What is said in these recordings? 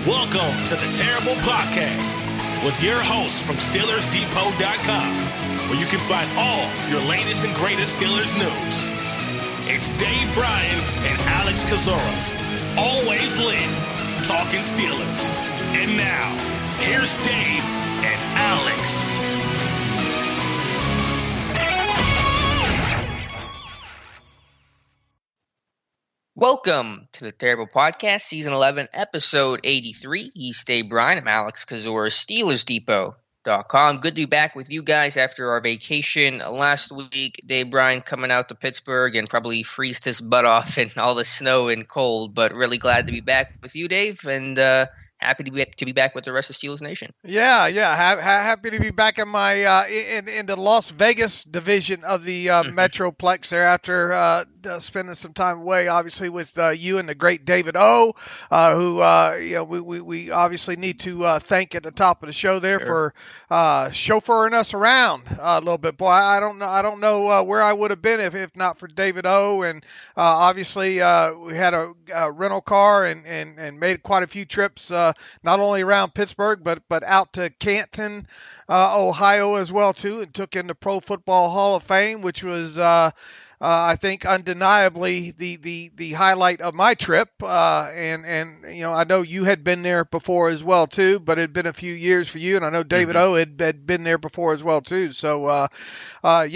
Welcome to the Terrible Podcast with your hosts from SteelersDepot.com, where you can find all your latest and greatest Steelers news. It's Dave Bryan and Alex Kozora, always lit, talking Steelers. And now, here's Dave and Alex. Welcome to the Terrible Podcast, Season 11, Episode 83. He's Dave Bryan. I'm Alex Kozora, SteelersDepot.com. Good to be back with you guys after our vacation last week. Dave Bryan coming out to Pittsburgh and probably freezed his butt off in all the snow and cold, but really glad to be back with you, Dave, and happy to be back with the rest of Steelers Nation. Yeah. Happy to be back in my in the Las Vegas division of the Metroplex there after spending some time away, obviously with you and the great David O, who we obviously need to thank at the top of the show there for chauffeuring us around a little bit. Boy, I don't know where I would have been if not for David O, and obviously we had a rental car and made quite a few trips. Not only around Pittsburgh, but out to Canton, Ohio as well too, and took in the Pro Football Hall of Fame, which was I think undeniably the highlight of my trip. And you know, I know you had been there before as well too, but it had been a few years for you, and I know David O had been there before as well too. So saw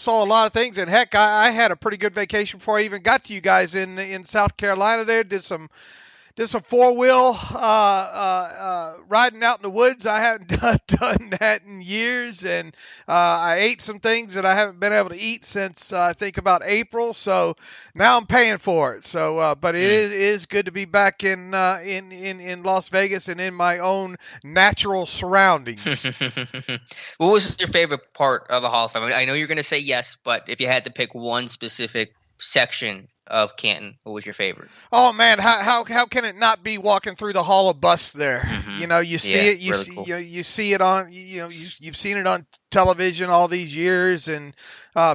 a lot of things, and heck, I had a pretty good vacation before I even got to you guys in South Carolina. There did some four-wheel riding out in the woods. I haven't done that in years, and I ate some things that I haven't been able to eat since I think about April. So now I'm paying for it. So, but it is good to be back in Las Vegas and in my own natural surroundings. What was your favorite part of the Hall of Fame? I know you're going to say yes, but if you had to pick one specific section of Canton, what was your favorite? Oh man, how can it not be walking through the Hall of Busts there? You know, you see it, you see it on, you've seen it on television all these years and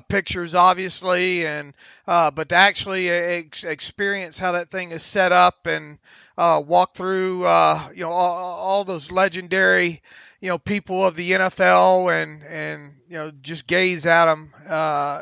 pictures obviously, and but to actually experience how that thing is set up and walk through all those legendary people of the NFL and just gaze at them.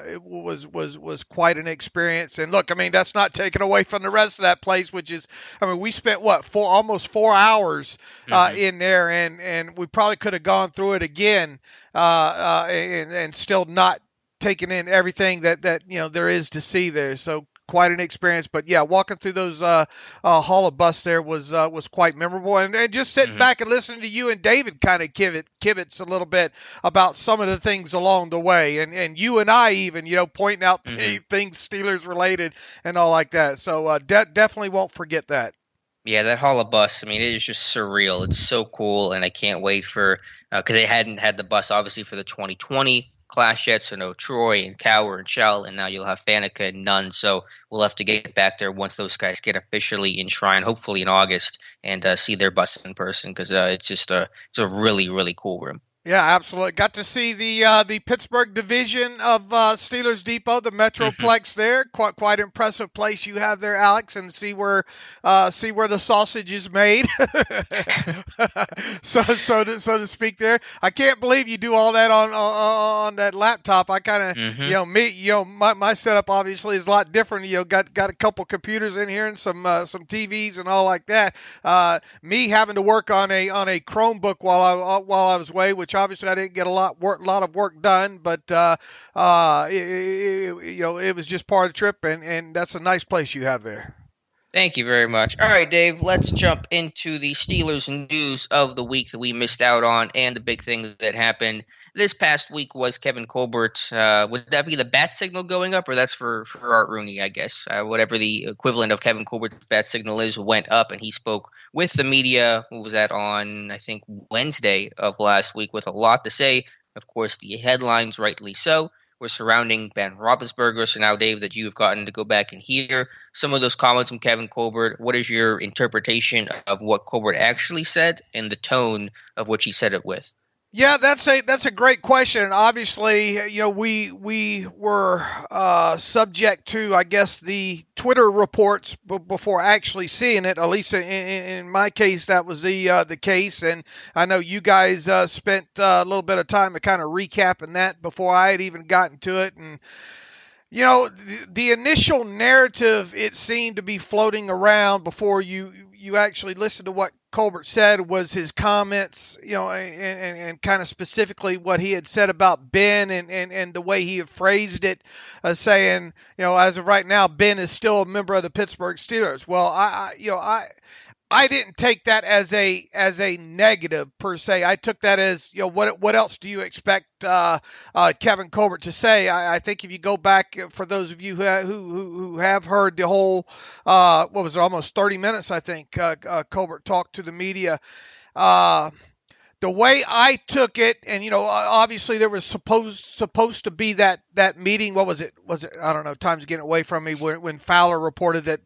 It was quite an experience. And look, I mean, that's not taken away from the rest of that place, which is, I mean, we spent almost 4 hours in there, and we probably could have gone through it again and still not taken in everything that there is to see there. So quite an experience, but yeah, walking through those Hall of Busts there was quite memorable, and just sitting back and listening to you and David kind of kibitz a little bit about some of the things along the way, and you and I even pointing out things Steelers related and all like that. So definitely won't forget that. Yeah, that Hall of Busts, I mean, it is just surreal. It's so cool, and I can't wait for because they hadn't had the bus obviously for the 2020 class yet, so no Troy and Cower and Shell, and now you'll have Faneca and Nunn, so we'll have to get back there once those guys get officially enshrined, hopefully in August, and see their bus in person, because it's a really, really cool room. Yeah, absolutely. Got to see the Pittsburgh division of Steelers Depot, the Metroplex there. Quite impressive place you have there, Alex, and see where the sausage is made, so to speak. There, I can't believe you do all that on that laptop. I kind of my setup obviously is a lot different. Got a couple computers in here and some TVs and all like that. Me having to work on a Chromebook while I was away, which obviously I didn't get a lot of work done, but it was just part of the trip, and that's a nice place you have there. Thank you very much. All right, Dave, let's jump into the Steelers news of the week that we missed out on, and the big thing that happened this past week was Kevin Colbert. Would that be the bat signal going up, or that's for Art Rooney, I guess? Whatever the equivalent of Kevin Colbert's bat signal is, went up, and he spoke with the media. What was that, on, I think, Wednesday of last week, with a lot to say. Of course, the headlines, rightly so, were surrounding Ben Roethlisberger. So now, Dave, that you've gotten to go back and hear some of those comments from Kevin Colbert, what is your interpretation of what Colbert actually said and the tone of which he said it with? Yeah, that's a great question. And obviously, we were subject to, I guess, the Twitter reports before actually seeing it. At least in my case, that was the case. And I know you guys spent a little bit of time to kind of recapping that before I had even gotten to it. And the initial narrative, it seemed to be floating around before you actually listened to what Colbert said, was his comments, and kind of specifically what he had said about Ben and the way he had phrased it, saying, as of right now, Ben is still a member of the Pittsburgh Steelers. Well, I didn't take that as a negative per se. I took that as, what else do you expect Kevin Colbert to say? I think if you go back, for those of you who have heard the whole, what was it, almost 30 minutes, I think Colbert talked to the media. The way I took it, and obviously there was supposed to be that meeting. What was it? I don't know. Time's getting away from me. When Fowler reported that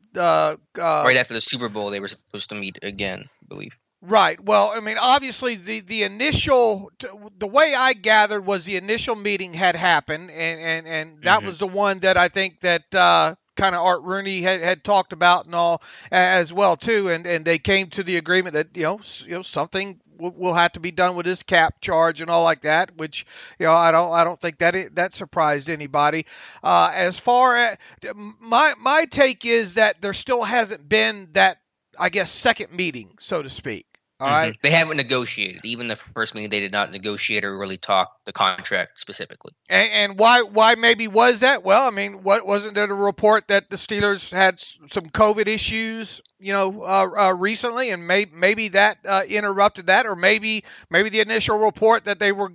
right after the Super Bowl, they were supposed to meet again, I believe. Right. Well, I mean, obviously the initial, the way I gathered was the initial meeting had happened, and that was the one that I think that kind of Art Rooney had talked about and all as well too, and they came to the agreement that something will have to be done with this cap charge and all like that, which I don't think that surprised anybody. As far as my take is that there still hasn't been that, I guess, second meeting, so to speak. All right. They haven't negotiated. Even the first meeting, they did not negotiate or really talk the contract specifically. And why maybe was that? Well, I mean, wasn't there a report that the Steelers had some COVID issues, recently, and maybe that interrupted that, or maybe the initial report that they were,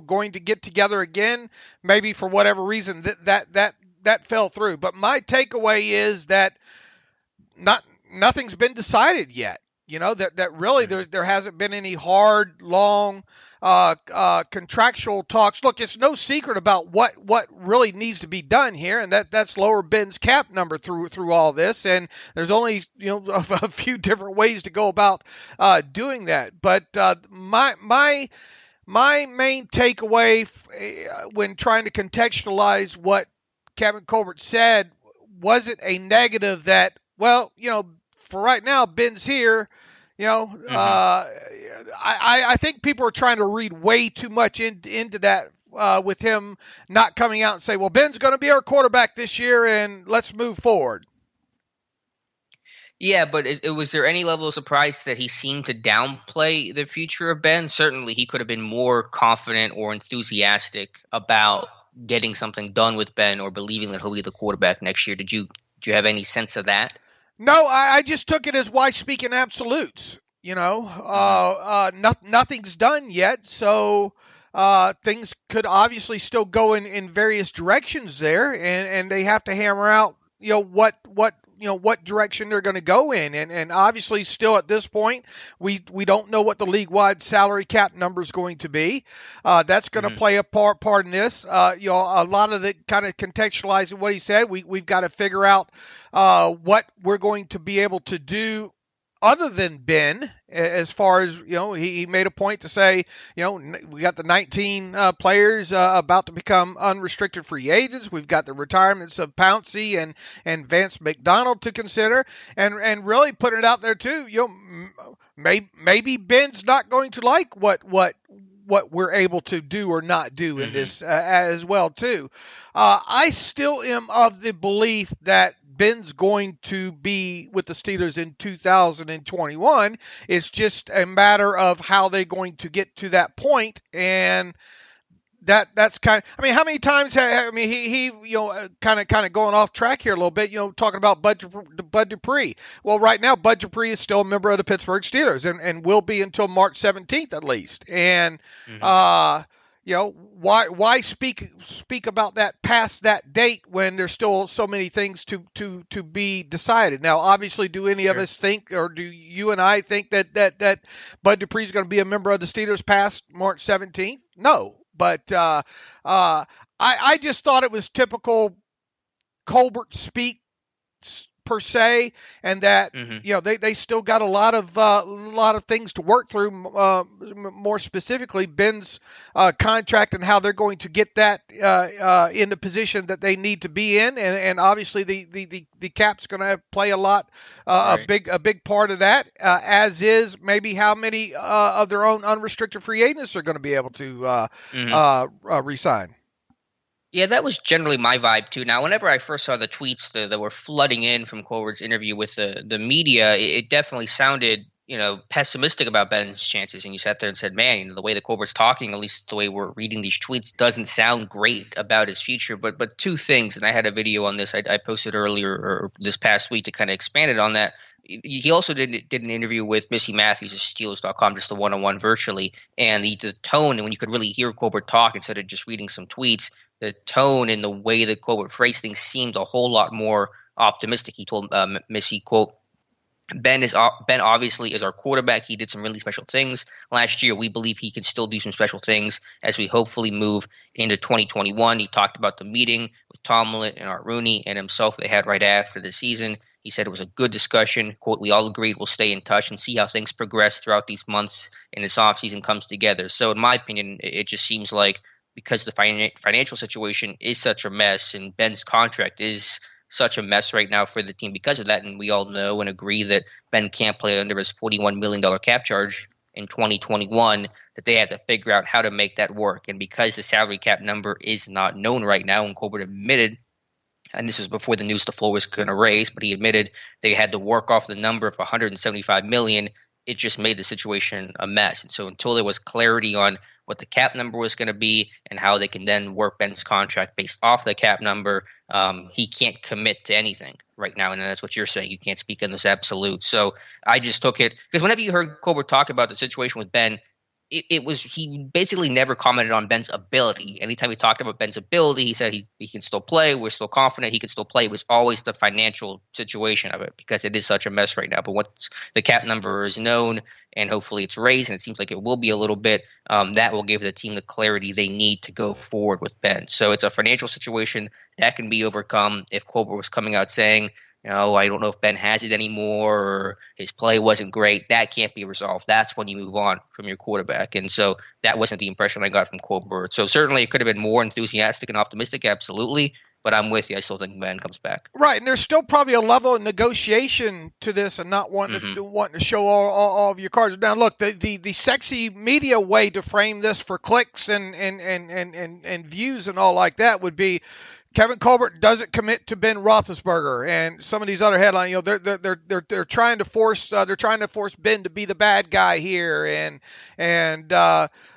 going to get together again, maybe for whatever reason that fell through. But my takeaway is that nothing's been decided yet. That really there hasn't been any hard, long contractual talks. Look, it's no secret about what really needs to be done here, and that's lower Ben's cap number through all this. And there's only a few different ways to go about doing that. But my main takeaway when trying to contextualize what Kevin Colbert said wasn't a negative that, well, for right now, Ben's here. I think people are trying to read way too much into that with him not coming out and say, well, Ben's going to be our quarterback this year and let's move forward. Yeah, but was there any level of surprise that he seemed to downplay the future of Ben? Certainly he could have been more confident or enthusiastic about getting something done with Ben or believing that he'll be the quarterback next year. Did you have any sense of that? No, I just took it as why speak in absolutes. Nothing's done yet, so things could obviously still go in various directions there, and they have to hammer out what direction they're going to go in, and obviously still at this point we don't know what the league-wide salary cap number is going to be. That's going to play a part in this. A lot of the kind of contextualizing what he said, we've got to figure out what we're going to be able to do other than Ben, as far as, he made a point to say, we got the 19 players about to become unrestricted free agents. We've got the retirements of Pouncey and Vance McDonald to consider, and really putting it out there too. Maybe Ben's not going to like what we're able to do or not do in this as well too. I still am of the belief that Ben's going to be with the Steelers in 2021. It's just a matter of how they're going to get to that point, and that's kind of, I mean, how many times he kind of going off track here a little bit, talking about Bud Dupree. Well, right now Bud Dupree is still a member of the Pittsburgh Steelers and will be until March 17th at least. And why speak about that past that date when there's still so many things to be decided? Now, obviously, do any of us think, or do you and I think that Bud Dupree is going to be a member of the Steelers past March 17th? No, but I just thought it was typical Colbert speak per se, and that they still got a lot of things to work through. More specifically, Ben's contract and how they're going to get that in the position that they need to be in, and obviously the cap's going to play a big part of that, as is maybe how many of their own unrestricted free agents are going to be able to re-sign. Yeah, that was generally my vibe too. Now, whenever I first saw the tweets that were flooding in from Colbert's interview with the media, it definitely sounded, pessimistic about Ben's chances. And you sat there and said, man, the way that Colbert's talking, at least the way we're reading these tweets, doesn't sound great about his future. But two things, and I had a video on this I posted earlier or this past week to kind of expanded on that. He also did an interview with Missy Matthews at Steelers.com, just a one-on-one virtually. And the tone, and when you could really hear Colbert talk instead of just reading some tweets, the tone and the way that Colbert phrased things seemed a whole lot more optimistic. He told Missy, quote, Ben obviously is our quarterback. He did some really special things last year. We believe he can still do some special things as we hopefully move into 2021. He talked about the meeting with Tomlin and Art Rooney and himself they had right after the season. He said it was a good discussion. Quote, we all agreed we'll stay in touch and see how things progress throughout these months and this offseason comes together. So in my opinion, it just seems like because the financial situation is such a mess and Ben's contract is such a mess right now for the team because of that, and we all know and agree that Ben can't play under his $41 million cap charge in 2021, that they had to figure out how to make that work. And because the salary cap number is not known right now, and Colbert admitted, and this was before the news the floor was going to raise, but he admitted they had to work off the number of $175 million. It just made the situation a mess. And so until there was clarity on what the cap number was going to be and how they can then work Ben's contract based off the cap number, he can't commit to anything right now. And that's what you're saying. You can't speak in this absolute. So I just took it because whenever you heard Colbert talk about the situation with Ben, he basically never commented on Ben's ability. Anytime he talked about Ben's ability, he said he can still play. We're still confident he can still play. It was always the financial situation of it because it is such a mess right now. But once the cap number is known and hopefully it's raised, and it seems like it will be a little bit, that will give the team the clarity they need to go forward with Ben. So it's a financial situation that can be overcome. If Colbert was coming out saying, I don't know if Ben has it anymore or his play wasn't great, that can't be resolved. That's when you move on from your quarterback. And so that wasn't the impression I got from Colbert. So certainly it could have been more enthusiastic and optimistic, absolutely. But I'm with you. I still think Ben comes back. Right, and there's still probably a level of negotiation to this and not wanting to show all of your cards. Now, look, the sexy media way to frame this for clicks and views and all like that would be Kevin Colbert doesn't commit to Ben Roethlisberger, and some of these other headlines, they're trying to force Ben to be the bad guy here, and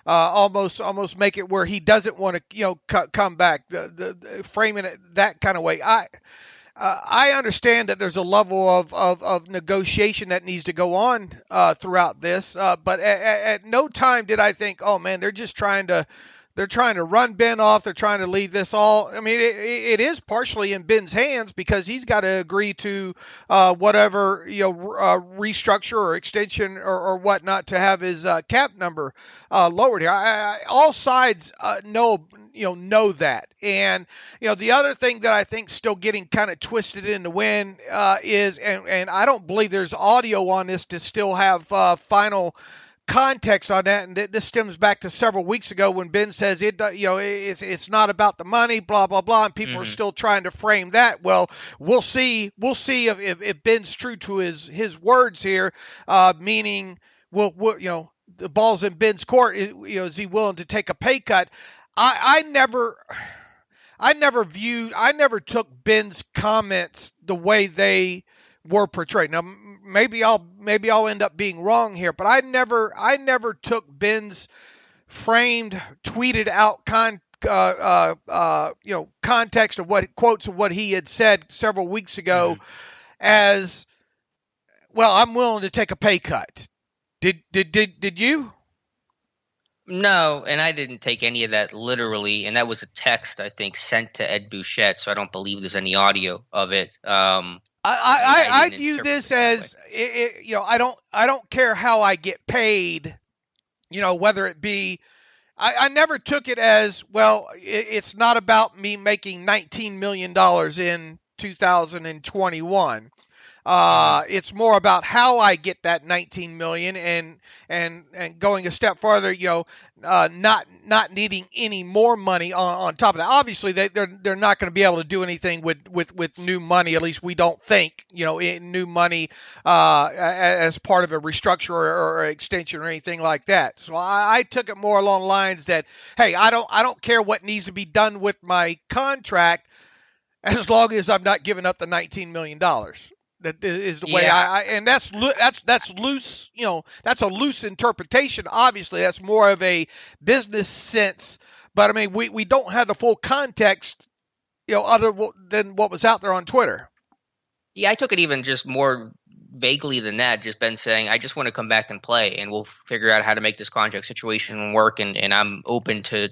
almost make it where he doesn't want to come back. The framing it that kind of way. I understand that there's a level of negotiation that needs to go on throughout this, but at no time did I think, oh man, they're just trying to run Ben off. They're trying to leave this all. I mean, it is partially in Ben's hands because he's got to agree to whatever restructure or extension or whatnot to have his cap number lowered here. All sides know that. And the other thing that I think still getting kind of twisted in the wind is, and I don't believe there's audio on this to still have final context on that, and this stems back to several weeks ago when Ben says it's not about the money, blah blah blah, and people are still trying to frame that. Well, we'll see if Ben's true to his words here, meaning the ball's in Ben's court. Is he willing to take a pay cut? I never took Ben's comments the way they were portrayed. Now, maybe I'll end up being wrong here, but I never took Ben's framed, tweeted out context of quotes of what he had said several weeks ago as, well, I'm willing to take a pay cut. Did you? No, and I didn't take any of that literally, and that was a text I think sent to Ed Bouchette, so I don't believe there's any audio of it. I view this as I don't care how I get paid, whether it be. I never took it as, well, it's not about me making $19 million in 2021. It's more about how I get that 19 million and going a step farther, not needing any more money on top of that. Obviously, they're not going to be able to do anything with new money. At least we don't think, new money as part of a restructure or extension or anything like that. So I took it more along the lines that, hey, I don't care what needs to be done with my contract as long as I'm not giving up the $19 million. That is the way and that's loose, that's a loose interpretation. Obviously, that's more of a business sense, but I mean, we don't have the full context, other than what was out there on Twitter. Yeah, I took it even just more vaguely than that. Just Ben saying, I just want to come back and play, and we'll figure out how to make this contract situation work, and I'm open to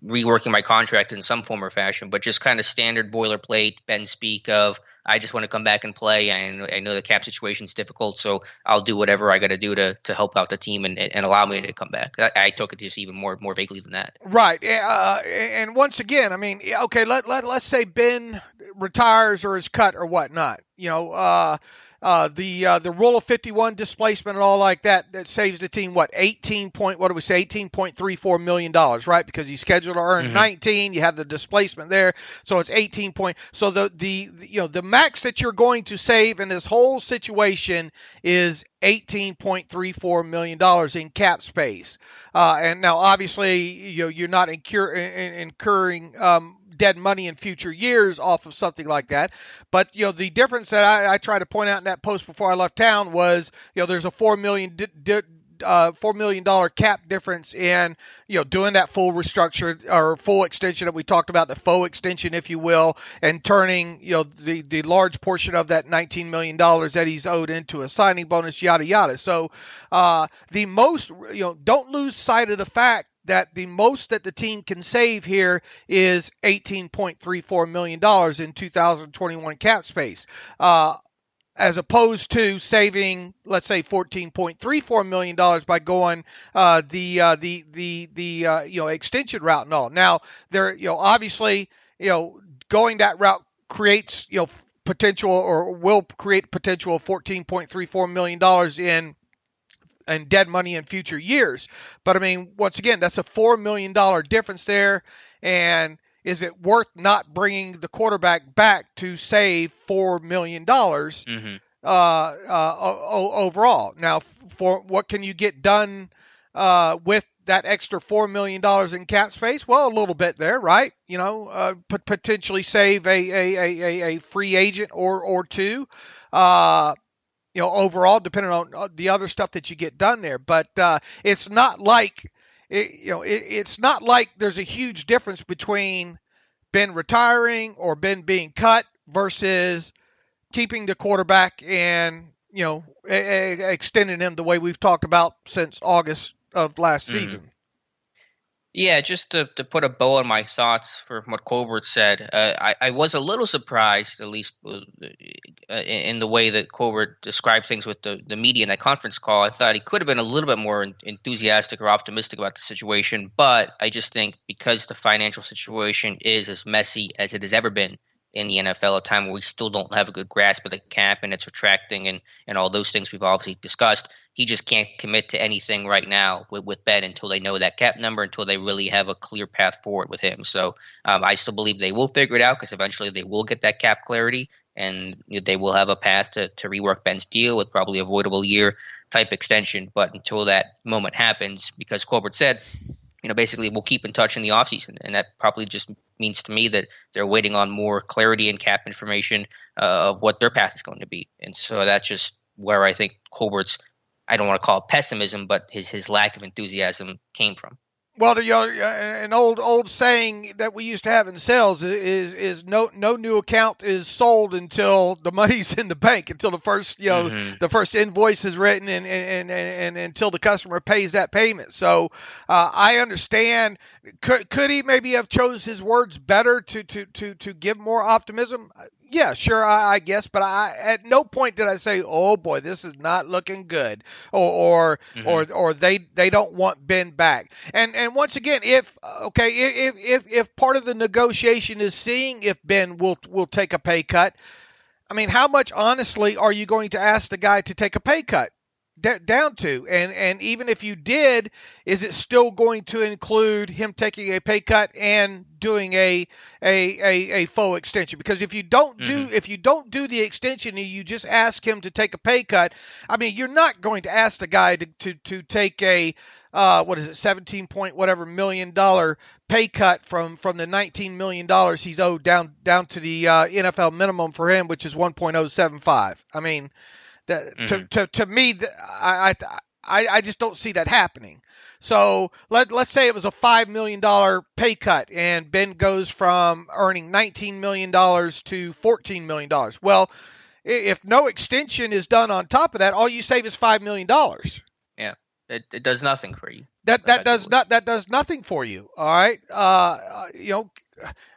reworking my contract in some form or fashion, but just kind of standard boilerplate Ben speak of, I just want to come back and play. I know the cap situation is difficult, so I'll do whatever I got to do to help out the team and allow me to come back. I took it just even more vaguely than that. Right. And once again, I mean, okay, let's say Ben retires or is cut or whatnot. The rule of 51 displacement and all like that saves the team $18.34 million, right? Because he's scheduled to earn 19, you have the displacement there, so it's 18 point. So the max that you're going to save in this whole situation is $18.34 million in cap space. And now obviously, you're not incurring dead money in future years off of something like that. But, the difference that I tried to point out in that post before I left town was, there's a $4 million cap difference in, doing that full restructure or full extension that we talked about, the faux extension, if you will, and turning, the large portion of that $19 million that he's owed into a signing bonus, yada, yada. So the most, don't lose sight of the fact that the most that the team can save here is $18.34 million in 2021 cap space, as opposed to saving, let's say, $14.34 million by going the extension route and all. Now, there, obviously, going that route creates, potential, or will create potential of $14.34 million and dead money in future years. But I mean, once again, that's a $4 million difference there. And is it worth not bringing the quarterback back to save $4 million overall? Now, for what can you get done with that extra $4 million in cap space? Well, a little bit there, right? Potentially save a free agent or two. Overall, depending on the other stuff that you get done there. But it's not like, it's not like there's a huge difference between Ben retiring or Ben being cut versus keeping the quarterback and, extending him the way we've talked about since August of last season. Yeah, just to put a bow on my thoughts for what Colbert said, I was a little surprised, at least in the way that Colbert described things with the media in that conference call. I thought he could have been a little bit more enthusiastic or optimistic about the situation, but I just think because the financial situation is as messy as it has ever been in the NFL, a time where we still don't have a good grasp of the cap and it's retracting and all those things we've obviously discussed, he just can't commit to anything right now with Ben until they know that cap number, until they really have a clear path forward with him. So I still believe they will figure it out because eventually they will get that cap clarity and they will have a path to rework Ben's deal with probably avoidable year type extension. But until that moment happens, because Colbert said, basically we'll keep in touch in the offseason. And that probably just means to me that they're waiting on more clarity and cap information of what their path is going to be. And so that's just where I think Colbert's, I don't want to call it pessimism, but his lack of enthusiasm came from. Well, an old saying that we used to have in sales is no new account is sold until the money's in the bank, until the first the first invoice is written and until the customer pays that payment. So I understand. Could he maybe have chose his words better to give more optimism? Yeah, sure, I guess, but at no point did I say, "Oh boy, this is not looking good," or they don't want Ben back. And once again, if part of the negotiation is seeing if Ben will take a pay cut, I mean, how much honestly are you going to ask the guy to take a pay cut down to? And even if you did, is it still going to include him taking a pay cut and doing a full extension? Because if you don't do the extension and you just ask him to take a pay cut, I mean, you're not going to ask the guy to take a 17 point whatever $million pay cut from the $19 million he's owed down to the NFL minimum for him, which is 1.075. I mean, to me, I just don't see that happening. So let's say it was a $5 million pay cut and Ben goes from earning $19 million to $14 million. Well, if no extension is done on top of that, all you save is $5 million. Yeah. It does nothing for you. That does nothing for you. All right.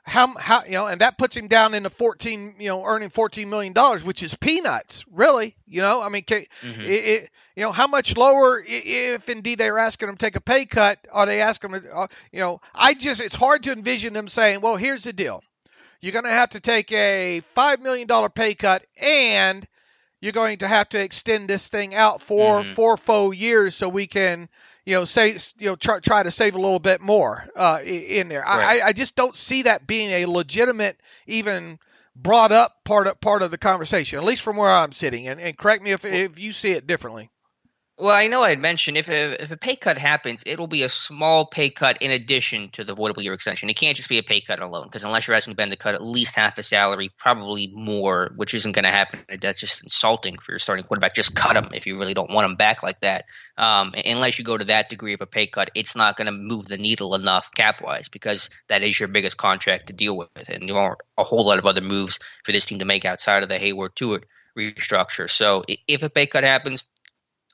How and that puts him down into earning $14 million, which is peanuts, really. I mean, how much lower, if indeed they were asking him to take a pay cut, are they asking him to, it's hard to envision them saying, well, here's the deal. You're going to have to take a $5 million pay cut and you're going to have to extend this thing out for 4 full years so we can, try to save a little bit more in there. Right. I just don't see that being a legitimate, even brought up part of the conversation, at least from where I'm sitting. And correct me if you see it differently. Well, I know I had mentioned if a pay cut happens, it'll be a small pay cut in addition to the voidable year extension. It can't just be a pay cut alone, because unless you're asking Ben to cut at least half his salary, probably more, which isn't going to happen. That's just insulting for your starting quarterback. Just cut him if you really don't want him back like that. Unless you go to that degree of a pay cut, it's not going to move the needle enough cap-wise, because that is your biggest contract to deal with. And there aren't a whole lot of other moves for this team to make outside of the Hayward-Tuitt restructure. So if a pay cut happens,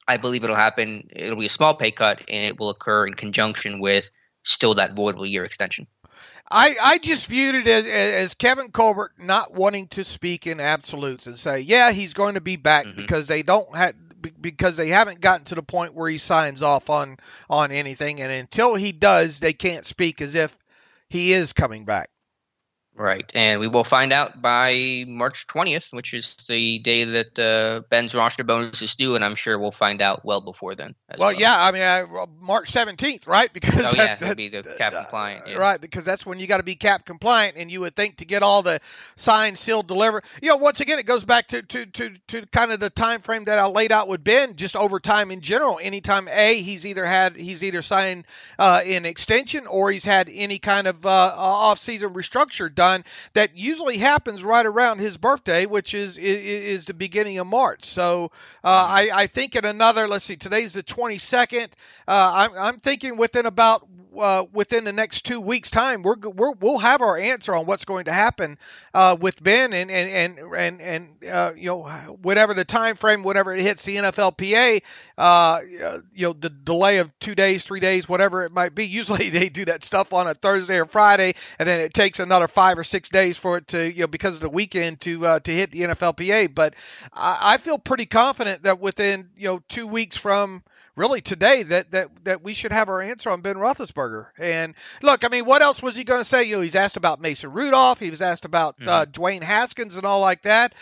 I believe it'll happen. It'll be a small pay cut, and it will occur in conjunction with still that voidable year extension. I just viewed it as Kevin Colbert not wanting to speak in absolutes and say, yeah, he's going to be back because they haven't gotten to the point where he signs off on anything, and until he does, they can't speak as if he is coming back. Right, and we will find out by March 20th, which is the day that Ben's roster bonus is due, and I'm sure we'll find out well before then. Well, yeah, I mean, March 17th, right? Because it'll be the cap compliant. Yeah. Right, because that's when you got to be cap compliant, and you would think to get all the signed, sealed, delivered. Once again, it goes back to kind of the time frame that I laid out with Ben, just over time in general. Anytime he's either signed an extension or he's had any kind of off-season restructure done. That usually happens right around his birthday, which is the beginning of March. So I think in another, let's see, today's the 22nd. I'm thinking within the next 2 weeks' time, we'll have our answer on what's going to happen with Ben and whatever the time frame, whatever it hits the NFLPA, the delay of 2 days, 3 days, whatever it might be. Usually they do that stuff on a Thursday or Friday, and then it takes another 5 or 6 days for it to, because of the weekend to hit the NFLPA. But I feel pretty confident that within 2 weeks from really today that we should have our answer on Ben Roethlisberger. And look, I mean, what else was he going to say? He's asked about Mason Rudolph. He was asked about Dwayne Haskins and all like that.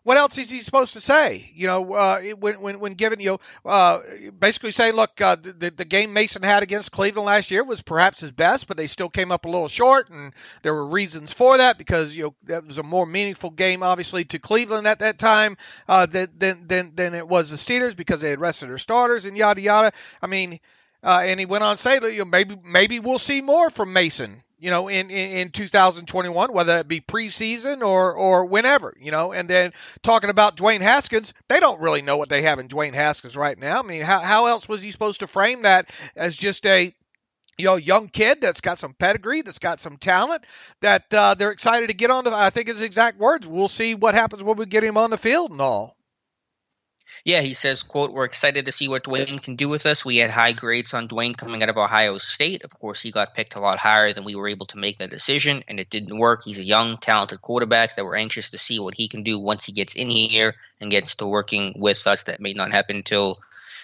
What else is he supposed to say? When given, basically saying, look, the game Mason had against Cleveland last year was perhaps his best, but they still came up a little short, and there were reasons for that because that was a more meaningful game, obviously, to Cleveland at that time than it was the Steelers because they had rested their starters and yada yada. I mean, and he went on to say that maybe we'll see more from Mason. In 2021, whether it be preseason or whenever, and then talking about Dwayne Haskins, they don't really know what they have in Dwayne Haskins right now. I mean, how else was he supposed to frame that as just a young kid that's got some pedigree, that's got some talent, that they're excited to get on I think his exact words, we'll see what happens when we get him on the field and all. Yeah, he says, quote, "We're excited to see what Dwayne can do with us. We had high grades on Dwayne coming out of Ohio State. Of course, he got picked a lot higher than we were able to make that decision, and it didn't work. He's a young, talented quarterback that we're anxious to see what he can do once he gets in here and gets to working with us. That may not happen until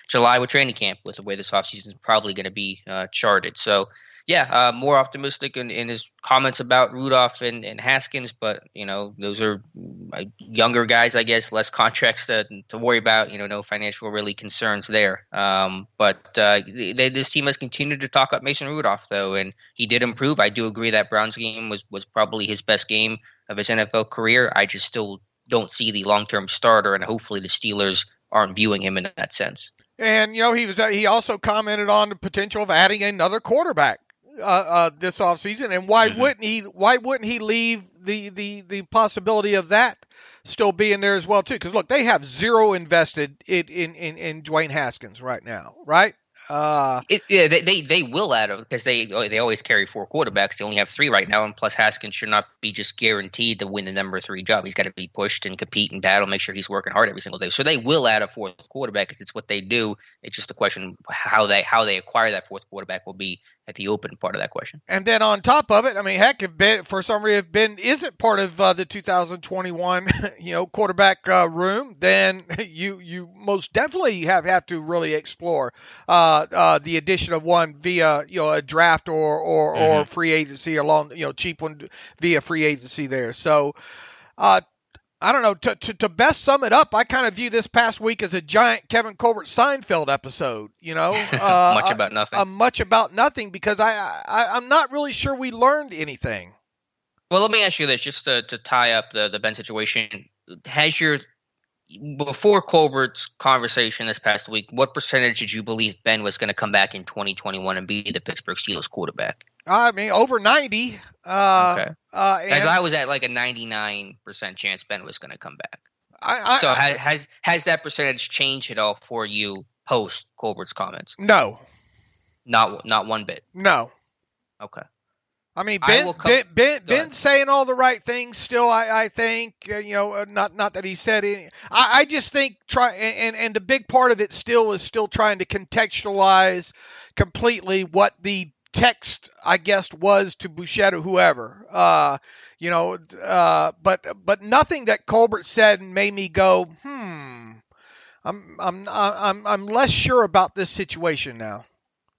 July with training camp, with the way this offseason is probably going to be charted." So More optimistic in his comments about Rudolph and Haskins, but those are younger guys, I guess, less contracts to worry about. No financial really concerns there. But this team has continued to talk up Mason Rudolph though, and he did improve. I do agree that Browns game was probably his best game of his NFL career. I just still don't see the long-term starter, and hopefully the Steelers aren't viewing him in that sense. And he also commented on the potential of adding another quarterback this offseason, and why wouldn't he leave the possibility of that still being there as well too? Because look, they have zero invested in Dwayne Haskins right now, right? They will add him because they always carry 4 quarterbacks. They only have 3 right now, and plus Haskins should not be just guaranteed to win the number 3 job. He's got to be pushed and compete and battle, make sure he's working hard every single day. So they will add a 4th quarterback because it's what they do. It's just a question how they acquire that 4th quarterback will be at the open part of that question. And then on top of it, I mean, heck, if Ben, for some reason, if Ben isn't part of the 2021, quarterback room, then you most definitely have to really explore the addition of one via a draft or free agency along cheap one via free agency there. So. I don't know. To best sum it up, I kind of view this past week as a giant Kevin Colbert Seinfeld episode. Much about nothing. Much about nothing because I'm not really sure we learned anything. Well, let me ask you this, just to tie up the Ben situation. Before Colbert's conversation this past week, what percentage did you believe Ben was going to come back in 2021 and be the Pittsburgh Steelers quarterback? I mean, over 90. Okay. As I was at like a 99% chance Ben was going to come back. So has that percentage changed at all for you post Colbert's comments? No. Not one bit? No. Okay. I mean, Ben's saying all the right things still, I think, not that he said any. I just think and the big part of it is still trying to contextualize completely what the text, I guess, was to Bouchette or whoever, but nothing that Colbert said made me go, I'm less sure about this situation now.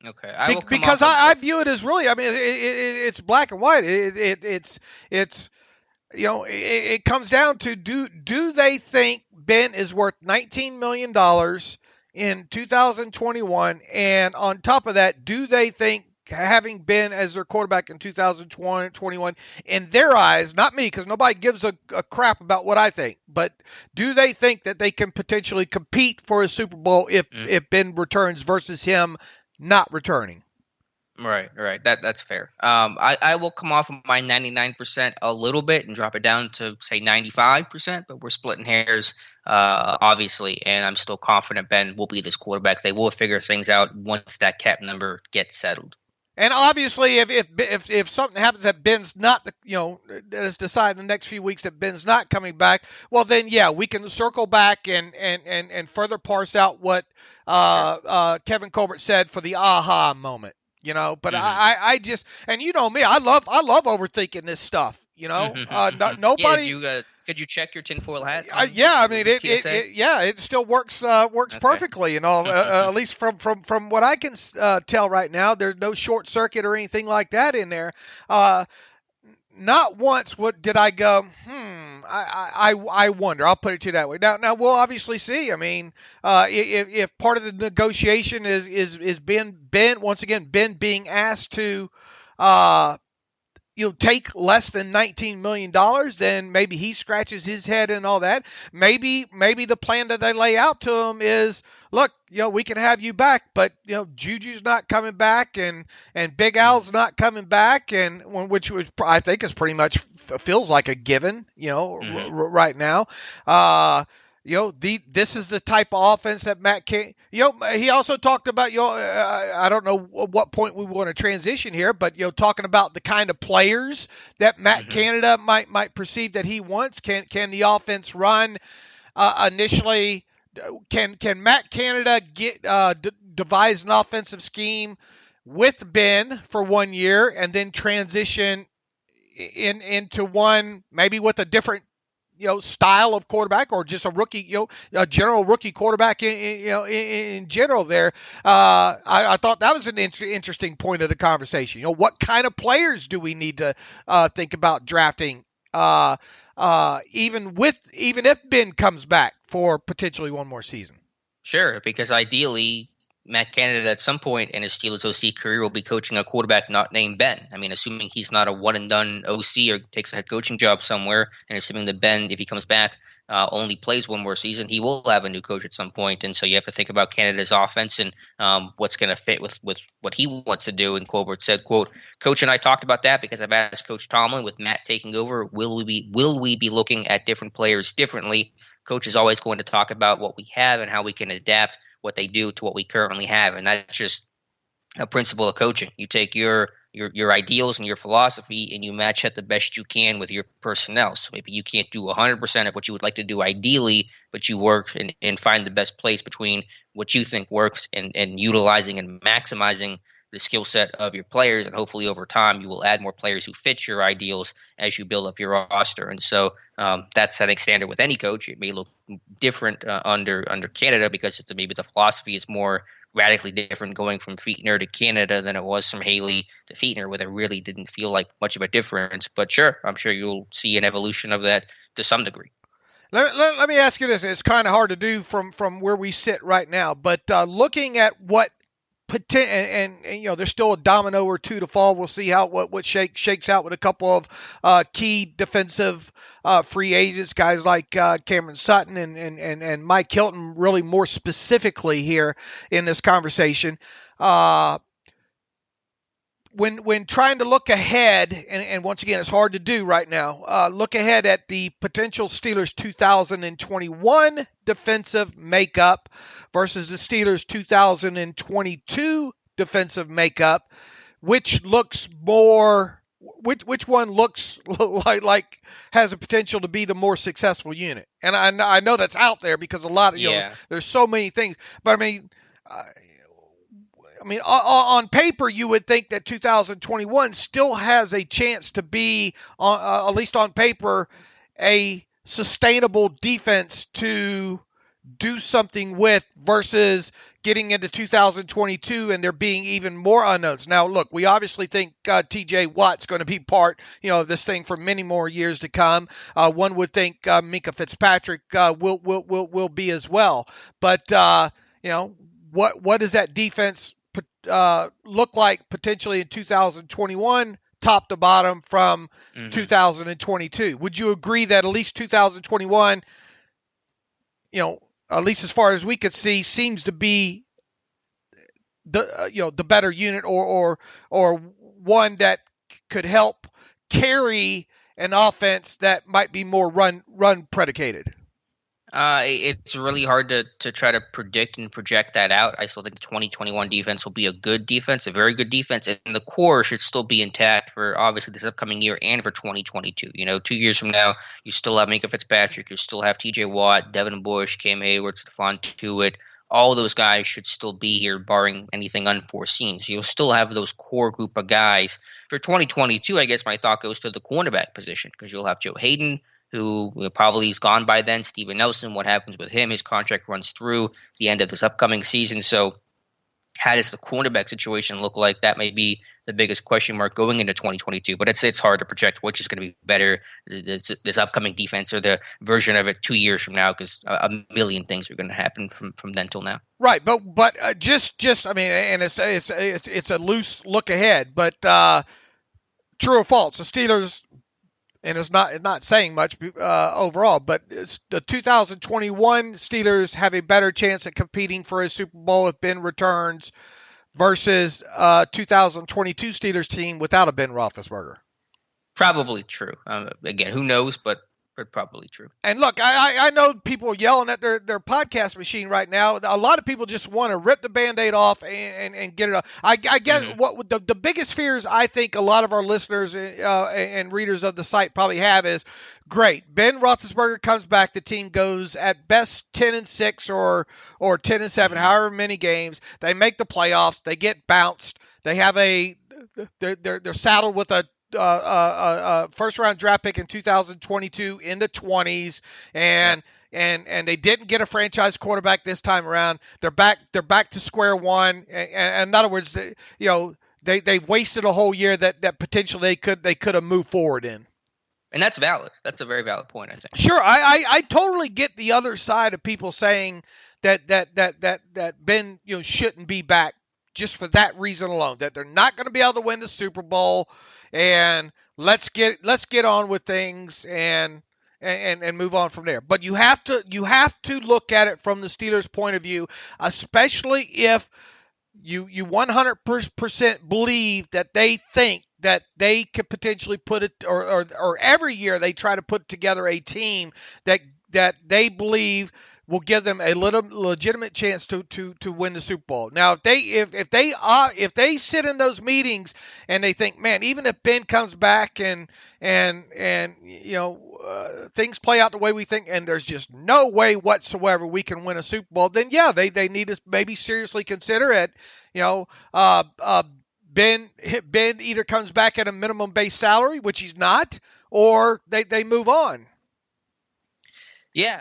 Okay, because I view it as really, I mean, it's black and white. It comes down to do they think Ben is worth $19 million in 2021, and on top of that, do they think having Ben as their quarterback in 2021, in their eyes, not me, because nobody gives a crap about what I think, but do they think that they can potentially compete for a Super Bowl if Ben returns versus him not returning? Right. That's fair. I will come off of my 99% a little bit and drop it down to say 95%, but we're splitting hairs, obviously, and I'm still confident Ben will be this quarterback. They will figure things out once that cap number gets settled. And obviously, if something happens that Ben's not that is decided in the next few weeks that Ben's not coming back, well then we can circle back and further parse out what Kevin Colbert said for the aha moment. But I just, and me, I love overthinking this stuff. Nobody. Could you check your tinfoil hat? I mean, it still works perfectly. At least from what I can tell right now, there's no short circuit or anything like that in there. Not once did I go, I wonder. I'll put it to you that way. Now we'll obviously see. I mean, if part of the negotiation is Ben once again, Ben being asked to take less than $19 million, then maybe he scratches his head and all that. Maybe the plan that they lay out to him is, look, we can have you back, but Juju's not coming back, and Big Al's not coming back, and which I think is pretty much feels like a given, right now. This is the type of offense that Matt can. He also talked about I don't know what point we want to transition here, but talking about the kind of players that Matt Canada might perceive that he wants. Can the offense run initially? Can Matt Canada get devise an offensive scheme with Ben for 1 year and then transition into one maybe with a different style of quarterback, or just a rookie, a general rookie quarterback in general there. I thought that was an interesting point of the conversation. What kind of players do we need to think about drafting? Even if Ben comes back for potentially one more season. Sure, because ideally Matt Canada at some point in his Steelers OC career will be coaching a quarterback not named Ben. I mean, assuming he's not a one-and-done OC or takes a head coaching job somewhere, and assuming that Ben, if he comes back, only plays one more season, he will have a new coach at some point. And so you have to think about Canada's offense and what's going to fit with what he wants to do. And Colbert said, quote, "Coach and I talked about that because I've asked Coach Tomlin, with Matt taking over, will we be looking at different players differently? Coach is always going to talk about what we have and how we can adapt what they do to what we currently have." And that's just a principle of coaching. You take your ideals and your philosophy and you match it the best you can with your personnel. So maybe you can't do 100% of what you would like to do ideally, but you work and find the best place between what you think works and utilizing and maximizing the skill set of your players. And hopefully over time you will add more players who fit your ideals as you build up your roster. And so that's setting standard with any coach. It may look different under Canada because maybe the philosophy is more radically different going from Fichtner to Canada than it was from Haley to Fichtner, where there really didn't feel like much of a difference. But sure, I'm sure you'll see an evolution of that to some degree. Let me ask you this. It's kind of hard to do from where we sit right now, but looking at what and there's still a domino or two to fall. We'll see how what shakes out with a couple of key defensive free agents, guys like Cameron Sutton and Mike Hilton, really more specifically here in this conversation. When trying to look ahead, and once again, it's hard to do right now, look ahead at the potential Steelers 2021 defensive makeup versus the Steelers 2022 defensive makeup, which one looks like has a potential to be the more successful unit? And I know that's out there because a lot of, there's so many things, but I mean, on paper, you would think that 2021 still has a chance to be, at least on paper, a sustainable defense to do something with versus getting into 2022 and there being even more unknowns. Now, look, we obviously think T.J. Watt's going to be part, of this thing for many more years to come. One would think Minkah Fitzpatrick will be as well. But what does that defense look like potentially in 2021, top to bottom from 2022? Would you agree that at least 2021, at least as far as we could see, seems to be the better unit or one that could help carry an offense that might be more run predicated? It's really hard to try to predict and project that out. I still think the 2021 defense will be a good defense, a very good defense, and the core should still be intact for obviously this upcoming year and for 2022. 2 years from now, you still have Minkah Fitzpatrick, you still have T.J. Watt, Devin Bush, Cam Hayward, Stephon Tuitt. All those guys should still be here, barring anything unforeseen. So you'll still have those core group of guys. For 2022, I guess my thought goes to the cornerback position because you'll have Joe Hayden, who probably is gone by then. Steven Nelson, what happens with him? His contract runs through the end of this upcoming season. So how does the cornerback situation look like? That may be the biggest question mark going into 2022. But it's hard to project which is going to be better, this upcoming defense or the version of it 2 years from now, because a million things are going to happen from then till now. Right, but just I mean, and it's a loose look ahead, but true or false? The Steelers. And it's not saying much overall, but the 2021 Steelers have a better chance at competing for a Super Bowl if Ben returns versus 2022 Steelers team without a Ben Roethlisberger. Probably true. Again, who knows, but probably true. And look, I know people yelling at their podcast machine right now. A lot of people just want to rip the Band-Aid off and get it off. I guess what the biggest fears I think a lot of our listeners and readers of the site probably have is, great, Ben Roethlisberger comes back, the team goes at best 10-6 or 10-7, however many games. They make the playoffs, they get bounced. They have they're saddled with a first round draft pick in 2022 in the 20s, and they didn't get a franchise quarterback this time around. They're back to square one. And in other words, they wasted a whole year that potentially they could have moved forward in. And that's valid. That's a very valid point, I think. Sure, I totally get the other side of people saying that Ben shouldn't be back just for that reason alone, that they're not going to be able to win the Super Bowl, and let's get on with things and move on from there. But you have to look at it from the Steelers' point of view, especially if you 100% believe that they think that they could potentially put it, or every year they try to put together a team that they believe will give them a legitimate chance to win the Super Bowl. Now, if they sit in those meetings and they think, man, even if Ben comes back and things play out the way we think, and there's just no way whatsoever we can win a Super Bowl, then yeah, they need to maybe seriously consider it. Ben either comes back at a minimum base salary, which he's not, or they move on. Yeah,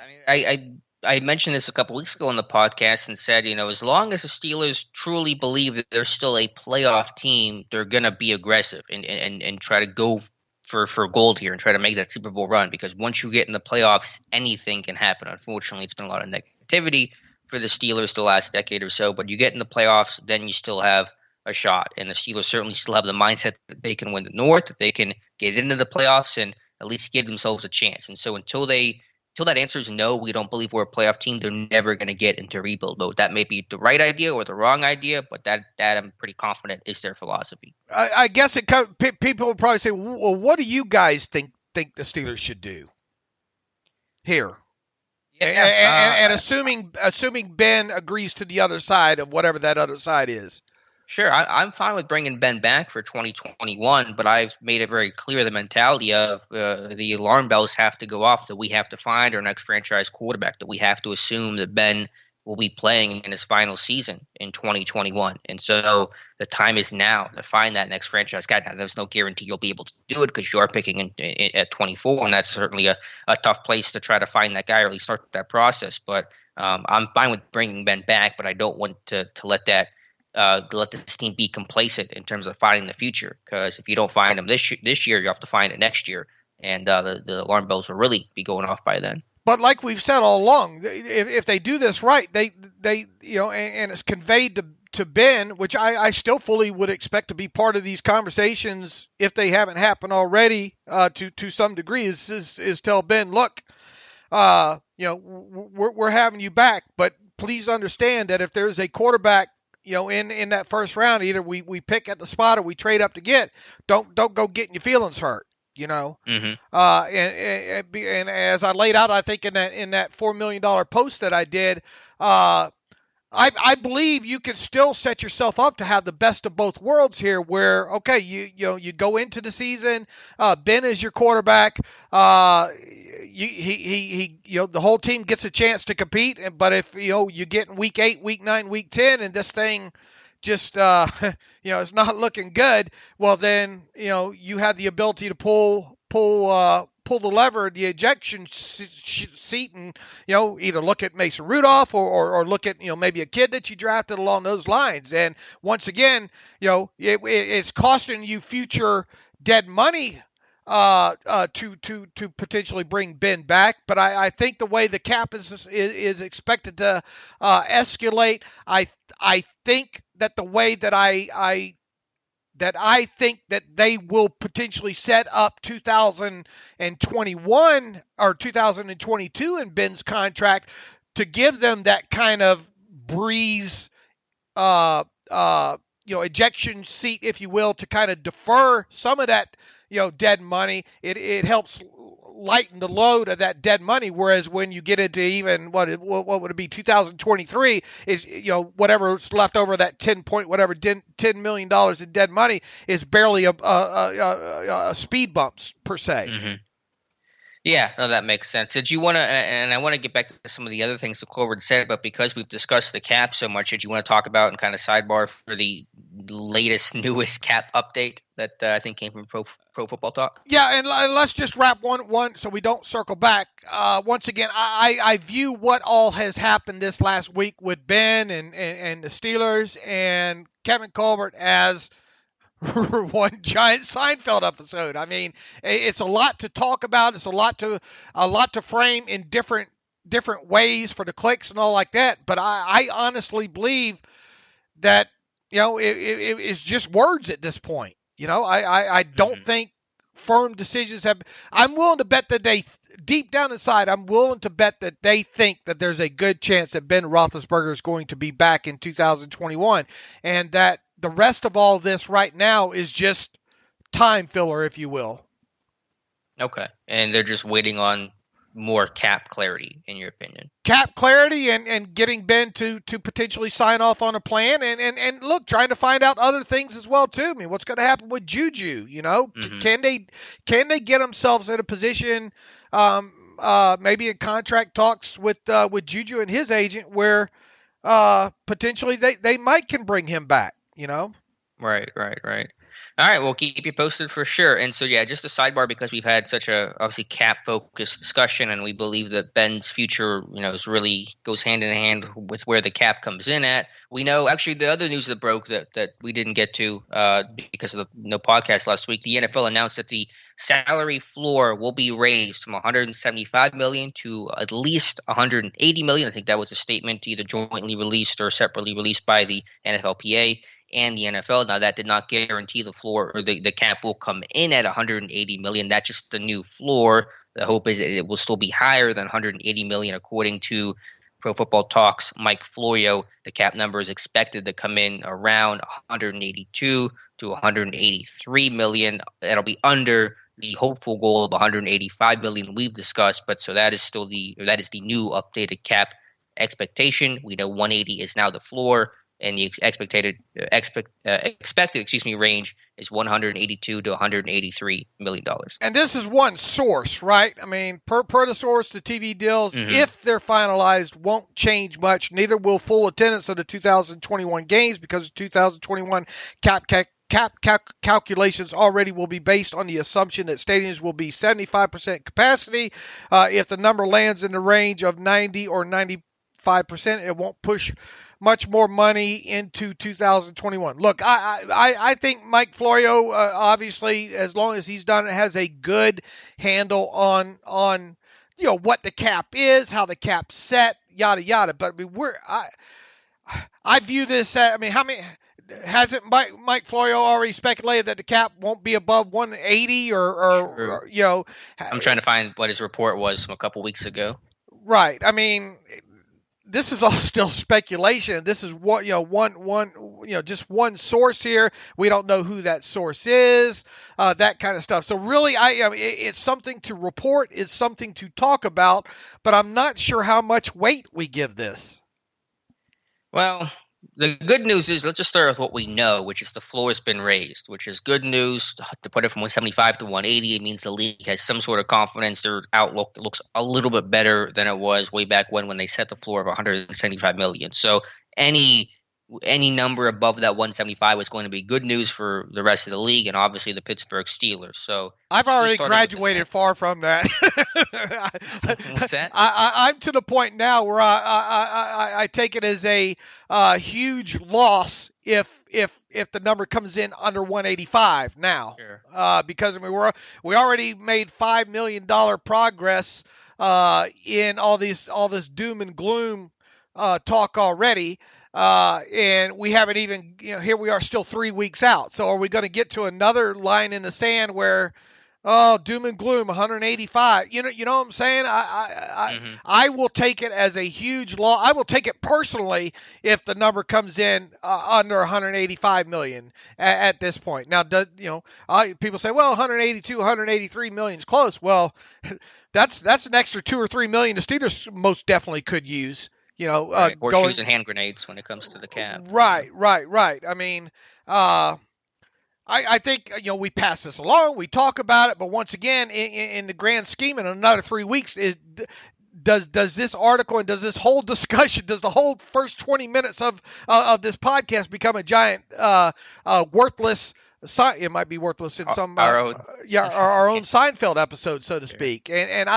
I mentioned this a couple weeks ago on the podcast and said, as long as the Steelers truly believe that they're still a playoff team, they're going to be aggressive and try to go for gold here and try to make that Super Bowl run, because once you get in the playoffs, anything can happen. Unfortunately, it's been a lot of negativity for the Steelers the last decade or so, but you get in the playoffs, then you still have a shot. And the Steelers certainly still have the mindset that they can win the North, that they can get into the playoffs and at least give themselves a chance. And so until that answer is no, we don't believe we're a playoff team, they're never going to get into rebuild mode. That may be the right idea or the wrong idea, but that I'm pretty confident is their philosophy. I guess people will probably say, well, what do you guys think the Steelers should do here? Yeah, and assuming Ben agrees to the other side of whatever that other side is. Sure, I'm fine with bringing Ben back for 2021, but I've made it very clear the mentality of the alarm bells have to go off, that we have to find our next franchise quarterback, that we have to assume that Ben will be playing in his final season in 2021. And so the time is now to find that next franchise guy. Now, there's no guarantee you'll be able to do it because you are picking at 24, and that's certainly a tough place to try to find that guy or at least start that process. But I'm fine with bringing Ben back, but I don't want to let this team be complacent in terms of finding the future, because if you don't find them this year, you have to find it next year, and the alarm bells will really be going off by then. But like we've said all along, if they do this right, they and it's conveyed to Ben, which I still fully would expect to be part of these conversations if they haven't happened already to some degree, is tell Ben, look, we're having you back, but please understand that if there's a quarterback in that first round, either we pick at the spot or we trade up to get, don't go getting your feelings hurt, Mm-hmm. And as I laid out, I think in that $4 million post that I did, I believe you can still set yourself up to have the best of both worlds here, where, okay, you go into the season, Ben is your quarterback, the whole team gets a chance to compete, but if you get in week 8, week 9, week 10, and this thing just it's not looking good, well then you have the ability to pull the lever, the ejection seat, and either look at Mason Rudolph or look at maybe a kid that you drafted along those lines. And once again, it's costing you future dead money to potentially bring Ben back. But I think the way the cap is expected to escalate, I think that the way that I think that they will potentially set up 2021 or 2022 in Ben's contract to give them that kind of breeze, ejection seat, if you will, to kind of defer some of that, dead money. It helps lighten the load of that dead money. Whereas when you get into even what would it be, 2023, is whatever's left over, that $10 million in dead money is barely a speed bumps per se. Mm-hmm. Yeah, no, that makes sense. Did you want to, and I want to get back to some of the other things that Colbert said, but because we've discussed the cap so much, did you want to talk about and kind of sidebar for the latest, newest cap update that I think came from Pro Football Talk? Yeah, and let's just wrap one so we don't circle back. Once again, I view what all has happened this last week with Ben and the Steelers and Kevin Colbert as one giant Seinfeld episode. I mean, it's a lot to talk about. It's a lot to frame in different ways for the clicks and all like that. But I honestly believe that, it's just words at this point. I don't think firm decisions have. I'm willing to bet that they, deep down inside, I'm willing to bet that they think that there's a good chance that Ben Roethlisberger is going to be back in 2021, and that the rest of all this right now is just time filler, if you will. Okay, and they're just waiting on more cap clarity, in your opinion? Cap clarity and getting Ben to potentially sign off on a plan and look, trying to find out other things as well too. I mean, what's going to happen with Juju? Can they get themselves in a position, maybe in contract talks with Juju and his agent, where potentially they might can bring him back? Right. All right, we'll keep you posted for sure. And so, yeah, just a sidebar, because we've had such a obviously cap-focused discussion, and we believe that Ben's future, is really goes hand in hand with where the cap comes in at. We know, actually, the other news that broke that we didn't get to because of the no podcast last week, the NFL announced that the salary floor will be raised from $175 million to at least $180 million. I think that was a statement either jointly released or separately released by the NFLPA and the NFL. Now, that did not guarantee the floor, or the cap will come in at $180 million. That's just the new floor. The hope is that it will still be higher than $180 million, according to Pro Football Talk's Mike Florio. The cap number is expected to come in around $182 to $183 million. That'll be under the hopeful goal of $185 million we've discussed. But so that is the new updated cap expectation. We know 180 is now the floor, and the expected range is $182 to $183 million. And this is one source, right? I mean, per the source, the TV deals, if they're finalized, won't change much. Neither will full attendance of the 2021 games, because 2021 cap calculations already will be based on the assumption that stadiums will be 75% capacity. If the number lands in the range of 90 or 95%, it won't push much more money into 2021. Look, I think Mike Florio, obviously, as long as he's done it, has a good handle on what the cap is, how the cap's set, yada yada. But I mean, I view this as, I mean, how many hasn't Mike Florio already speculated that the cap won't be above 180 or I'm trying to find what his report was from a couple weeks ago. Right. I mean, this is all still speculation. This is what, just one source here. We don't know who that source is, that kind of stuff. So really, it's something to report. It's something to talk about, but I'm not sure how much weight we give this. Well, the good news is, let's just start with what we know, which is the floor has been raised, which is good news. To put it from 175 to 180, it means the league has some sort of confidence. Their outlook looks a little bit better than it was way back when they set the floor of 175 million. So any number above that 175 was going to be good news for the rest of the league, and obviously the Pittsburgh Steelers. So I've already graduated far from that. What's that? I'm to the point now where I take it as a huge loss if the number comes in under 185 now. Sure. Because I mean, we already made $5 million progress in all this doom and gloom talk already. And we haven't even, here we are still 3 weeks out. So are we going to get to another line in the sand where, doom and gloom, 185? You know what I'm saying? I will take it as a huge loss. I will take it personally if the number comes in under 185 million at this point. Now, people say, well, 182, 183 million is close. Well, that's an extra 2 or 3 million the Steelers most definitely could use. Horseshoes and hand grenades when it comes to the cap. Right. I mean, I think, we pass this along, we talk about it, but once again, in the grand scheme, in another 3 weeks, does this article and does this whole discussion, does the whole first 20 minutes of this podcast become a giant worthless? It might be worthless in some our own Seinfeld episode, so to speak. And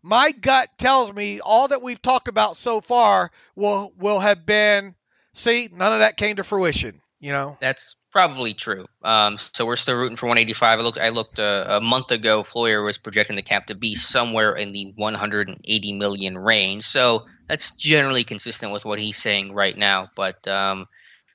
my gut tells me all that we've talked about so far will have been. See, none of that came to fruition. That's probably true. So we're still rooting for 185. I looked a month ago. Floyer was projecting the cap to be somewhere in the 180 million range. So that's generally consistent with what he's saying right now. But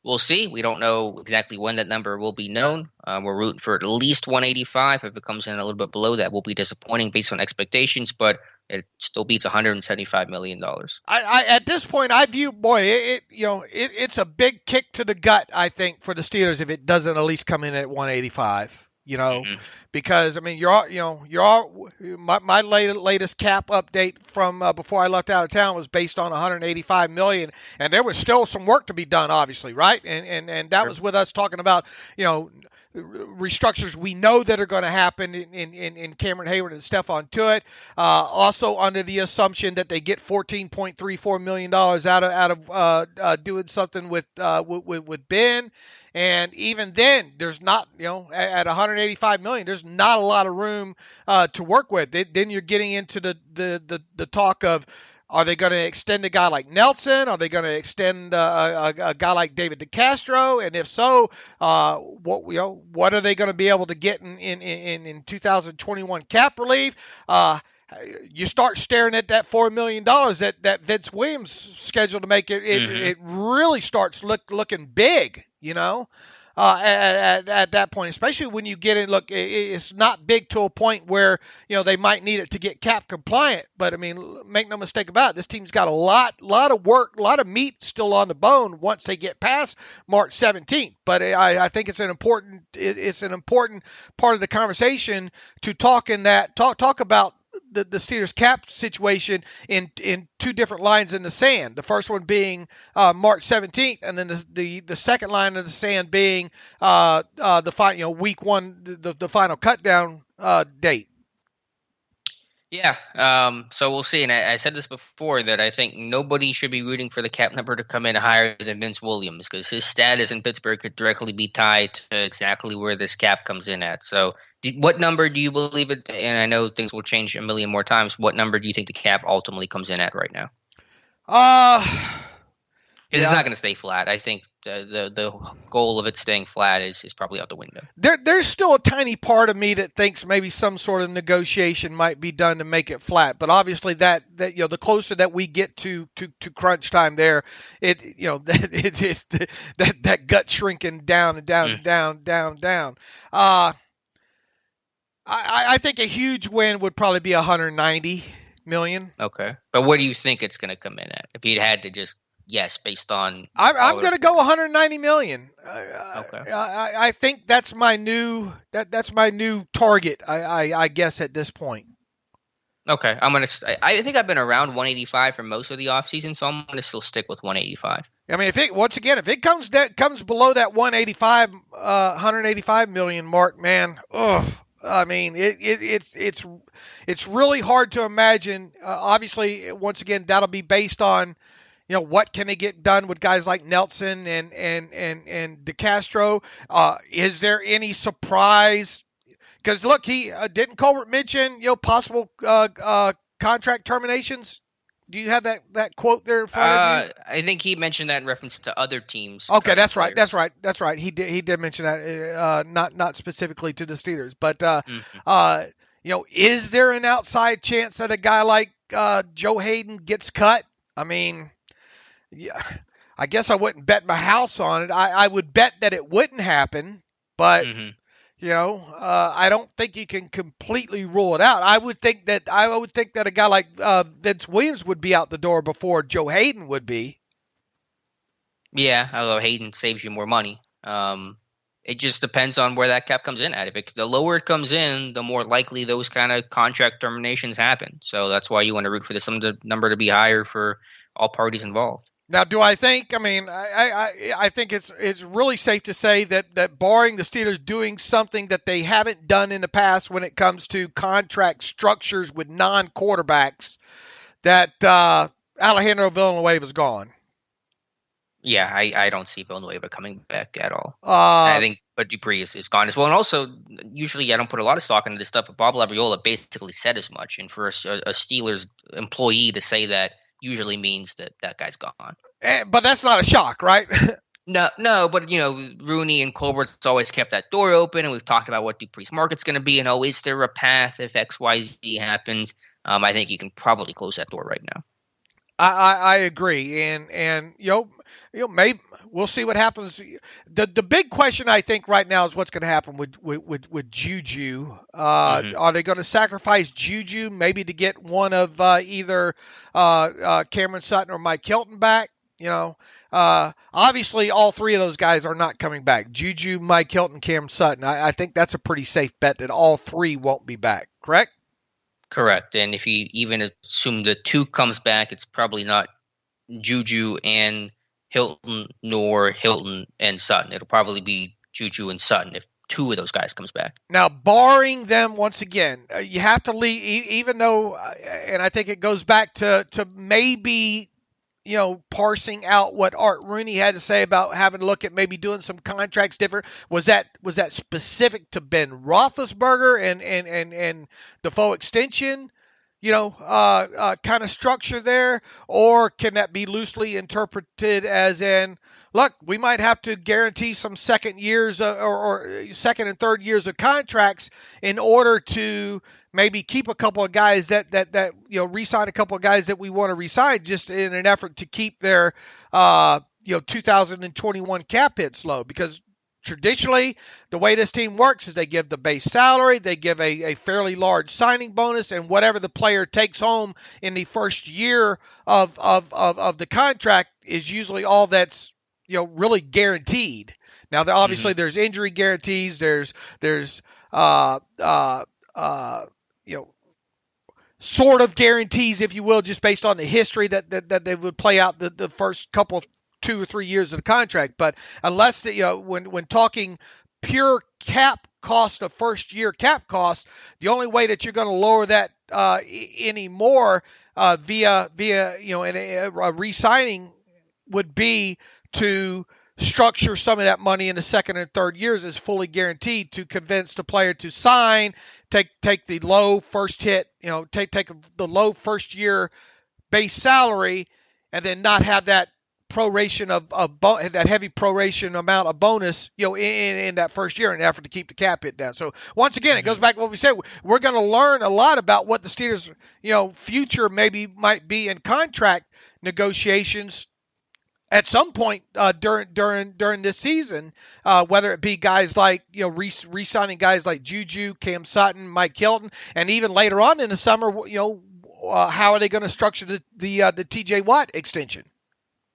we'll see. We don't know exactly when that number will be known. We're rooting for at least 185. If it comes in a little bit below that, will be disappointing based on expectations. But it still beats $175 million. I at this point, I view, it's a big kick to the gut, I think, for the Steelers if it doesn't at least come in at 185. Because my latest cap update from before I left out of town was based on 185 million, and there was still some work to be done, obviously, right? And that was with us talking about restructures we know that are going to happen in Cameron Hayward and Stephon Tuitt. Also under the assumption that they get $14.34 million out of doing something with Ben. And even then, there's not, at 185 million, there's not a lot of room to work with. Then you're getting into the talk of, are they going to extend a guy like Nelson? Are they going to extend a guy like David DeCastro? And if so, what are they going to be able to get in 2021 cap relief? You start staring at that $4 million that Vince Williams scheduled to make it really starts looking big, at that point, especially when you get in. Look, it's not big to a point where they might need it to get cap compliant. But I mean, make no mistake about it, this team's got a lot of work, a lot of meat still on the bone once they get past March 17th. But I think it's an important part of the conversation to talk about the Steelers cap situation in two different lines in the sand. The first one being March 17th, and then the second line of the sand being week one, the final cut down date. Yeah. So we'll see. And I said this before that I think nobody should be rooting for the cap number to come in higher than Vince Williams, because his status in Pittsburgh could directly be tied to exactly where this cap comes in at. So what number do you believe it? And I know things will change a million more times. What number do you think the cap ultimately comes in at right now? It's not going to stay flat. I think the goal of it staying flat is probably out the window. There's still a tiny part of me that thinks maybe some sort of negotiation might be done to make it flat. But obviously that the closer that we get to crunch time there, that gut shrinking down and down. I think a huge win would probably be 190 million. Okay. But what do you think it's going to come in at? If you had to just guess based on... I'm going to go 190 million. Okay. I think that's my new target, I guess, at this point. Okay. I think I've been around 185 for most of the offseason, so I'm going to still stick with 185. I mean, if it comes below that 185 million mark, man, I mean, it's really hard to imagine. Obviously, once again, that'll be based on, what can they get done with guys like Nelson and DeCastro. Is there any surprise? Because look, he didn't Colbert mention possible contract terminations. Do you have that quote there in front of you? I think he mentioned that in reference to other teams. Okay, that's right. He did mention that, not specifically to the Steelers, but is there an outside chance that a guy like Joe Hayden gets cut? I mean, yeah, I guess I wouldn't bet my house on it. I would bet that it wouldn't happen, but. I don't think you can completely rule it out. I would think that a guy like Vince Williams would be out the door before Joe Hayden would be. Yeah, although Hayden saves you more money. It just depends on where that cap comes in at. The lower it comes in, the more likely those kind of contract terminations happen. So that's why you want to root for this number to be higher for all parties involved. Now, do I think? I mean, I think it's really safe to say that barring the Steelers doing something that they haven't done in the past when it comes to contract structures with non-quarterbacks, that Alejandro Villanueva's gone. Yeah, I don't see Villanueva coming back at all. I think, but Dupree is gone as well. And also, usually I don't put a lot of stock into this stuff, but Bob Labriola basically said as much. And for a Steelers employee to say that usually means that guy's gone. But that's not a shock, right? No, but Rooney and Colbert's always kept that door open, and we've talked about what Dupree's market's going to be, and is there a path if XYZ happens? I think you can probably close that door right now. I agree, and maybe we'll see what happens. The big question I think right now is what's going to happen with Juju. Are they going to sacrifice Juju maybe to get one of either Cameron Sutton or Mike Hilton back? Obviously all three of those guys are not coming back. Juju, Mike Hilton, Cameron Sutton. I think that's a pretty safe bet that all three won't be back. Correct? Correct. And if you even assume the two comes back, it's probably not Juju and Hilton nor Hilton and Sutton. It'll probably be Juju and Sutton if two of those guys comes back. Now, barring them, once again, you have to leave, even though, and I think it goes back to maybe, parsing out what Art Rooney had to say about having to look at maybe doing some contracts different. Was that specific to Ben Roethlisberger and the faux extension, kind of structure there? Or can that be loosely interpreted as in, look, we might have to guarantee some second years or second and third years of contracts in order to maybe keep a couple of guys that re-sign a couple of guys that we want to re-sign, just in an effort to keep their 2021 cap hits low. Because traditionally, the way this team works is they give the base salary, they give a fairly large signing bonus, and whatever the player takes home in the first year of the contract is usually all that's really guaranteed. Now, obviously, there's injury guarantees. There's sort of guarantees, if you will, just based on the history that they would play out the first couple, 2 or 3 years of the contract. But unless when talking pure cap cost of first year cap cost, the only way that you're going to lower that anymore via a re-signing would be to structure some of that money in the second and third years as fully guaranteed to convince the player to sign, take the low first hit, take the low first year base salary, and then not have that proration that heavy proration amount of bonus, in that first year in an effort to keep the cap hit down. So once again, it goes back to what we said. We're going to learn a lot about what the Steelers, future might be in contract negotiations at some point during this season, whether it be guys like re-signing guys like Juju, Cam Sutton, Mike Hilton, and even later on in the summer, how are they going to structure the T.J. Watt extension?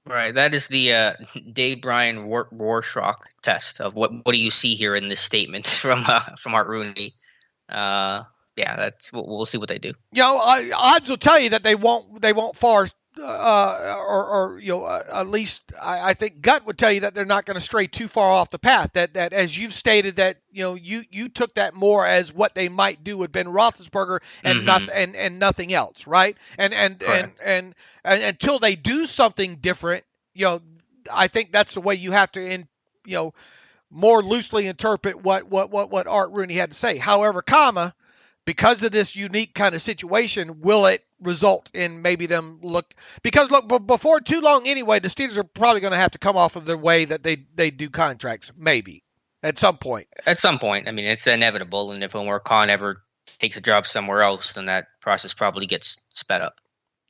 Right, that is the Dave Bryan Rorschach test of what do you see here in this statement from Art Rooney. We'll see what they do. Odds will tell you that they won't far. At least I think gut would tell you that they're not going to stray too far off the path. That as you've stated, that you took that more as what they might do with Ben Roethlisberger and nothing else, right? And until they do something different, I think that's the way you have to more loosely interpret what Art Rooney had to say. However, because of this unique kind of situation, will it result in maybe them before too long anyway, the Steelers are probably going to have to come off of their way that they do contracts, maybe at some point. I mean, it's inevitable, and if Omar Khan ever takes a job somewhere else, then that process probably gets sped up.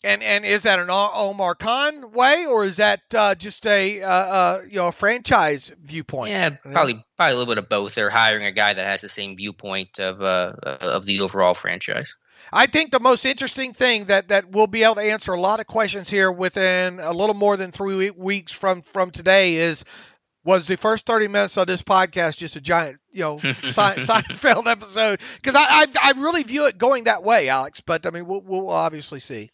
And is that an Omar Khan way, or is that just a franchise viewpoint? Yeah, probably a little bit of both. They're hiring a guy that has the same viewpoint of the overall franchise. I think the most interesting thing that we'll be able to answer a lot of questions here within a little more than 3 weeks from today was the first 30 minutes of this podcast just a giant, Seinfeld episode? Because I really view it going that way, Alex. But I mean, we'll obviously see.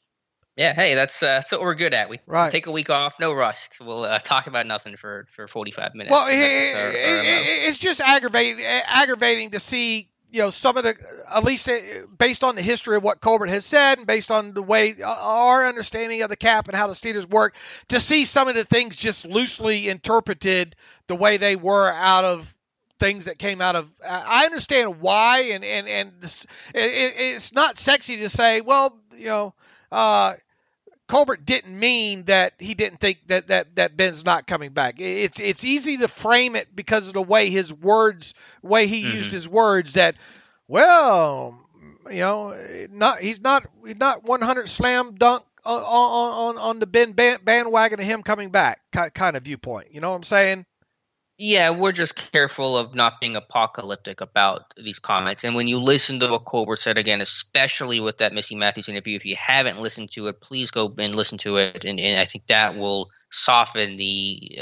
Yeah, hey, that's what we're good at. We Right. take a week off, no rust. We'll talk about nothing for 45 minutes. Well, So that's our MO. it's just aggravating to see, some of the, at least based on the history of what Colbert has said and based on the way our understanding of the cap and how the Steelers work, to see some of the things just loosely interpreted the way they were out of things that came out of. I understand why, and this, it's not sexy to say, well, Colbert didn't mean that he didn't think that Ben's not coming back. It's easy to frame it because of the way he used his words. That, well, he's not 100 slam dunk on the Ben bandwagon of him coming back kind of viewpoint. You know what I'm saying? Yeah, we're just careful of not being apocalyptic about these comments. And when you listen to what Colbert said again, especially with that Missy Matthews interview, if you haven't listened to it, please go and listen to it. And I think that will soften the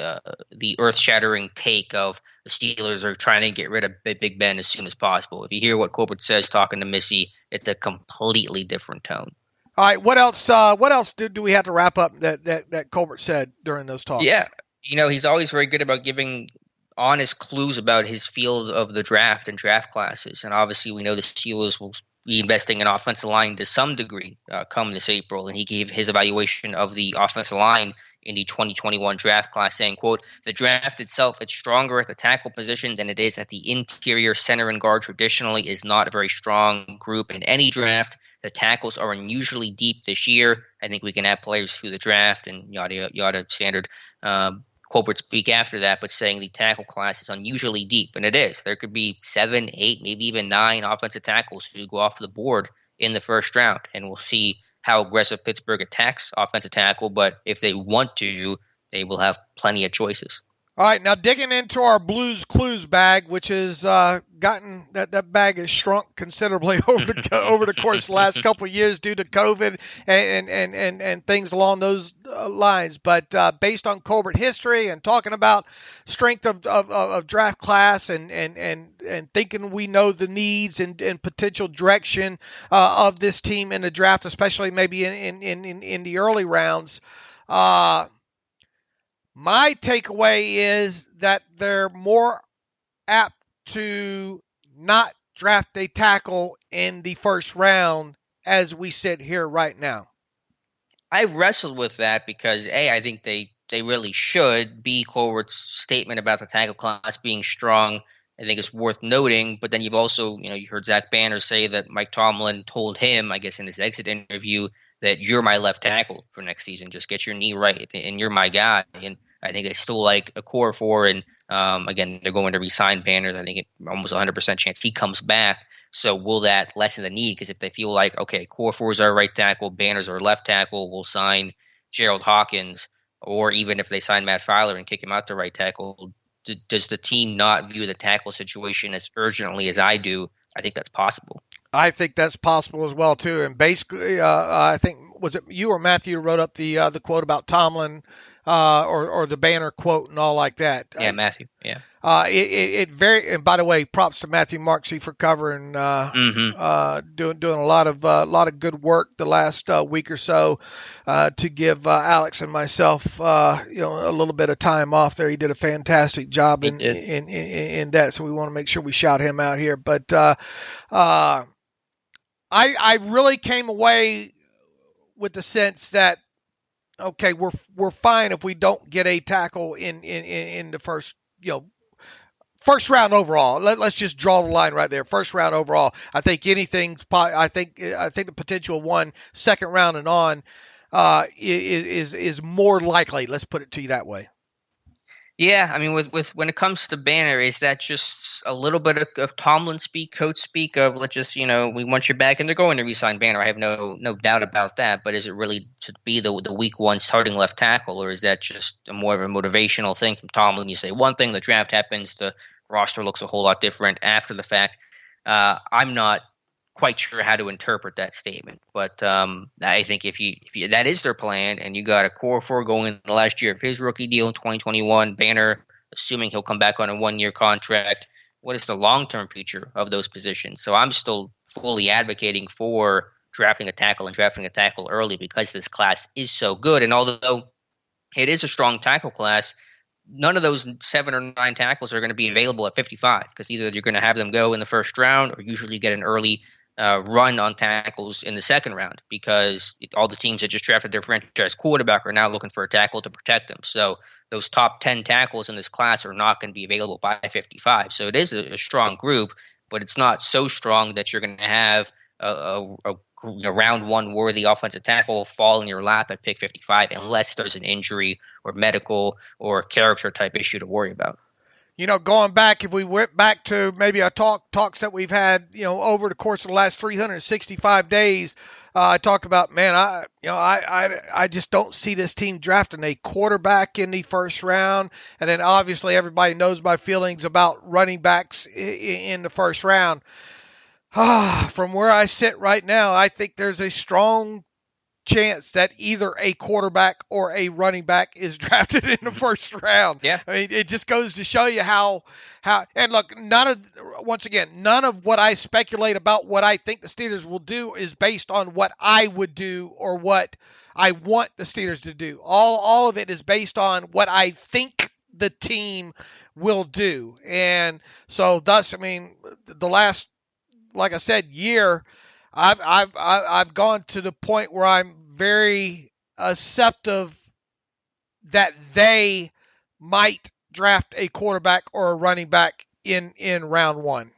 earth-shattering take of the Steelers are trying to get rid of Big Ben as soon as possible. If you hear what Colbert says talking to Missy, it's a completely different tone. All right, what else? What else do we have to wrap up that Colbert said during those talks? Yeah, he's always very good about giving honest clues about his field of the draft and draft classes. And obviously we know the Steelers will be investing in offensive line to some degree come this April. And he gave his evaluation of the offensive line in the 2021 draft class saying, quote, "The draft itself, it's stronger at the tackle position than it is at the interior. Center and guard traditionally is not a very strong group in any draft. The tackles are unusually deep this year. I think we can add players through the draft," and yada standard Colbert speak after that, but saying the tackle class is unusually deep, and it is. There could be 7, 8, maybe even 9 offensive tackles who go off the board in the first round, and we'll see how aggressive Pittsburgh attacks offensive tackle, but if they want to, they will have plenty of choices. All right, now digging into our Blues Clues bag, which has gotten that bag has shrunk considerably over the course of the last couple of years due to COVID and things along those lines. But based on Colbert history and talking about strength of draft class and thinking we know the needs and potential direction of this team in the draft, especially maybe in the early rounds. My takeaway is that they're more apt to not draft a tackle in the first round as we sit here right now. I wrestled with that because, A, I think they really should. B, Colbert's statement about the tackle class being strong, I think is worth noting. But then you've also, you heard Zach Banner say that Mike Tomlin told him, I guess in his exit interview, that you're my left tackle for next season. Just get your knee right, and you're my guy. And I think they still like a core 4, and again, they're going to re-sign Banner. I think almost 100% chance he comes back. So will that lessen the need? Because if they feel like, okay, core 4 is our right tackle, Banner's our left tackle, we'll sign Gerald Hawkins, or even if they sign Matt Filer and kick him out to right tackle, does the team not view the tackle situation as urgently as I do? I think that's possible. I think that's possible as well too. And basically, I think was it you or Matthew who wrote up the quote about Tomlin, or the Banner quote and all like that. Yeah, Matthew. Yeah. It very, and by the way, props to Matthew Marksey for covering, doing a lot of good work the last week or so, to give Alex and myself, a little bit of time off there. He did a fantastic job in that, so we want to make sure we shout him out here. But I really came away with the sense that, okay, we're fine if we don't get a tackle in the first round overall. Let's just draw the line right there. First round overall. I think anything's. I think the potential of 1 second round and on is more likely. Let's put it to you that way. Yeah, I mean, with when it comes to Banner, is that just a little bit of Tomlin speak, coach speak of let's just we want you back, and they're going to re-sign Banner. I have no doubt about that. But is it really to be the week 1 starting left tackle, or is that just more of a motivational thing from Tomlin? You say one thing, the draft happens, the roster looks a whole lot different after the fact. I'm not quite sure how to interpret that statement, but I think if you that is their plan, and you got a core 4 going in the last year of his rookie deal in 2021, Banner, assuming he'll come back on a 1-year contract, what is the long-term future of those positions? So I'm still fully advocating for drafting a tackle early because this class is so good. And although it is a strong tackle class, none of those 7 or 9 tackles are going to be available at 55 because either you're going to have them go in the first round or usually get an early run on tackles in the second round because all the teams that just drafted their franchise quarterback are now looking for a tackle to protect them. So those top 10 tackles in this class are not going to be available by 55. So it is a strong group, but it's not so strong that you're going to have a round one worthy offensive tackle fall in your lap at pick 55 unless there's an injury or medical or character type issue to worry about. Going back, if we went back to maybe our talks that we've had, over the course of the last 365 days, I talked about, man, I just don't see this team drafting a quarterback in the first round. And then obviously everybody knows my feelings about running backs in the first round. From where I sit right now, I think there's a strong chance that either a quarterback or a running back is drafted in the first round. Yeah. I mean, it just goes to show you how, and look, none of what I speculate about what I think the Steelers will do is based on what I would do or what I want the Steelers to do. All of it is based on what I think the team will do. And so thus, I mean, the last, like I said, year, I've gone to the point where I'm very acceptive that they might draft a quarterback or a running back in round one.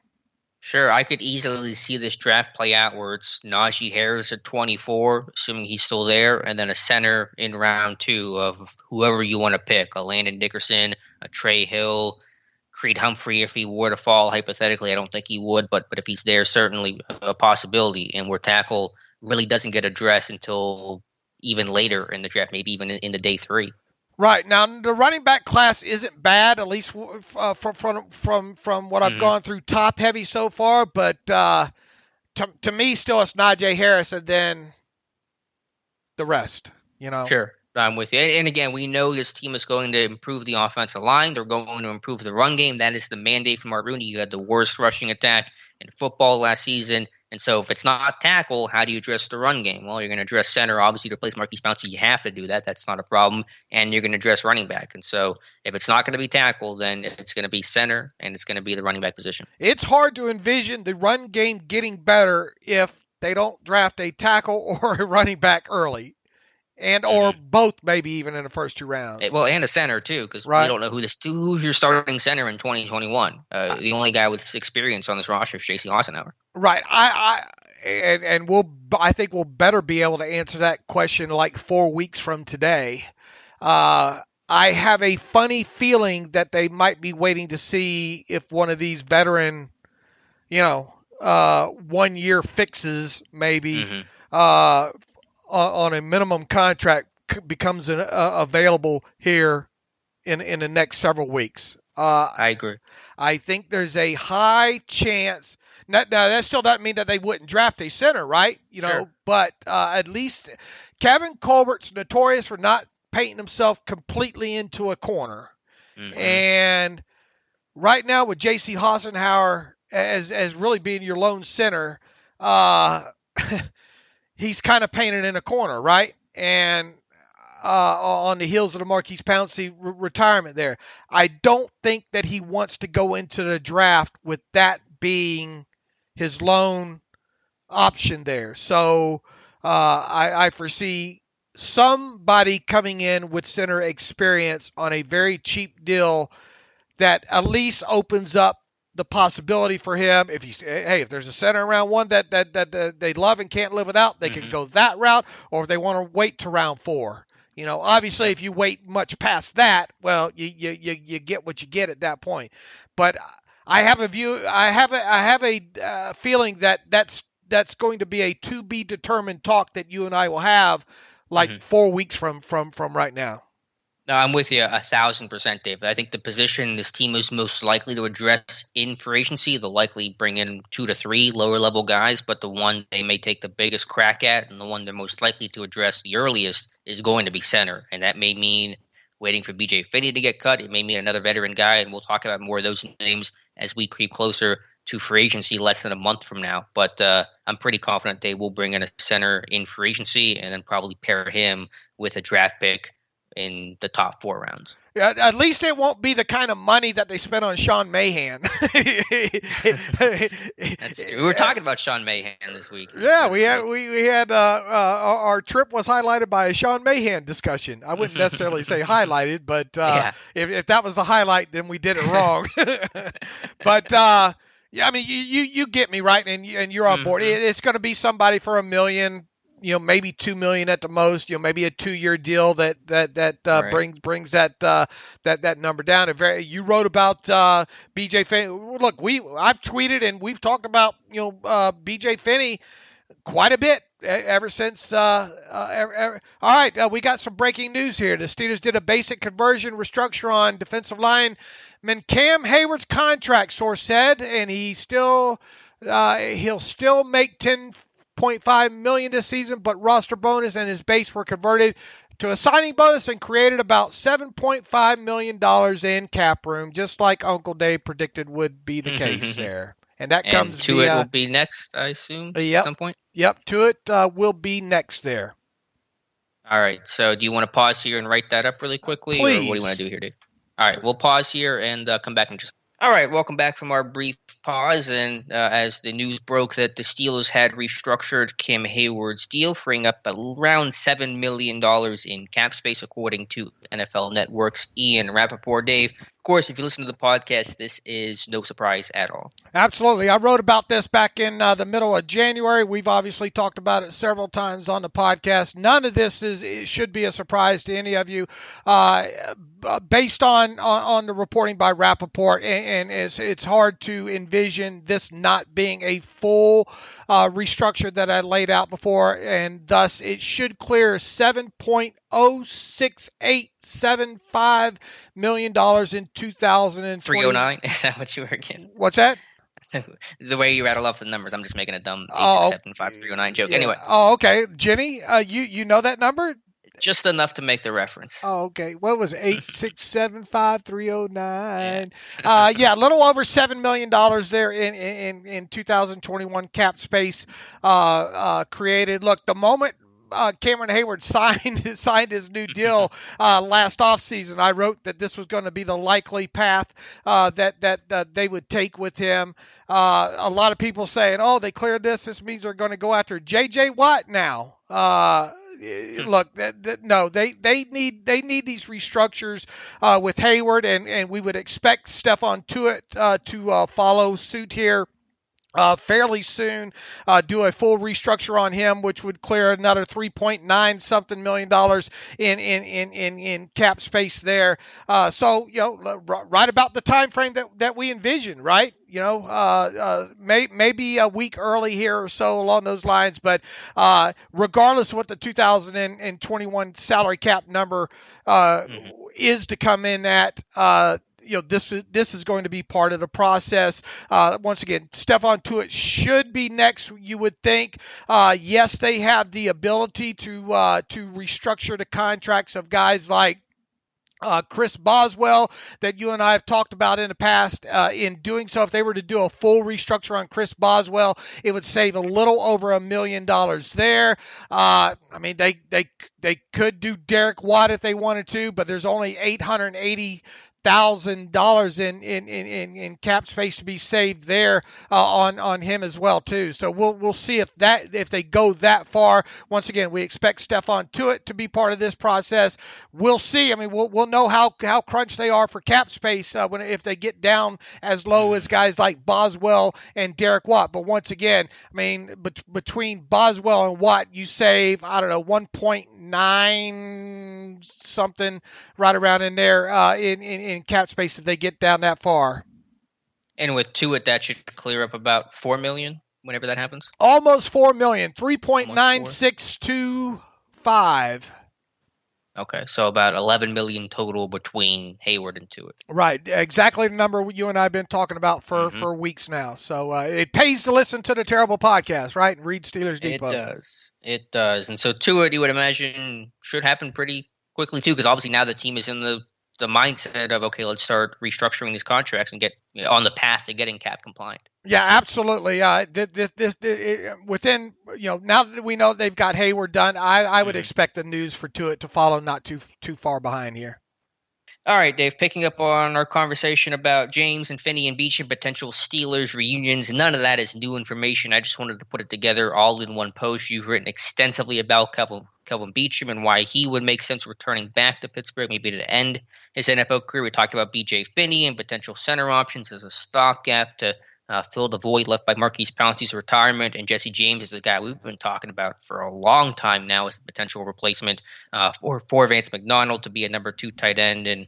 Sure, I could easily see this draft play out where it's Najee Harris at 24, assuming he's still there, and then a center in round 2 of whoever you want to pick, a Landon Dickerson, a Trey Hill, Creed Humphrey, if he were to fall, hypothetically, I don't think he would, but if he's there, certainly a possibility. And where tackle really doesn't get addressed until even later in the draft, maybe even in the day 3. Right. Now, the running back class isn't bad, at least from what I've gone through top heavy so far. But to me, still it's Najee Harris and then the rest, Sure. I'm with you. And again, we know this team is going to improve the offensive line. They're going to improve the run game. That is the mandate from Art Rooney. You had the worst rushing attack in football last season. And so if it's not tackle, how do you address the run game? Well, you're going to address center. Obviously, to replace Marquise Pouncey, you have to do that. That's not a problem. And you're going to address running back. And so if it's not going to be tackle, then it's going to be center, and it's going to be the running back position. It's hard to envision the run game getting better if they don't draft a tackle or a running back early. And or both, maybe even in the first 2 rounds. Well, and a center too, because we don't know who's your starting center in 2021. The only guy with experience on this roster is J.C. Hassenauer. Right. I think we'll better be able to answer that question like 4 weeks from today. I have a funny feeling that they might be waiting to see if one of these veteran, 1-year fixes maybe. On a minimum contract becomes available here in the next several weeks. I agree. I think there's a high chance. Now that still doesn't mean that they wouldn't draft a center, right? Sure. But at least Kevin Colbert's notorious for not painting himself completely into a corner. And right now with J.C. Hassenauer as really being your lone center, he's kind of painted in a corner, right? And on the heels of the Marquise Pouncey retirement there. I don't think that he wants to go into the draft with that being his lone option there. So I foresee somebody coming in with center experience on a very cheap deal that at least opens up the possibility for him, if there's a center around one that they love and can't live without, they can go that route, or if they want to wait to round 4. Obviously, if you wait much past that, well, you get what you get at that point. But I have a feeling that that's going to be a to be determined talk that you and I will have 4 weeks from right now. No, I'm with you 1,000%, Dave. I think the position this team is most likely to address in free agency, they'll likely bring in 2 to 3 lower-level guys, but the one they may take the biggest crack at and the one they're most likely to address the earliest is going to be center. And that may mean waiting for B.J. Finney to get cut. It may mean another veteran guy, and we'll talk about more of those names as we creep closer to free agency less than a month from now. But I'm pretty confident they will bring in a center in free agency and then probably pair him with a draft pick in the top 4 rounds. Yeah, at least it won't be the kind of money that they spent on Sean Mahan. That's true. We were talking about Sean Mahan this week. Yeah, we had our trip was highlighted by a Sean Mahan discussion. I wouldn't necessarily say highlighted, but if that was the highlight, then we did it wrong. But yeah, I mean, you get me right, and you're on board. It's going to be somebody for $1 million. Maybe $2 million at the most. Maybe a 2-year deal that right. brings that number down. You wrote about BJ Finney. Look, I've tweeted and we've talked about BJ Finney quite a bit ever since. All right, we got some breaking news here. The Steelers did a basic conversion restructure on defensive lineman Cam Hayward's contract, source said, and he'll still make $10.5 million this season, but roster bonus and his base were converted to a signing bonus and created about $7.5 million in cap room, just like Uncle Dave predicted would be the case there. And that comes to it will be next, I assume, at some point? Yep, to it will be next there. All right, so do you want to pause here and write that up really quickly? Please. Or what do you want to do here, Dave? All right, we'll pause here and come back in just. All right, welcome back from our brief pause. And as the news broke that the Steelers had restructured Cam Hayward's deal, freeing up around $7 million in cap space, according to NFL Network's Ian Rappaport. Dave, of course, if you listen to the podcast, this is no surprise at all. Absolutely. I wrote about this back in the middle of January. We've obviously talked about it several times on the podcast. None of this should be a surprise to any of you. Based on the reporting by Rappaport, and it's hard to envision this not being a full restructure that I laid out before, and thus it should clear $7.06875 million in 2020. 309? Is that what you were getting? What's that? So the way you rattle off the numbers, I'm just making a dumb 8675309 joke. Yeah. Anyway. Oh, okay. Jenny, you know that number? Just enough to make the reference. Oh, okay. What was 8675309? Yeah, a little over $7 million there in 2021 cap space created. Look, the moment Cameron Hayward signed his new deal last offseason, I wrote that this was going to be the likely path that they would take with him. A lot of people saying, "Oh, they cleared this. This means they're going to go after J.J. Watt now." Look, no, they need these restructures with Hayward, and we would expect Stephon Tuitt to follow suit here. Fairly soon, do a full restructure on him, which would clear another $3.9 something million in cap space there. So right about the time frame that we envision, right? Maybe a week early here or so along those lines. But regardless of what the 2021 salary cap number is to come in at, this is going to be part of the process. Once again, Stephon Tuitt should be next, you would think. Yes, they have the ability to restructure the contracts of guys like Chris Boswell that you and I have talked about in the past. In doing so, if they were to do a full restructure on Chris Boswell, it would save a little over $1 million there. I mean, they could do Derek Watt if they wanted to, but there's only $880,000 in cap space to be saved there on him as well too. So we'll see if they go that far. Once again, we expect Stephon Tuitt to be part of this process. We'll see. I mean, we'll know how crunched they are for cap space if they get down as low as guys like Boswell and Derek Watt. But once again, I mean, between Boswell and Watt, you save 1.9 something right around in there in cap space if they get down that far. And with Tuitt, that should clear up about $4 million whenever that happens. Almost $4 million, 3.9625. Okay, so about $11 million total between Hayward and Tuitt. Right, exactly the number you and I have been talking about for weeks now. So it pays to listen to the Terrible Podcast, right? And read Steelers Depot. It does. And so Tuitt, you would imagine, should happen pretty quickly too, because obviously now the team is in the the mindset of, okay, let's start restructuring these contracts and get on the path to getting cap compliant. Yeah, absolutely. Within, now that we know they've got Hayward done, I would expect the news to follow not too far behind here. All right, Dave, picking up on our conversation about James and Finney and Beach and potential Steelers reunions, none of that is new information. I just wanted to put it together all in one post. You've written extensively about Kelvin Beachum and why he would make sense returning back to Pittsburgh, maybe to end his NFL career. We talked about B.J. Finney and potential center options as a stopgap to fill the void left by Marquise Pouncey's retirement. And Jesse James is a guy we've been talking about for a long time now as a potential replacement for Vance McDonald to be a number 2 tight end and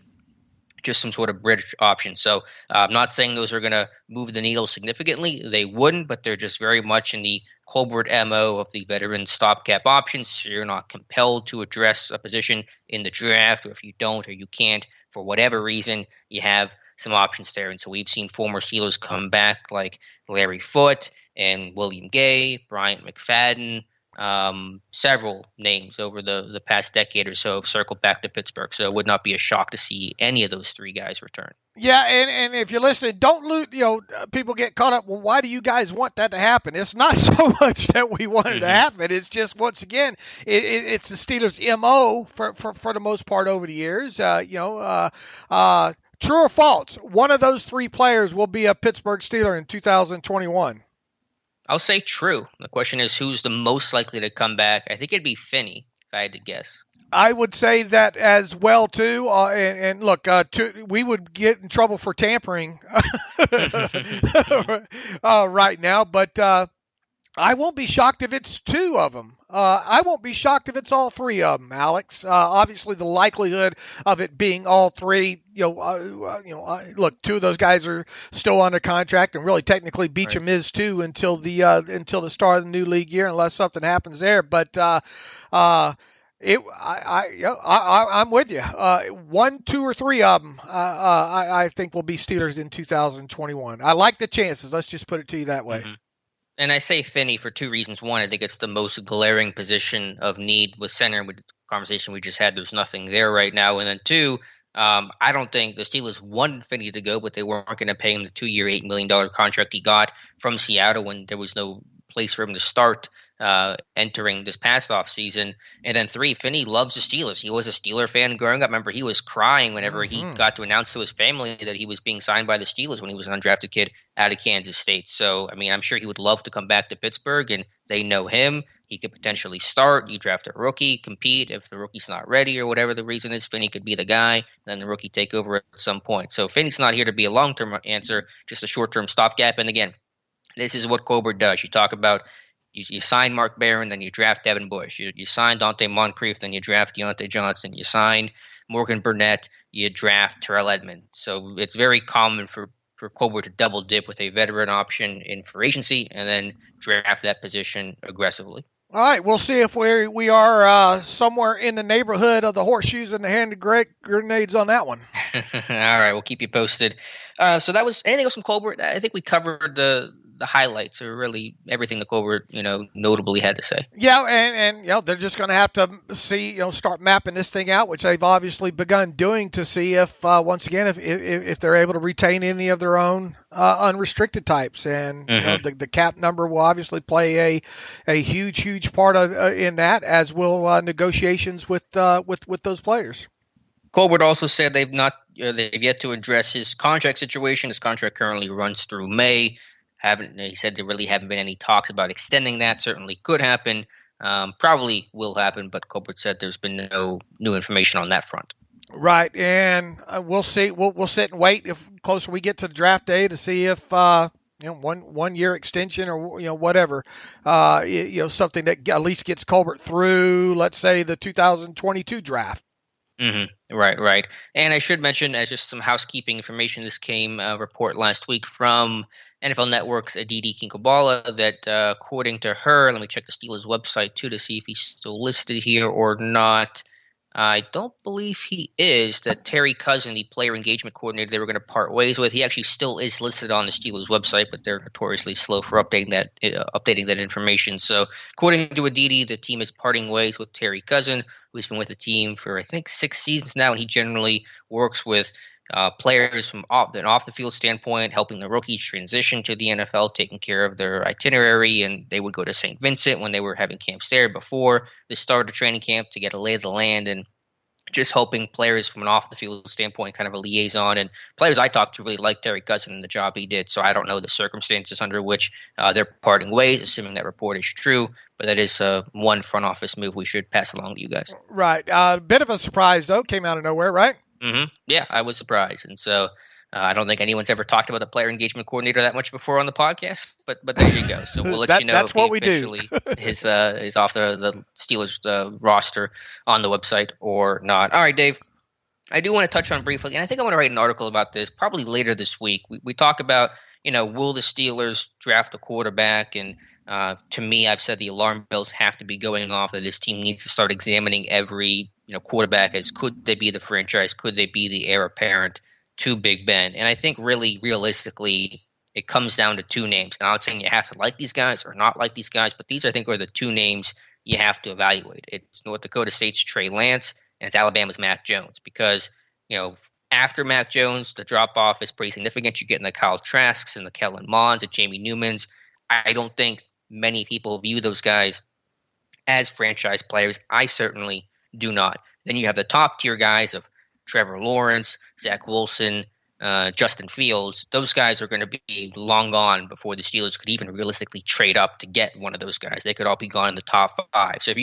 just some sort of bridge option. So I'm not saying those are going to move the needle significantly. They wouldn't, but they're just very much in the Colbert MO of the veteran stopgap options. So you're not compelled to address a position in the draft, or if you don't or you can't for whatever reason, you have some options there. And so we've seen former Steelers come back like Larry Foote and William Gay, Bryant McFadden, several names over the past decade or so have circled back to Pittsburgh. So it would not be a shock to see any of those 3 guys return. Yeah, and if you're listening, don't lose. People get caught up. Well, why do you guys want that to happen? It's not so much that we want it to happen. It's just, once again, it's the Steelers' MO for the most part over the years. True or false? One of those 3 players will be a Pittsburgh Steeler in 2021. I'll say true. The question is, who's the most likely to come back? I think it'd be Finney, if I had to guess. I would say that as well, too. And look, we would get in trouble for tampering right now, but I won't be shocked if it's 2 of them. I won't be shocked if it's all 3 of them, Alex. Obviously, the likelihood of it being all 3, look, 2 of those guys are still under contract, and really technically Beachum is too until the start of the new league year, unless something happens there. But I'm with you. 1, 2, or 3 of them, I think will be Steelers in 2021. I like the chances. Let's just put it to you that way. Mm-hmm. And I say Finney for 2 reasons. One, I think it's the most glaring position of need with center. With the conversation we just had, there's nothing there right now. And then 2, I don't think the Steelers wanted Finney to go, but they weren't going to pay him the 2-year, $8 million contract he got from Seattle when there was no place for him to start entering this past off season. And then 3, Finney loves the Steelers. He was a Steeler fan growing up. Remember, he was crying whenever he got to announce to his family that he was being signed by the Steelers when he was an undrafted kid out of Kansas State. So, I mean, I'm sure he would love to come back to Pittsburgh, and they know him. He could potentially start. You draft a rookie, compete. If the rookie's not ready or whatever the reason is, Finney could be the guy, and then the rookie take over at some point. So Finney's not here to be a long-term answer, just a short-term stopgap. And again, this is what Colbert does. You talk about you sign Mark Barron, then you draft Devin Bush. You sign Dante Moncrief, then you draft Deontay Johnson. You sign Morgan Burnett, you draft Terrell Edmonds. So it's very common for Colbert to double dip with a veteran option in free agency and then draft that position aggressively. All right, we'll see if we are somewhere in the neighborhood of the horseshoes and the hand grenades on that one. All right, we'll keep you posted. So that was anything else from Colbert? I think we covered the highlights, or really everything that Colbert, notably had to say. Yeah, and they're just going to have to see, start mapping this thing out, which they've obviously begun doing, to see if once again if they're able to retain any of their own unrestricted types, and the cap number will obviously play a huge part of in that, as will negotiations with those players. Colbert also said they've yet to address his contract situation. His contract currently runs through May. He said there really haven't been any talks about extending that. Certainly could happen. Probably will happen, but Colbert said there's been no new information on that front. Right, and we'll see. We'll sit and wait if closer we get to the draft day to see if 1 year extension or whatever, something that at least gets Colbert through, let's say, the 2022 draft. Mm-hmm. Right. And I should mention, as just some housekeeping information, this came a report last week from NFL Network's Aditi Kinkhabwala that, according to her, let me check the Steelers website too to see if he's still listed here or not. I don't believe he is. That Terry Cousin, the player engagement coordinator, they were going to part ways with. He actually still is listed on the Steelers website, but they're notoriously slow for updating that information. So, according to Aditi, the team is parting ways with Terry Cousin, who's been with the team for I think 6 seasons now, and he generally works with players from an off the field standpoint, helping the rookies transition to the NFL, taking care of their itinerary, and they would go to St. Vincent when they were having camps there before the start of training camp to get a lay of the land, and just helping players from an off the field standpoint, kind of a liaison. And players I talked to really liked Terry Cousin and the job he did. So I don't know the circumstances under which they're parting ways, assuming that report is true. But that is one front office move we should pass along to you guys. Right. A bit of a surprise, though. Came out of nowhere, right? Mm-hmm. Yeah, I was surprised. And so I don't think anyone's ever talked about the player engagement coordinator that much before on the podcast, but there you go. So we'll let you know that's if what he we officially do. is off the Steelers roster on the website or not. All right, Dave, I do want to touch on briefly, and I think I want to write an article about this probably later this week. We talk about, will the Steelers draft a quarterback? And to me, I've said the alarm bells have to be going off that this team needs to start examining every quarterback as could they be the franchise? Could they be the heir apparent to Big Ben? And I think really realistically, it comes down to two names. And I'm not saying you have to like these guys or not like these guys, but these I think are the two names you have to evaluate. It's North Dakota State's Trey Lance and it's Alabama's Mac Jones because, after Mac Jones, the drop-off is pretty significant. You're getting the Kyle Trasks and the Kellen Monds and Jamie Newmans. I don't think many people view those guys as franchise players. I certainly do not. Then you have the top-tier guys of Trevor Lawrence, Zach Wilson, Justin Fields. Those guys are going to be long gone before the Steelers could even realistically trade up to get one of those guys. They could all be gone in the top 5. So if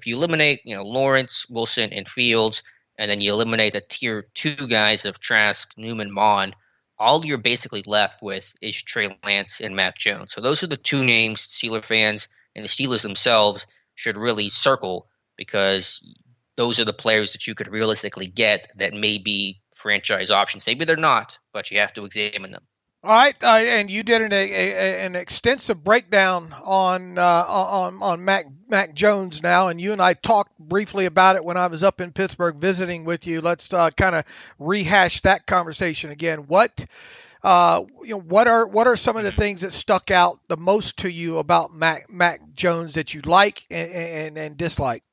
you eliminate Lawrence, Wilson, and Fields, and then you eliminate the tier 2 guys of Trask, Newman, Mon, all you're basically left with is Trey Lance and Mac Jones. So those are the two names Steeler fans and the Steelers themselves should really circle because those are the players that you could realistically get that may be franchise options. Maybe they're not, but you have to examine them. All right, and you did an extensive breakdown on Mac Jones now, and you and I talked briefly about it when I was up in Pittsburgh visiting with you. Let's kind of rehash that conversation again. What are some of the things that stuck out the most to you about Mac Jones that you like and dislike?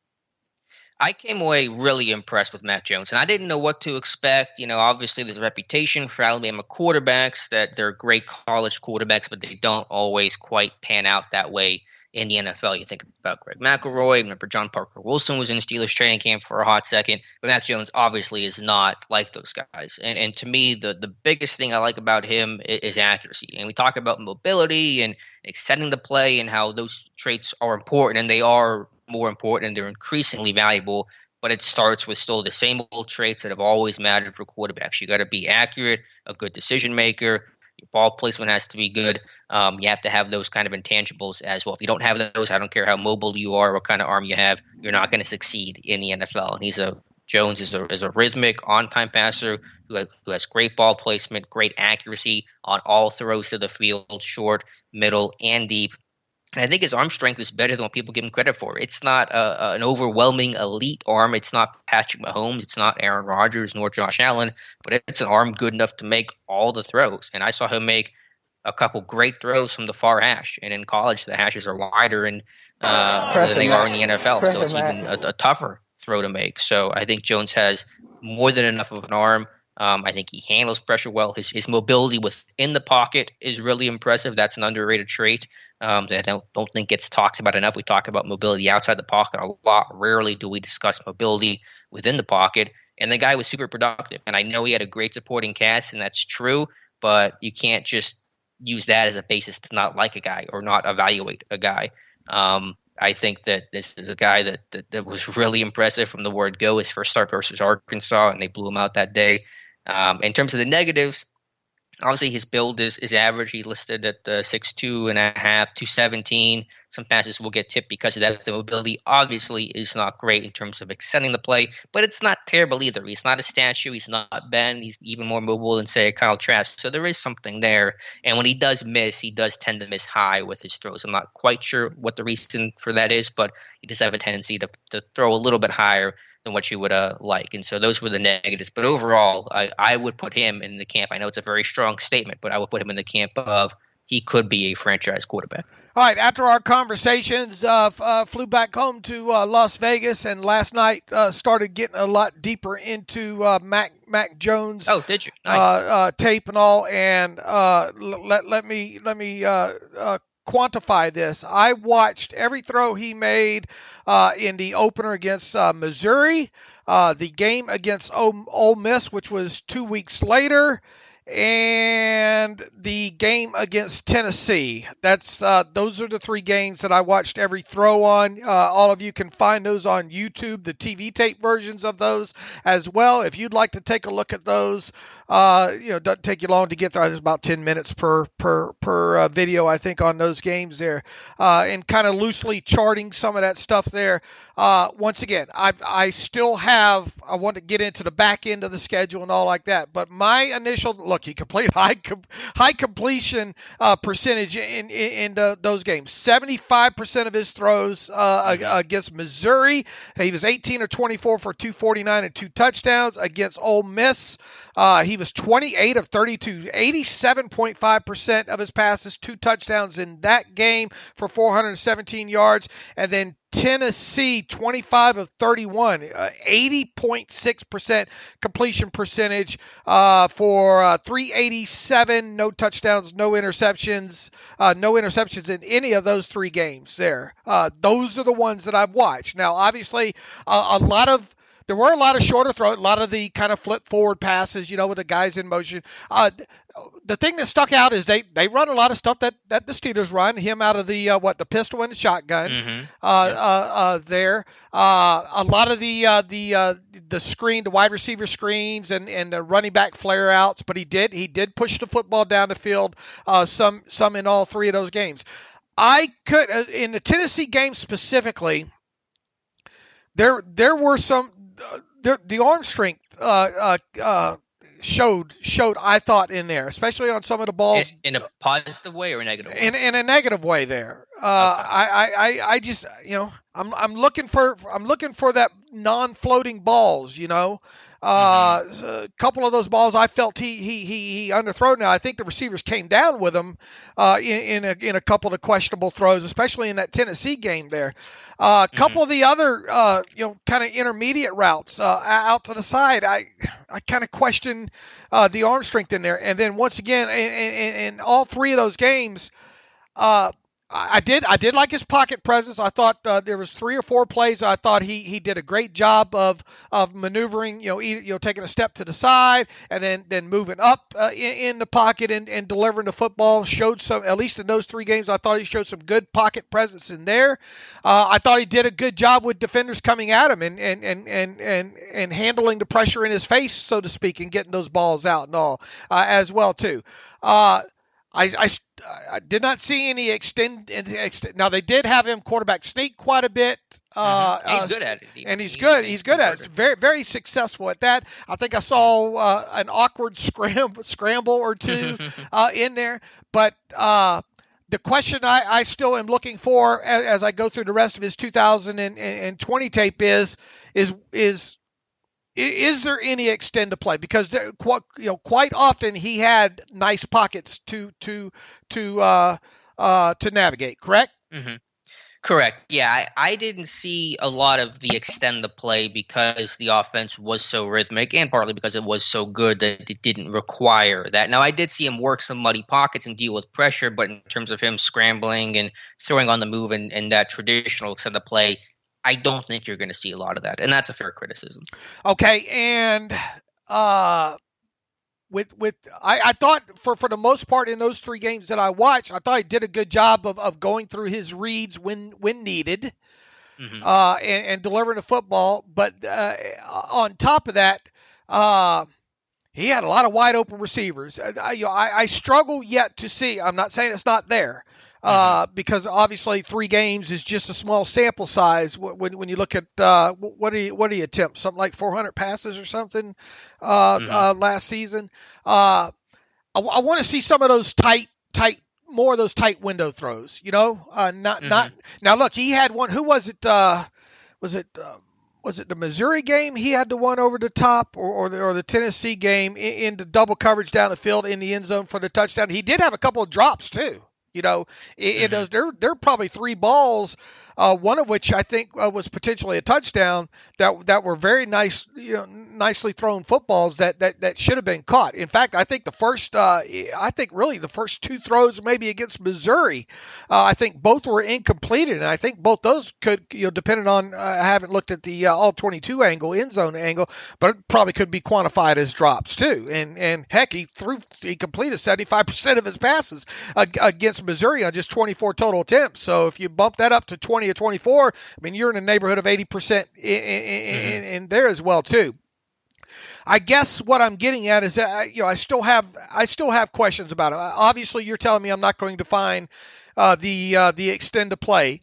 I came away really impressed with Mac Jones, and I didn't know what to expect. Obviously there's a reputation for Alabama quarterbacks that they're great college quarterbacks, but they don't always quite pan out that way in the NFL. You think about Greg McElroy. Remember John Parker Wilson was in Steelers training camp for a hot second, but Mac Jones obviously is not like those guys. And to me, the biggest thing I like about him is accuracy. And we talk about mobility and extending the play and how those traits are important, and they are more important and they're increasingly valuable, but it starts with still the same old traits that have always mattered for quarterbacks. You got to be accurate, a good decision maker. Your ball placement has to be good. You have to have those kind of intangibles as well. If you don't have those, I don't care how mobile you are, what kind of arm you have, you're not going to succeed in the NFL. And Jones is a rhythmic, on-time passer who has great ball placement, great accuracy on all throws to the field, short, middle, and deep. And I think his arm strength is better than what people give him credit for. It's not an overwhelming elite arm. It's not Patrick Mahomes. It's not Aaron Rodgers nor Josh Allen. But it's an arm good enough to make all the throws. And I saw him make a couple great throws from the far hash. And in college, the hashes are wider than they are in the NFL. So it's even a tougher throw to make. So I think Jones has more than enough of an arm. I think he handles pressure well. His mobility within the pocket is really impressive. That's an underrated trait that I don't think gets talked about enough. We talk about mobility outside the pocket a lot. Rarely do we discuss mobility within the pocket. And the guy was super productive. And I know he had a great supporting cast, and that's true. But you can't just use that as a basis to not like a guy or not evaluate a guy. I think that this is a guy that was really impressive from the word go. His first start versus Arkansas, and they blew him out that day. In terms of the negatives, obviously his build is average. He listed at 6'2.5", 217. Some passes will get tipped because of that. The mobility obviously is not great in terms of extending the play, but it's not terrible either. He's not a statue. He's not Ben. He's even more mobile than, say, Kyle Trask. So there is something there. And when he does miss, he does tend to miss high with his throws. I'm not quite sure what the reason for that is, but he does have a tendency to throw a little bit higher than what you would like. And so those were the negatives. But overall, I would put him in the camp. I know it's a very strong statement, but I would put him in the camp of he could be a franchise quarterback. All right, after our conversations, flew back home to Las Vegas, and last night started getting a lot deeper into Mac Jones. Oh, did you? Nice. Tape and all, and let me quantify this. I watched every throw he made in the opener against Missouri, the game against Ole Miss, which was 2 weeks later, and the game against Tennessee. That's those are the three games that I watched every throw on. All of you can find those on YouTube, the TV tape versions of those as well. If you'd like to take a look at those, it doesn't take you long to get there. There's about 10 minutes per video, I think, on those games there, and kind of loosely charting some of that stuff there. Once again, I want to get into the back end of the schedule and all like that, but my initial look, he completed high completion percentage in those games. 75% of his throws against Missouri. He was 18 or 24 for 249 and 2 touchdowns. Against Ole Miss, he was 28 of 32, 87.5% of his passes, 2 touchdowns in that game for 417 yards. And then Tennessee, 25 of 31, 80.6% completion percentage for 387, no touchdowns, no interceptions in any of those three games there. Those are the ones that I've watched. Now, obviously, there were a lot of shorter throws, a lot of the kind of flip forward passes, with the guys in motion. The thing that stuck out is they run a lot of stuff that the Steelers run. Him out of the pistol and the shotgun. There. A lot of the screen, the wide receiver screens and the running back flare outs. But he did push the football down the field. Some in all three of those games. I could in the Tennessee game specifically. There were some. The arm strength showed I thought in there, especially on some of the balls. In a positive way or a negative way? In a negative way there. Okay. I just I'm looking for that non-floating balls. A couple of those balls I felt he underthrown. Now I think the receivers came down with him in a couple of questionable throws, especially in that Tennessee game there. A couple of the other kind of intermediate routes out to the side, I kind of question the arm strength in there. And then once again in all three of those games, I did like his pocket presence. I thought there was 3 or 4 plays. I thought he did a great job of maneuvering, taking a step to the side and then moving up in the pocket and delivering the football. Showed some, at least in those 3 games, I thought he showed some good pocket presence in there. I thought he did a good job with defenders coming at him and handling the pressure in his face, so to speak, and getting those balls out and all as well too. I did not see any extend. Now they did have him quarterback sneak quite a bit. He's good at it, and he's good at it. Very, very successful at that. I think I saw an awkward scramble or two in there. But the question I still am looking for as I go through the rest of his 2020 tape is there any extend to play? Because quite often he had nice pockets to navigate. Correct? Mm-hmm. Correct. Yeah, I didn't see a lot of the extend the play because the offense was so rhythmic, and partly because it was so good that it didn't require that. Now, I did see him work some muddy pockets and deal with pressure, but in terms of him scrambling and throwing on the move and that traditional extend the play, I don't think you're going to see a lot of that, and that's a fair criticism. Okay, and I thought for the most part in those 3 games that I watched, I thought he did a good job of going through his reads when needed, and delivering the football. But on top of that, he had a lot of wide open receivers. I struggle yet to see. I'm not saying it's not there. Because obviously 3 games is just a small sample size when you look at what do you attempt, something like 400 passes or something last season. I want to see some of those tight more of those tight window throws. Not now. Look, he had one. Who was it? was it the Missouri game? He had the one over the top, or the Tennessee game in the double coverage down the field in the end zone for the touchdown. He did have a couple of drops too. There are probably three balls, one of which I think was potentially a touchdown that were very nice, nicely thrown footballs that should have been caught. In fact, I think the first two throws maybe against Missouri, I think both were incompleted, and I think both those could, depending on I haven't looked at the all 22 end zone angle, but it probably could be quantified as drops too. And heck, he completed 75% of his passes against Missouri on just 24 total attempts. So if you bump that up to 20 or 24, I mean, you're in the neighborhood of 80% in there as well too. I guess what I'm getting at is that I still have questions about it. Obviously, you're telling me I'm not going to find the extend to play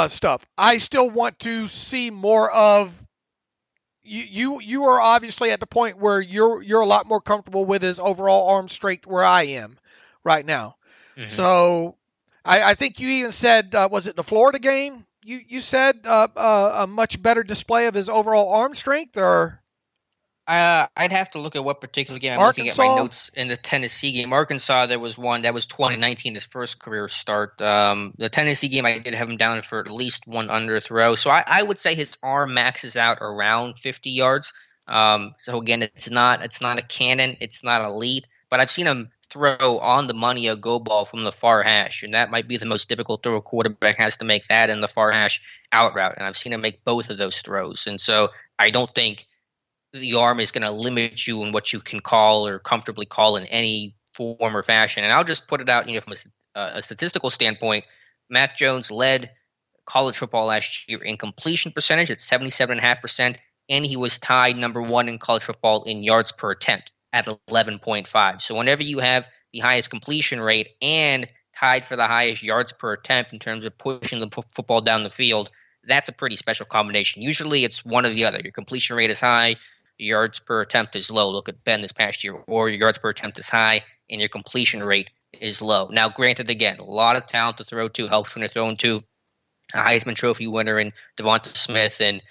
stuff. I still want to see more of. You are obviously at the point where you're a lot more comfortable with his overall arm strength where I am right now. So I think you even said, was it the Florida game? You said a much better display of his overall arm strength, or? I'd have to look at what particular game. I'm looking at my notes in the Tennessee game. Arkansas, there was one. That was 2019, his first career start. The Tennessee game, I did have him down for at least one under throw. So I would say his arm maxes out around 50 yards. So again, it's not a cannon. It's not elite. But I've seen him throw on the money a go ball from the far hash, and that might be the most difficult throw a quarterback has to make, that and the far hash out route. And I've seen him make both of those throws. And so I don't think the arm is going to limit you in what you can call or comfortably call in any form or fashion. And I'll just put it out, from a statistical standpoint. Mac Jones led college football last year in completion percentage at 77.5%, and he was tied number one in college football in yards per attempt at 11.5. So whenever you have the highest completion rate and tied for the highest yards per attempt in terms of pushing the football down the field, that's a pretty special combination. Usually it's one or the other. Your completion rate is high, your yards per attempt is low. Look at Ben this past year. Or your yards per attempt is high and your completion rate is low. Now, granted, again, a lot of talent to throw to. Helps when you're throwing to a Heisman Trophy winner and Devonta Smith, and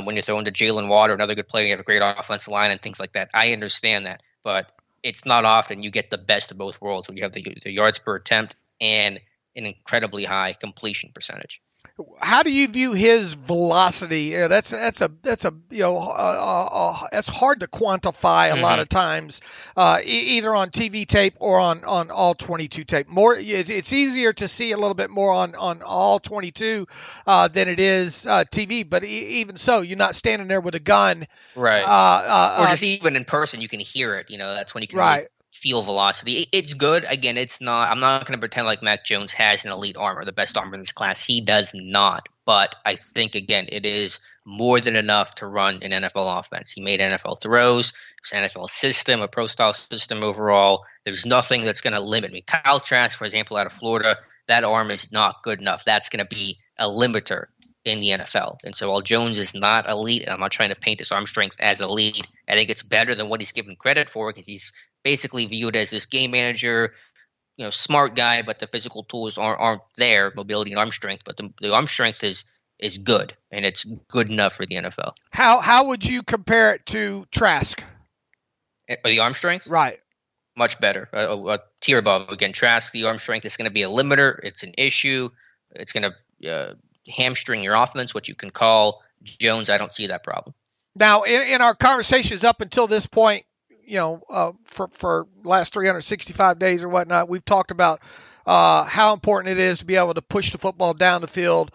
when you're throwing to Jalen Water, another good player, you have a great offensive line and things like that. I understand that. But it's not often you get the best of both worlds when you have the yards per attempt and an incredibly high completion percentage. How do you view his velocity? That's hard to quantify a lot of times, either on TV tape or on all 22 tape. It's easier to see a little bit more on all 22 than it is TV. But even so, you're not standing there with a gun, right? Or just even in person, you can hear it. That's when you can really feel velocity. It's good. Again, it's not. I'm not going to pretend like Mac Jones has an elite arm or the best arm in this class. He does not. But I think, again, it is more than enough to run an NFL offense. He made NFL throws. It's an NFL system, a pro-style system overall. There's nothing that's going to limit me. Kyle Trask, for example, out of Florida, that arm is not good enough. That's going to be a limiter in the NFL. And so while Jones is not elite, and I'm not trying to paint his arm strength as elite, I think it's better than what he's given credit for, because he's basically viewed as this game manager, smart guy, but the physical tools aren't there, mobility and arm strength. But the arm strength is good, and it's good enough for the NFL. How would you compare it to Trask? The arm strength? Right. Much better. A tier above. Again, Trask, the arm strength is going to be a limiter. It's an issue. It's going to hamstring your offense, what you can call. Jones, I don't see that problem. Now, in our conversations up until this point, for last 365 days or whatnot, we've talked about how important it is to be able to push the football down the field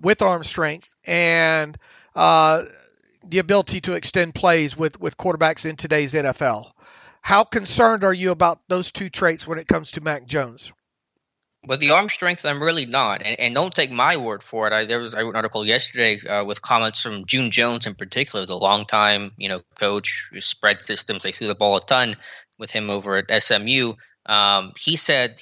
with arm strength and the ability to extend plays with quarterbacks in today's NFL. How concerned are you about those two traits when it comes to Mac Jones? But the arm strength, I'm really not. And don't take my word for it. I wrote an article yesterday with comments from June Jones in particular, the longtime coach, spread systems. They threw the ball a ton with him over at SMU. He said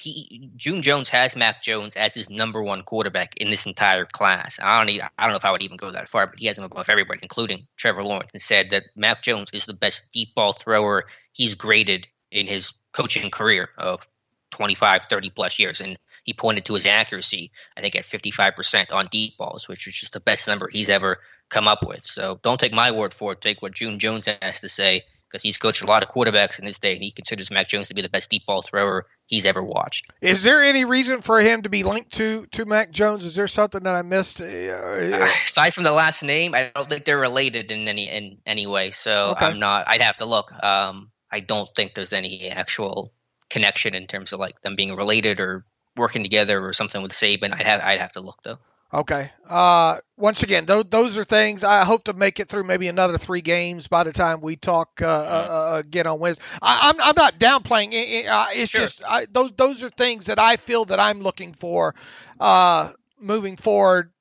June Jones has Mac Jones as his number one quarterback in this entire class. I don't know if I would even go that far, but he has him above everybody, including Trevor Lawrence, and said that Mac Jones is the best deep ball thrower he's graded in his coaching career of 25, 30 plus years. And he pointed to his accuracy, I think, at 55% on deep balls, which was just the best number he's ever come up with. So don't take my word for it. Take what June Jones has to say, because he's coached a lot of quarterbacks in his day, and he considers Mac Jones to be the best deep ball thrower he's ever watched. Is there any reason for him to be linked to Mac Jones? Is there something that I missed? Aside from the last name, I don't think they're related in any way. So Okay. I'd have to look. I don't think there's any actual connection in terms of like them being related or working together or something with Saban. I'd have to look though. Okay. Once again, those are things I hope to make it through maybe another 3 games by the time we talk again on Wednesday. I'm not downplaying. It's Sure. just those are things that I feel that I'm looking for moving forward.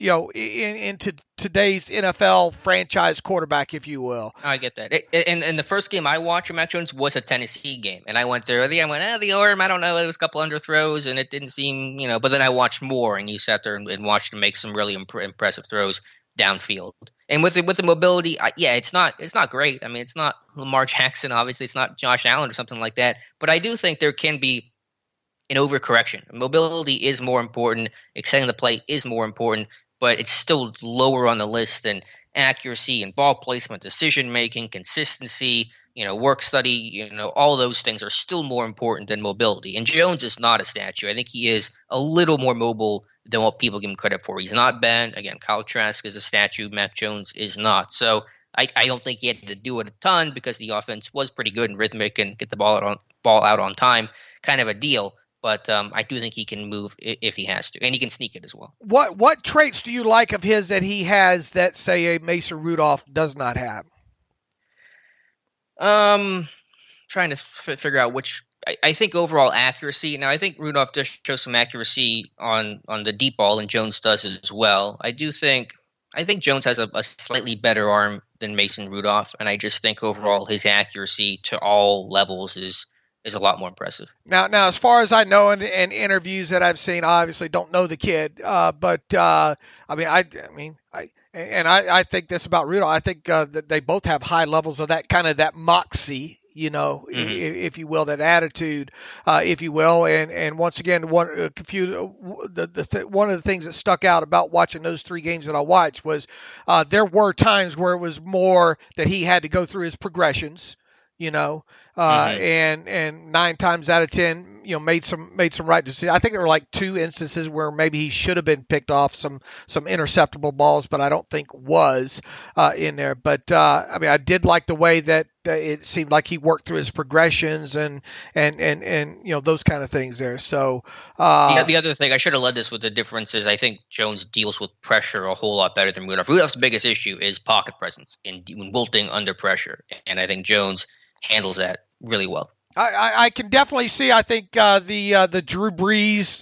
Into today's NFL franchise quarterback, if you will. I get that. And the first game I watched of Mac Jones was a Tennessee game, and I went there. I went, the arm, I don't know, it was a couple underthrows, and it didn't seem, But then I watched more, and you sat there and watched him make some really impressive throws downfield. And with the mobility, it's not great. I mean, it's not Lamar Jackson, obviously. It's not Josh Allen or something like that. But I do think there can be an overcorrection. Mobility is more important. Extending the play is more important. But it's still lower on the list than accuracy and ball placement, decision-making, consistency, work study, all those things are still more important than mobility. And Jones is not a statue. I think he is a little more mobile than what people give him credit for. He's not bent. Again, Kyle Trask is a statue. Mac Jones is not. So I don't think he had to do it a ton because the offense was pretty good and rhythmic and get the ball out on time, kind of a deal. But I do think he can move if he has to, and he can sneak it as well. What traits do you like of his that he has that, say, a Mason Rudolph does not have? Trying to figure out which. I think overall accuracy. Now, I think Rudolph does show some accuracy on the deep ball, and Jones does as well. I think Jones has a slightly better arm than Mason Rudolph, and I just think overall his accuracy to all levels is a lot more impressive. Now, as far as I know, in interviews that I've seen, I obviously don't know the kid, but I think this about Rudolph. I think that they both have high levels of that moxie, if you will, that attitude, if you will. And once again, one of the things that stuck out about watching those 3 games that I watched was there were times where it was more that he had to go through his progressions. And 9 times out of 10, made some right decisions. I think there were like 2 instances where maybe he should have been picked off some interceptable balls, but I don't think was in there. But I did like the way that it seemed like he worked through his progressions and those kind of things there. So the other thing, I should have led this with the difference is I think Jones deals with pressure a whole lot better than Rudolph. Rudolph's biggest issue is pocket presence and wilting under pressure, and I think Jones handles that really well. I can definitely see. I think the Drew Brees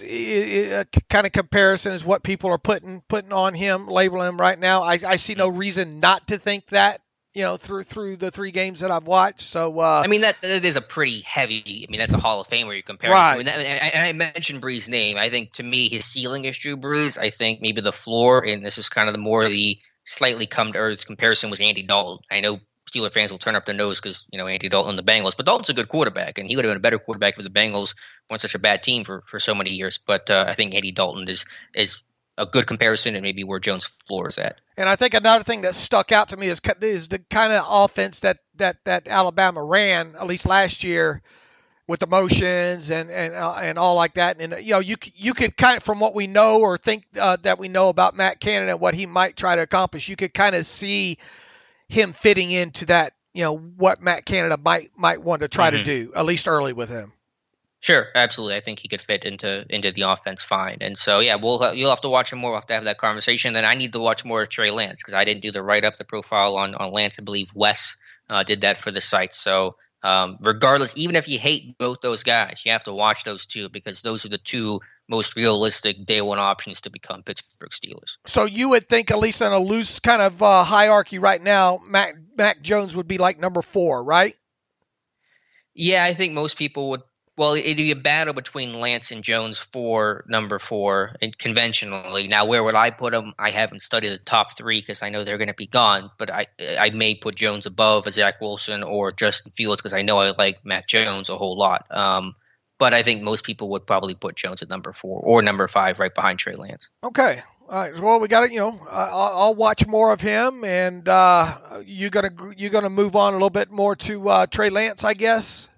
kind of comparison is what people are putting on him, labeling him right now. I see no reason not to think that. Through the 3 games that I've watched. So that is a pretty heavy. That's a Hall of Famer you're comparing. Right. And I mentioned Brees' name. I think to me his ceiling is Drew Brees. I think maybe the floor, and this is kind of the slightly come to earth comparison, was Andy Dalton. I know Steeler fans will turn up their nose because Andy Dalton and the Bengals, but Dalton's a good quarterback, and he would have been a better quarterback if the Bengals weren't such a bad team for so many years. But I think Andy Dalton is a good comparison, and maybe where Jones' floor is at. And I think another thing that stuck out to me is the kind of offense that Alabama ran, at least last year, with the motions and all like that. And you could kind of, from what we know or think that we know about Matt Canton and what he might try to accomplish, you could kind of see him fitting into that, what Matt Canada might want to try to do, at least early with him. Sure, absolutely. I think he could fit into the offense fine. And so, you'll have to watch him more. We'll have to have that conversation. Then I need to watch more of Trey Lance because I didn't do the write-up, the profile on Lance. I believe Wes did that for the site. So regardless, even if you hate both those guys, you have to watch those 2 because those are the 2 most realistic day 1 options to become Pittsburgh Steelers. So you would think, at least on a loose kind of hierarchy right now, Mac Jones would be like number 4, right? Yeah, I think most people would. Well, it'd be a battle between Lance and Jones for number 4 conventionally. Now, where would I put him? I haven't studied the top 3 because I know they're going to be gone. But I may put Jones above Zach Wilson or Justin Fields because I know I like Mac Jones a whole lot. But I think most people would probably put Jones at number 4 or number 5 right behind Trey Lance. Okay. All right. Well, we got to, I'll watch more of him, and you're gonna move on a little bit more to Trey Lance, I guess.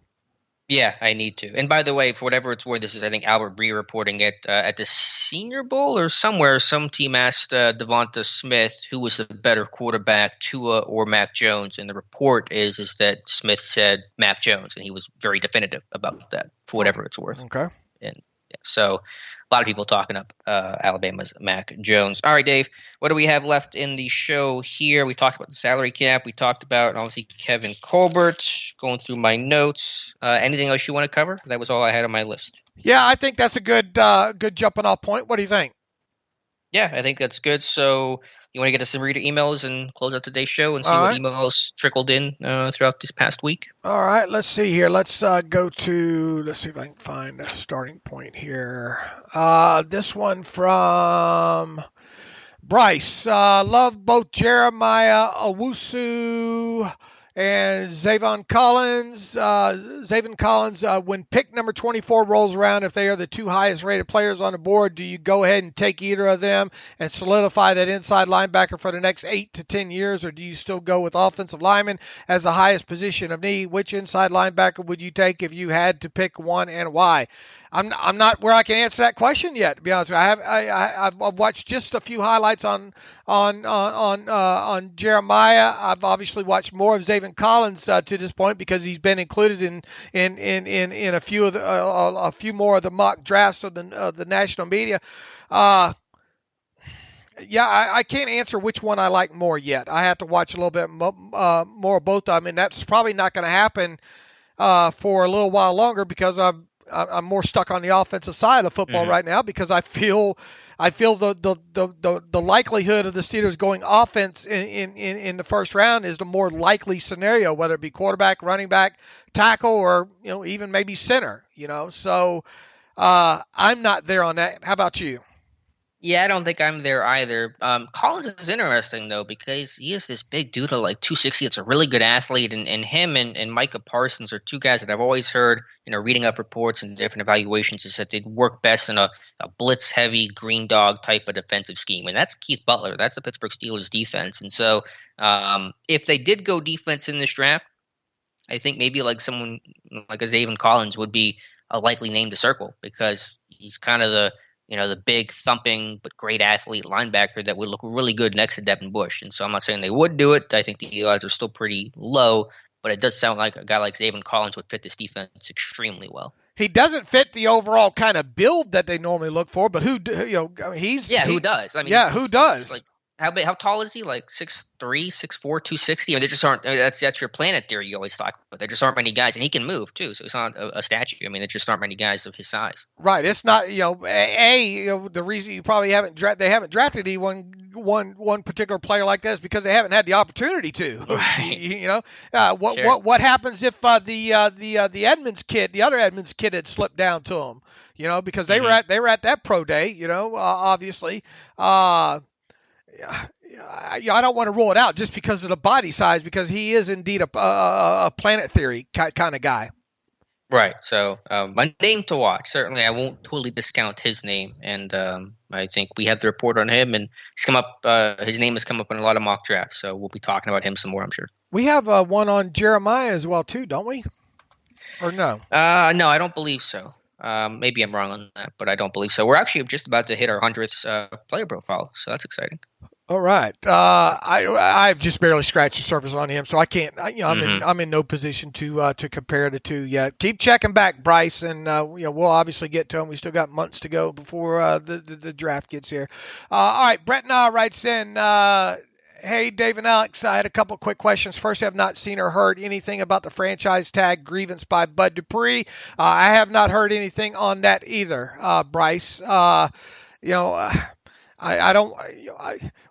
Yeah, I need to. And by the way, for whatever it's worth, this is, I think, Albert Bree reporting it at the Senior Bowl or somewhere. Some team asked Devonta Smith who was the better quarterback, Tua or Mac Jones, and the report is that Smith said Mac Jones, and he was very definitive about that, for whatever it's worth. Okay. And yeah, so a lot of people talking up Alabama's Mac Jones. All right, Dave, what do we have left in the show here? We talked about the salary cap. We talked about, obviously, Kevin Colbert. Going through my notes. Anything else you want to cover? That was all I had on my list. Yeah, I think that's a good jumping off point. What do you think? Yeah, I think that's good. So you want to get us some reader emails and close out today's show and see All what right. emails trickled in throughout this past week? All right, let's see here. Let's see if I can find a starting point here. This one from Bryce. Love both Jeremiah Owusu and Zavon Collins. When pick number 24 rolls around, if they are the two highest rated players on the board, do you go ahead and take either of them and solidify that inside linebacker for the next 8 to 10 years, or do you still go with offensive lineman as the highest position of need? Which inside linebacker would you take if you had to pick one, and why? I'm not where I can answer that question yet, to be honest with you. I've watched just a few highlights on Jeremiah. I've obviously watched more of Zavon Collins to this point because he's been included in a few of a few more of the mock drafts of the national media. I can't answer which one I like more yet. I have to watch a little bit more of both of them, and that's probably not going to happen for a little while longer because I'm more stuck on the offensive side of football right now because I feel the likelihood of the Steelers going offense in the first round is the more likely scenario, whether it be quarterback, running back, tackle, or even maybe center. So I'm not there on that. How about you? Yeah, I don't think I'm there either. Collins is interesting, though, because he is this big dude of like 260. It's a really good athlete, and him and Micah Parsons are two guys that I've always heard, reading up reports and different evaluations, is that they'd work best in a blitz-heavy green dog type of defensive scheme. And that's Keith Butler. That's the Pittsburgh Steelers defense. And so if they did go defense in this draft, I think maybe like someone like a Zavon Collins would be a likely name to circle because he's kind of the big thumping but great athlete linebacker that would look really good next to Devin Bush. And so I'm not saying they would do it. I think the odds are still pretty low, but it does sound like a guy like Zavon Collins would fit this defense extremely well. He doesn't fit the overall kind of build that they normally look for, but who does? Who does? Who does? Like, how tall is he? Like 6'3", 6'4", 260? There just aren't. That's your planet theory you always talk about. There just aren't many guys, and he can move too. So it's not a statue. There just aren't many guys of his size. Right. It's not. The reason you probably they haven't drafted one particular player like that is because they haven't had the opportunity to. Right. What happens if the Edmonds kid, the other Edmonds kid, had slipped down to him? Because they were at that pro day. Obviously. I don't want to rule it out just because of the body size, because he is indeed a planet theory kind of guy. Right. So a name to watch. Certainly, I won't totally discount his name, and I think we have the report on him, and he's come up. His name has come up in a lot of mock drafts, so we'll be talking about him some more, I'm sure. We have one on Jeremiah as well too, don't we? Or no? No, I don't believe so. Maybe I'm wrong on that, but I don't believe so. We're actually just about to hit our 100th player profile, so that's exciting. All right. I've just barely scratched the surface on him, so I can't. I'm in no position to compare the two yet. Keep checking back, Bryce, and we'll obviously get to him. We still got months to go before the draft gets here. All right. Brett Na writes in. Hey, Dave and Alex, I had a couple quick questions. First, I have not seen or heard anything about the franchise tag grievance by Bud Dupree. I have not heard anything on that either, Bryce. I don't.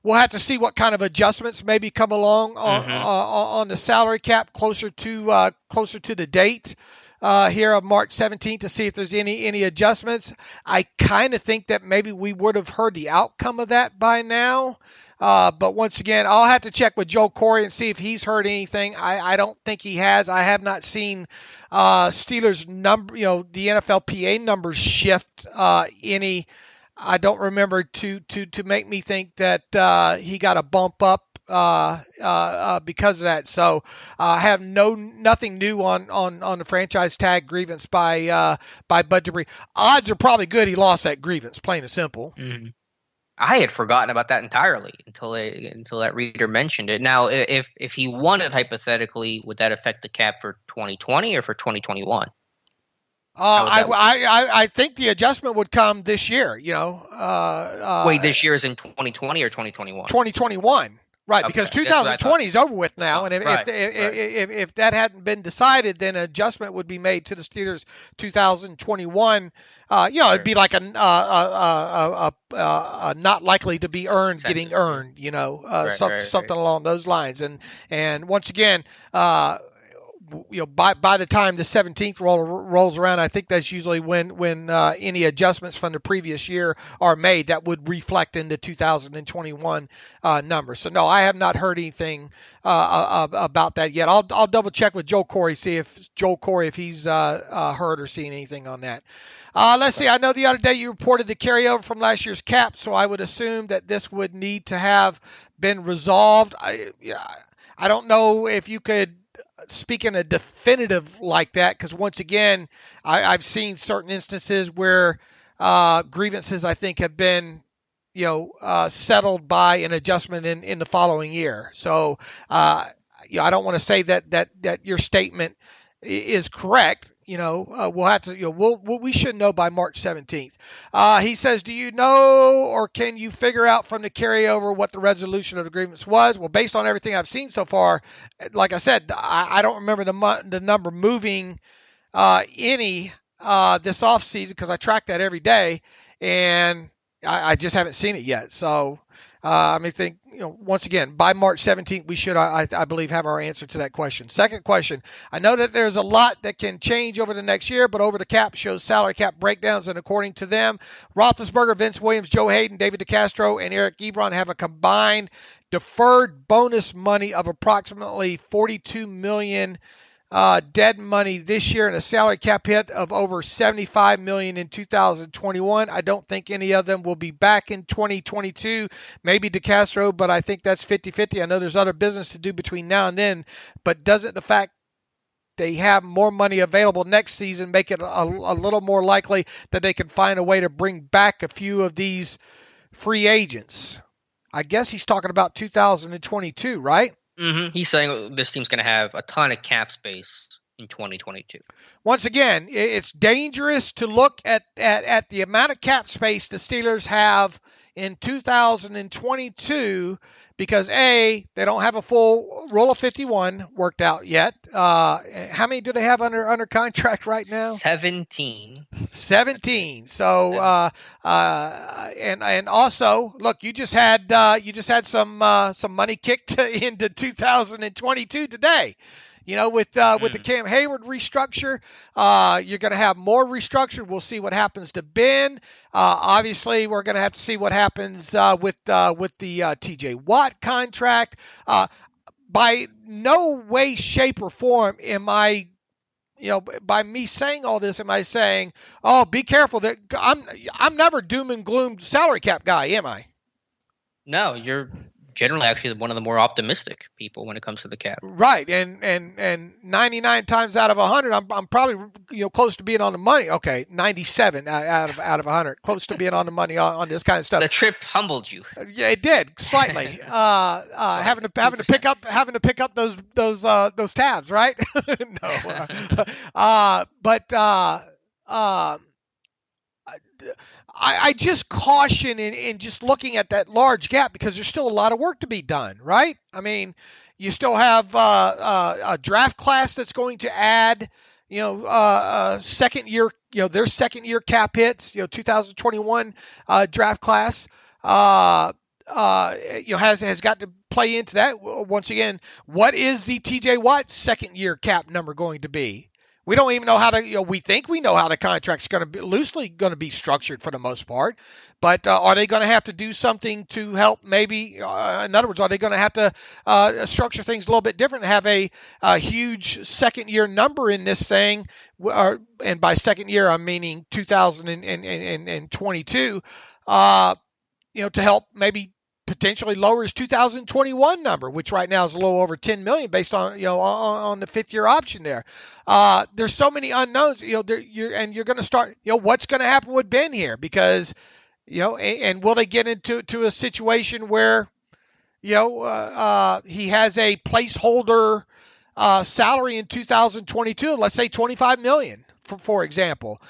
We'll have to see what kind of adjustments maybe come along on the salary cap closer to the date here of March 17th to see if there's any adjustments. I kind of think that maybe we would have heard the outcome of that by now. But once again, I'll have to check with Joe Corey and see if he's heard anything. I don't think he has. I have not seen Steelers number, the NFLPA numbers shift any I don't remember to make me think that he got a bump up because of that. So I have nothing new on the franchise tag grievance by Bud Dupree. Odds are probably good he lost that grievance, plain and simple. Mm-hmm. I had forgotten about that entirely until that reader mentioned it. Now, if he won it hypothetically, would that affect the cap for 2020 or for 2021? I think the adjustment would come this year. Wait, this year is in 2020 or 2021? 2021. Right, okay. Because 2020 is over with now, and if that hadn't been decided, then an adjustment would be made to the Steelers' 2021. It'd be like a not likely to be earned getting earned. Something along those lines. And once again, by the time the 17th rolls around, I think that's usually when any adjustments from the previous year are made that would reflect in the 2021 numbers. So no, I have not heard anything about that yet. I'll double check with Joel Corey, see if he's heard or seen anything on that. Let's see. I know the other day you reported the carryover from last year's cap, so I would assume that this would need to have been resolved. I don't know if you could speak in a definitive like that, because once again, I've seen certain instances where grievances I think have been settled by an adjustment in the following year. So I don't want to say that your statement is correct. We'll have to, we should know by March 17th. He says, do you know or can you figure out from the carryover what the resolution of the grievance was? Well, based on everything I've seen so far, like I said, I don't remember the number moving any this offseason because I track that every day, and I just haven't seen it yet. So once again, by March 17th, we should, I believe, have our answer to that question. Second question, I know that there's a lot that can change over the next year, but Over the Cap shows salary cap breakdowns, and according to them, Roethlisberger, Vince Williams, Joe Hayden, David DeCastro, and Eric Ebron have a combined deferred bonus money of approximately $42 million dead money this year and a salary cap hit of over $75 million in 2021. I don't think any of them will be back in 2022. Maybe DeCastro, but I think that's 50-50. I know there's other business to do between now and then, but doesn't the fact they have more money available next season make it a little more likely that they can find a way to bring back a few of these free agents? I guess he's talking about 2022, right? Mm-hmm. He's saying this team's going to have a ton of cap space in 2022. Once again, it's dangerous to look at the amount of cap space the Steelers have in 2022 because, A, they don't have a full Rule of 51 worked out yet. How many do they have under contract right now? 17. So, and also, look, you just had some money kicked into 2022 today. With the Cam Hayward restructure, you're going to have more restructure. We'll see what happens to Ben. Obviously, we're going to have to see what happens with the T.J. Watt contract. By no way, shape, or form am I, by me saying all this, am I saying, oh, be careful that I'm never doom and gloom salary cap guy, am I? No, you're generally actually one of the more optimistic people when it comes to the cap. Right. And 99 times out of 100, I'm probably, close to being on the money. Okay. 97 out of 100, close to being on the money on this kind of stuff. The trip humbled you. Yeah, it did slightly. Having to pick up those tabs, right? No. I just caution in just looking at that large gap because there's still a lot of work to be done, right? I mean, you still have a draft class that's going to add, second year, their second year cap hits, 2021 draft class, has got to play into that. Once again, what is the TJ Watt second year cap number going to be? We don't even know how to, we think we know how the contract's going to be loosely going to be structured for the most part, but are they going to have to do something to help maybe, in other words, are they going to have to structure things a little bit different and have a huge second year number in this thing? And by second year, I'm meaning 2022, to help maybe potentially lower his 2021 number, which right now is a little over 10 million based on, on the 5th year option there. There's so many unknowns, and you're going to start, what's going to happen with Ben here? Because, and will they get into a situation where, he has a placeholder salary in 2022, let's say 25 million, for example.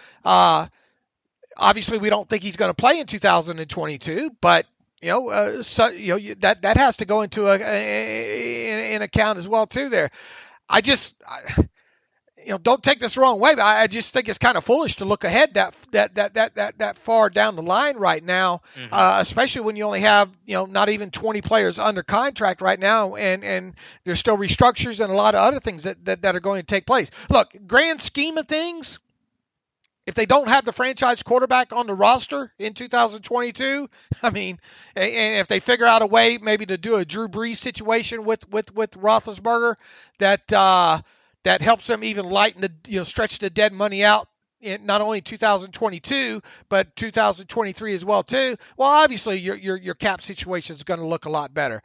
Obviously we don't think he's going to play in 2022, but that has to go into an account as well too. There, don't take this the wrong way, but I just think it's kind of foolish to look ahead that far down the line right now, especially when you only have not even 20 players under contract right now, and there's still restructures and a lot of other things that are going to take place. Look, grand scheme of things, if they don't have the franchise quarterback on the roster in 2022, and if they figure out a way maybe to do a Drew Brees situation with Roethlisberger that helps them even lighten stretch the dead money out in not only 2022 but 2023 as well too. Well, obviously your cap situation is going to look a lot better.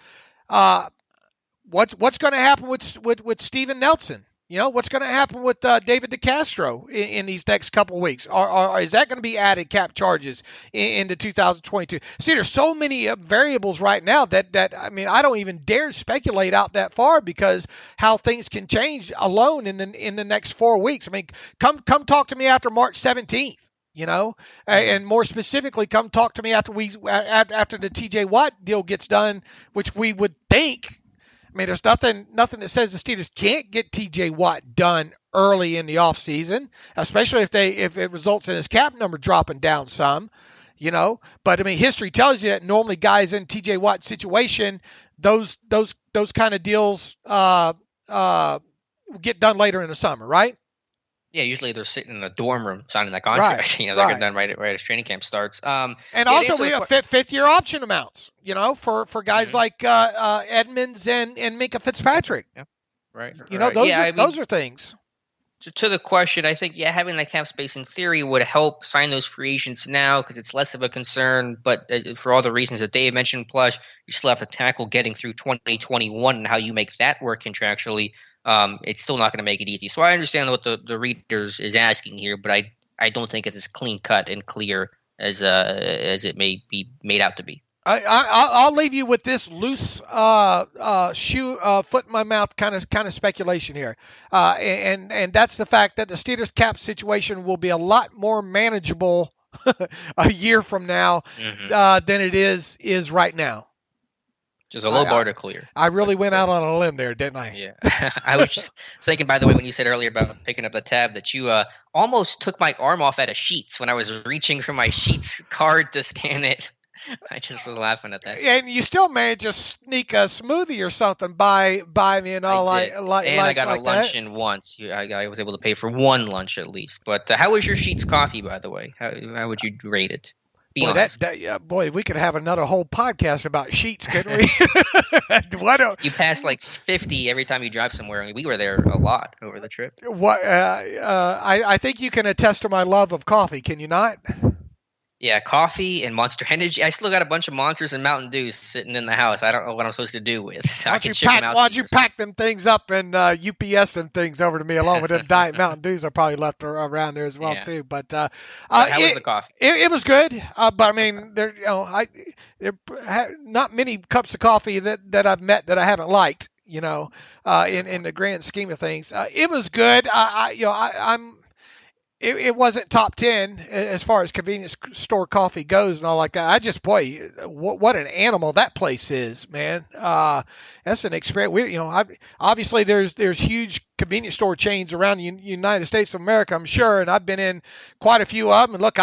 What's going to happen with Steven Nelson? What's going to happen with David DeCastro in these next couple of weeks? Is that going to be added cap charges into 2022? See, there's so many variables right now that I don't even dare speculate out that far because how things can change alone in the next 4 weeks. Come talk to me after March 17th. And more specifically, come talk to me after the TJ Watt deal gets done, which we would think. There's nothing that says the Steelers can't get TJ Watt done early in the offseason, especially if it results in his cap number dropping down some, But history tells you that normally guys in TJ Watt's situation, those kind of deals get done later in the summer, right? Yeah, usually they're sitting in a dorm room signing that contract. Right, they're getting done right as training camp starts. And also we have fifth year option amounts, for guys like Edmonds and Minkah Fitzpatrick. Yeah, right. Those are things. To the question, I think having that cap space in theory would help sign those free agents now because it's less of a concern. But for all the reasons that Dave mentioned, plus you still have to tackle getting through 2021 and how you make that work contractually. It's still not going to make it easy. So I understand what the readers is asking here, but I don't think it's as clean cut and clear as it may be made out to be. I'll leave you with this loose foot in my mouth kind of speculation here, and that's the fact that the Steelers cap situation will be a lot more manageable a year from now than it is right now. Just a low bar to clear. I really went out on a limb there, didn't I? Yeah. I was just thinking, by the way, when you said earlier about picking up the tab, that you almost took my arm off out of Sheets when I was reaching for my Sheets card to scan it. I just was laughing at that. And you still managed to sneak a smoothie or something by me and all I got a lunch in once. I was able to pay for one lunch at least. But how was your Sheets coffee, by the way? How would you rate it? Boy, we could have another whole podcast about Sheets, couldn't we? You pass like 50 every time you drive somewhere. I mean, we were there a lot over the trip. I think you can attest to my love of coffee, can you not? Yeah, coffee and Monster Energy. I still got a bunch of Monsters and Mountain Dews sitting in the house. I don't know what I'm supposed to do with. So why don't you pack them things up and UPS them things over to me along with the Diet Mountain Dews I probably left around there as well too. But how was the coffee? It was good, but there not many cups of coffee that I've met that I haven't liked. In the grand scheme of things, it was good. It wasn't top 10 as far as convenience store coffee goes and all like that. What an animal that place is, man. That's an experience. Obviously there's huge convenience store chains around the United States of America, I'm sure, and I've been in quite a few of them. And look,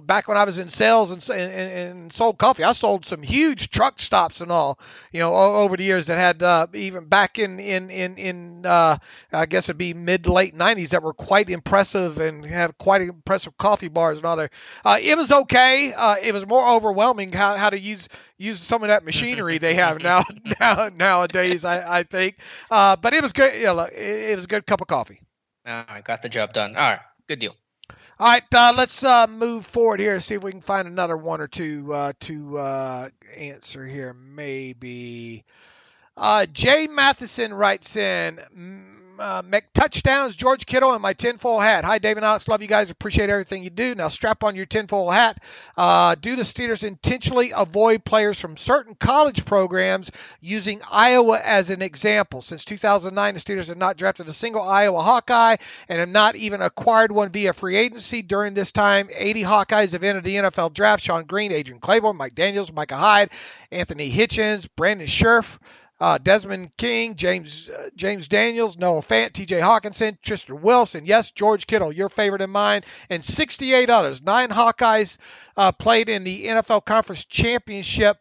back when I was in sales and sold coffee, I sold some huge truck stops and all, over the years that had even back in I guess it'd be mid to late 90s that were quite impressive and had quite impressive coffee bars and all there. It was okay. It was more overwhelming how to use some of that machinery they have nowadays, I think. But it was good. It was a good cup of coffee. All right, got the job done. All right, good deal. All right, let's move forward here. See if we can find another one or two to answer here. Maybe Jay Matheson writes in, touchdowns, George Kittle, and my tinfoil hat. Hi, Dave and Alex. Love you guys. Appreciate everything you do. Now strap on your tinfoil hat. Do the Steelers intentionally avoid players from certain college programs, using Iowa as an example? Since 2009, the Steelers have not drafted a single Iowa Hawkeye and have not even acquired one via free agency. During this time, 80 Hawkeyes have entered the NFL draft. Sean Green, Adrian Claiborne, Mike Daniels, Micah Hyde, Anthony Hitchens, Brandon Scherf, Desmond King, James Daniels, Noah Fant, T.J. Hawkinson, Tristan Wilson, yes, George Kittle, your favorite and mine, and 68 others. 9 Hawkeyes played in the NFL Conference Championship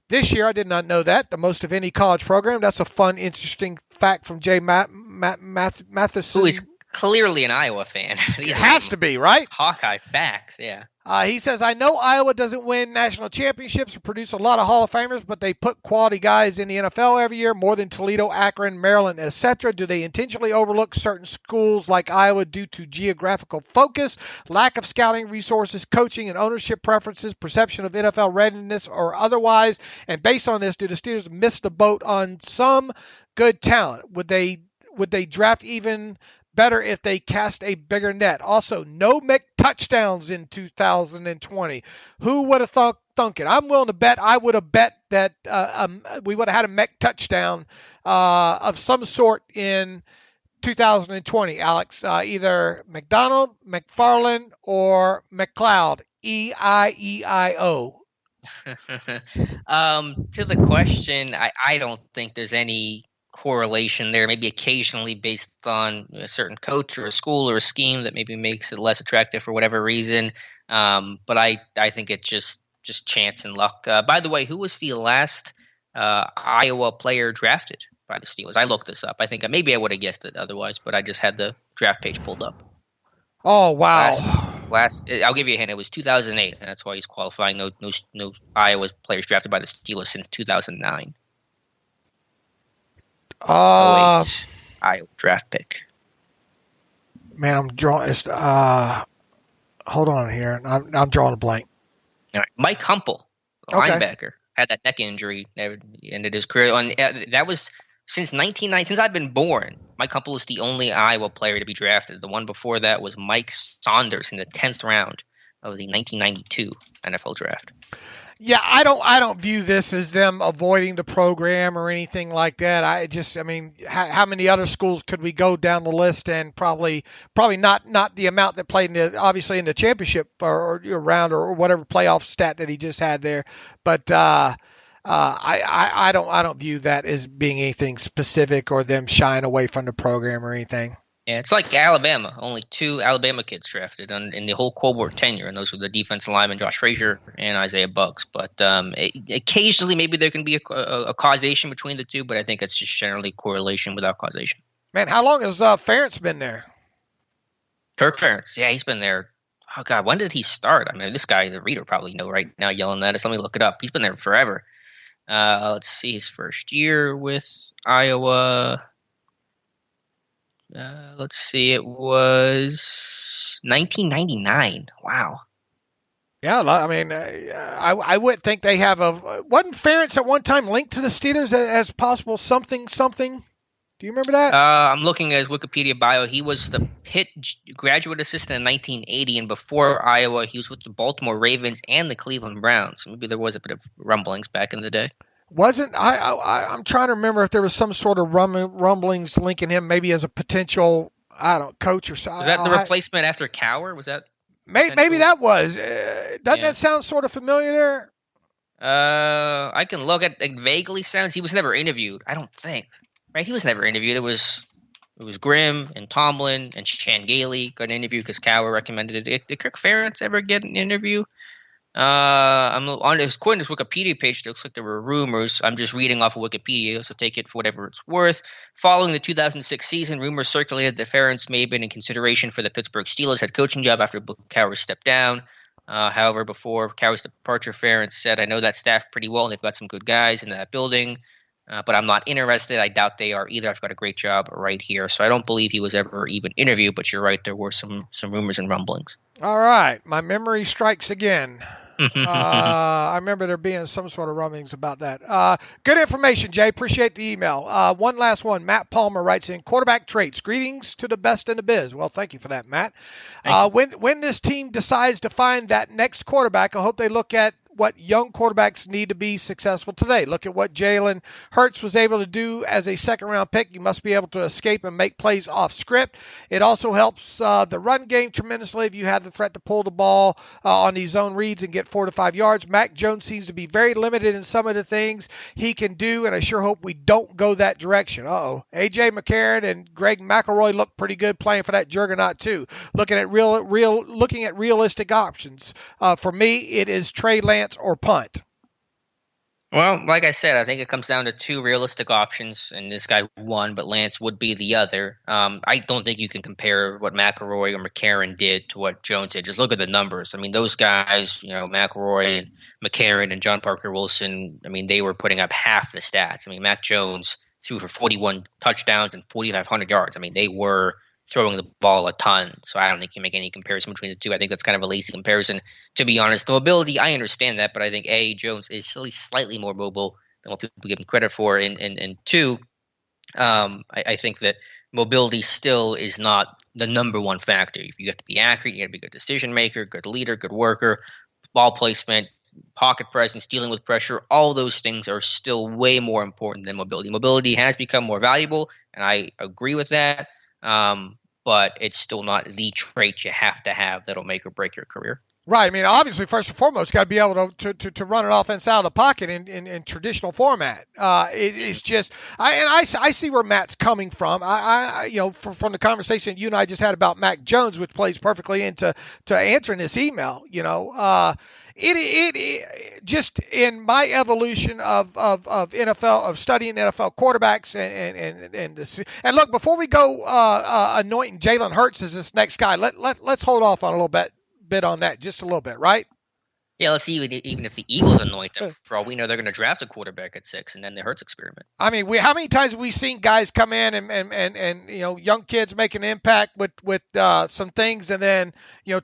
this year. I did not know that. The most of any college program. That's a fun, interesting fact from Jay Matheson. Who is clearly an Iowa fan. It has to be, right? Hawkeye facts, yeah. He says, I know Iowa doesn't win national championships or produce a lot of Hall of Famers, but they put quality guys in the NFL every year, more than Toledo, Akron, Maryland, etc. Do they intentionally overlook certain schools like Iowa due to geographical focus, lack of scouting resources, coaching and ownership preferences, perception of NFL readiness, or otherwise? And based on this, do the Steelers miss the boat on some good talent? Would they draft even better if they cast a bigger net? Also, no touchdowns in 2020. Who would have thunk it? I'm willing to bet. I would have bet that we would have had a touchdown of some sort in 2020, Alex. Either McDonald, McFarland, or McLeod. E-I-E-I-O. To the question, I don't think there's any correlation there, maybe occasionally based on a certain coach or a school or a scheme that maybe makes it less attractive for whatever reason. But I think it's just chance and luck. By the way, who was the last Iowa player drafted by the Steelers? I looked this up. I think maybe I would have guessed it otherwise, but I just had the draft page pulled up. Oh, wow. I'll give you a hint. It was 2008, and that's why he's qualifying. No Iowa players drafted by the Steelers since 2009. Iowa draft pick. Man, I'm drawing. Hold on here. I'm drawing a blank. All right. Mike Humpel, linebacker, had that neck injury, ended his career. That was since 1990. Since I've been born, Mike Humpel is the only Iowa player to be drafted. The one before that was Mike Saunders in the 10th round of the 1992 NFL draft. Yeah, I don't view this as them avoiding the program or anything like that. How many other schools could we go down the list, and probably not the amount that played obviously in the championship or round or whatever playoff stat that he just had there. But I don't view that as being anything specific or them shying away from the program or anything. Yeah, it's like Alabama. Only 2 Alabama kids drafted in the whole Colbert tenure, and those were the defensive linemen Josh Frazier and Isaiah Buggs. But occasionally, maybe there can be a causation between the two, but I think it's just generally correlation without causation. Man, how long has Ferentz been there? Kirk Ferentz, yeah, he's been there. Oh, God, when did he start? I mean, this guy, the reader, probably know right now yelling at us. Let me look it up. He's been there forever. Let's see, his first year with Iowa. Let's see, it was 1999. Wow. Yeah, I mean, I would think they have wasn't Ferentz at one time linked to the Steelers as possible something? Do you remember that? I'm looking at his Wikipedia bio. He was the Pitt graduate assistant in 1980, and before Iowa, he was with the Baltimore Ravens and the Cleveland Browns. There was a bit of rumblings back in the day. I'm trying to remember if there was some sort of rumblings linking him maybe as a potential, coach or something. Was that the replacement after Cowher? Was that? Maybe that was. Doesn't that sound sort of familiar there? I can look at it. Vaguely sounds. He was never interviewed. I don't think. Right? He was never interviewed. It was It was Grimm and Tomlin and Chan Gailey got an interview because Cowher recommended it. Did Kirk Ferentz ever get an interview? I'm on his Wikipedia page. It looks like there were rumors. I'm just reading off of Wikipedia, so take it for whatever it's worth. Following the 2006 season, rumors circulated that Ferentz may have been in consideration for the Pittsburgh Steelers head coaching job after Cowher stepped down. However, before Cowher's departure, Ferentz said, "I know that staff pretty well, and they've got some good guys in that building, but I'm not interested. I doubt they are either. I've got a great job right here." So I don't believe he was ever even interviewed, but you're right. There were some rumors and rumblings. All right. My memory strikes again. I remember there being some sort of rumblings about that. Good information, Jay. Appreciate the email. One last one. Matt Palmer writes in, quarterback traits. Greetings to the best in the biz. Well, thank you for that, Matt. When this team decides to find that next quarterback, I hope they look at what young quarterbacks need to be successful today. Look at what Jalen Hurts was able to do as a second-round pick. You must be able to escape and make plays off script. It also helps the run game tremendously if you have the threat to pull the ball on these zone reads and get 4 to 5 yards. Mac Jones seems to be very limited in some of the things he can do, and I sure hope we don't go that direction. A.J. McCarron and Greg McElroy look pretty good playing for that juggernaut too. Looking at realistic options. For me, it is Trey Lance or punt. Well, like I said, I think it comes down to two realistic options, and this guy one, but Lance would be the other. I don't think you can compare what McElroy or McCarron did to what Jones did. Just look at the numbers. I mean, those guys, McElroy and McCarron and John Parker Wilson, I mean, they were putting up half the stats. I mean, Mac Jones threw for 41 touchdowns and 4,500 yards. I mean, they were throwing the ball a ton. So I don't think you make any comparison between the two. I think that's kind of a lazy comparison, to be honest. The mobility, I understand that, but I think Jones is at least slightly more mobile than what people give him credit for. And two, I think that mobility still is not the number one factor. You have to be accurate, you got to be a good decision maker, good leader, good worker, ball placement, pocket presence, dealing with pressure. All those things are still way more important than mobility. Mobility has become more valuable, and I agree with that. But it's still not the trait you have to have that'll make or break your career. Right. I mean, obviously, first and foremost, got to be able to run an offense out of the pocket in traditional format. It's just, I see where Matt's coming from. From the conversation you and I just had about Mac Jones, which plays perfectly into answering this email. It just in my evolution of NFL, of studying NFL quarterbacks and look, before we go anointing Jalen Hurts as this next guy, let's hold off on a little bit on that, just a little bit, right? Yeah, let's see. Even if the Eagles anoint them, for all we know, they're going to draft a quarterback at 6, and then the Hurts experiment. I mean, how many times have we seen guys come in and young kids make an impact with some things, and then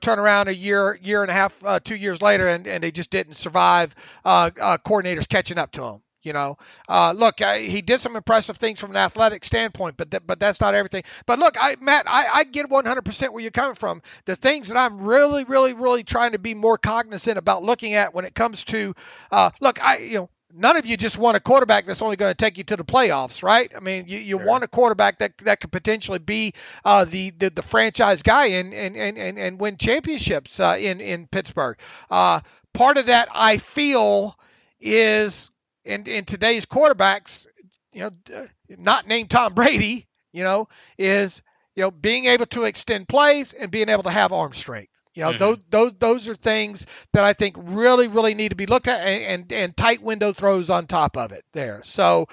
turn around a year and a half, 2 years later, and they just didn't survive coordinators catching up to them. Look, he did some impressive things from an athletic standpoint, but that's not everything. But look, Matt, I get 100% where you're coming from. The things that I'm really, really, really trying to be more cognizant about looking at when it comes to, none of you just want a quarterback that's only going to take you to the playoffs, right? I mean, you sure. Want a quarterback that could potentially be the franchise guy and win championships in Pittsburgh. Part of that, I feel, is in today's quarterbacks, not named Tom Brady, is being able to extend plays and being able to have arm strength. Those are things that I think really, really need to be looked at, and tight window throws on top of it there. So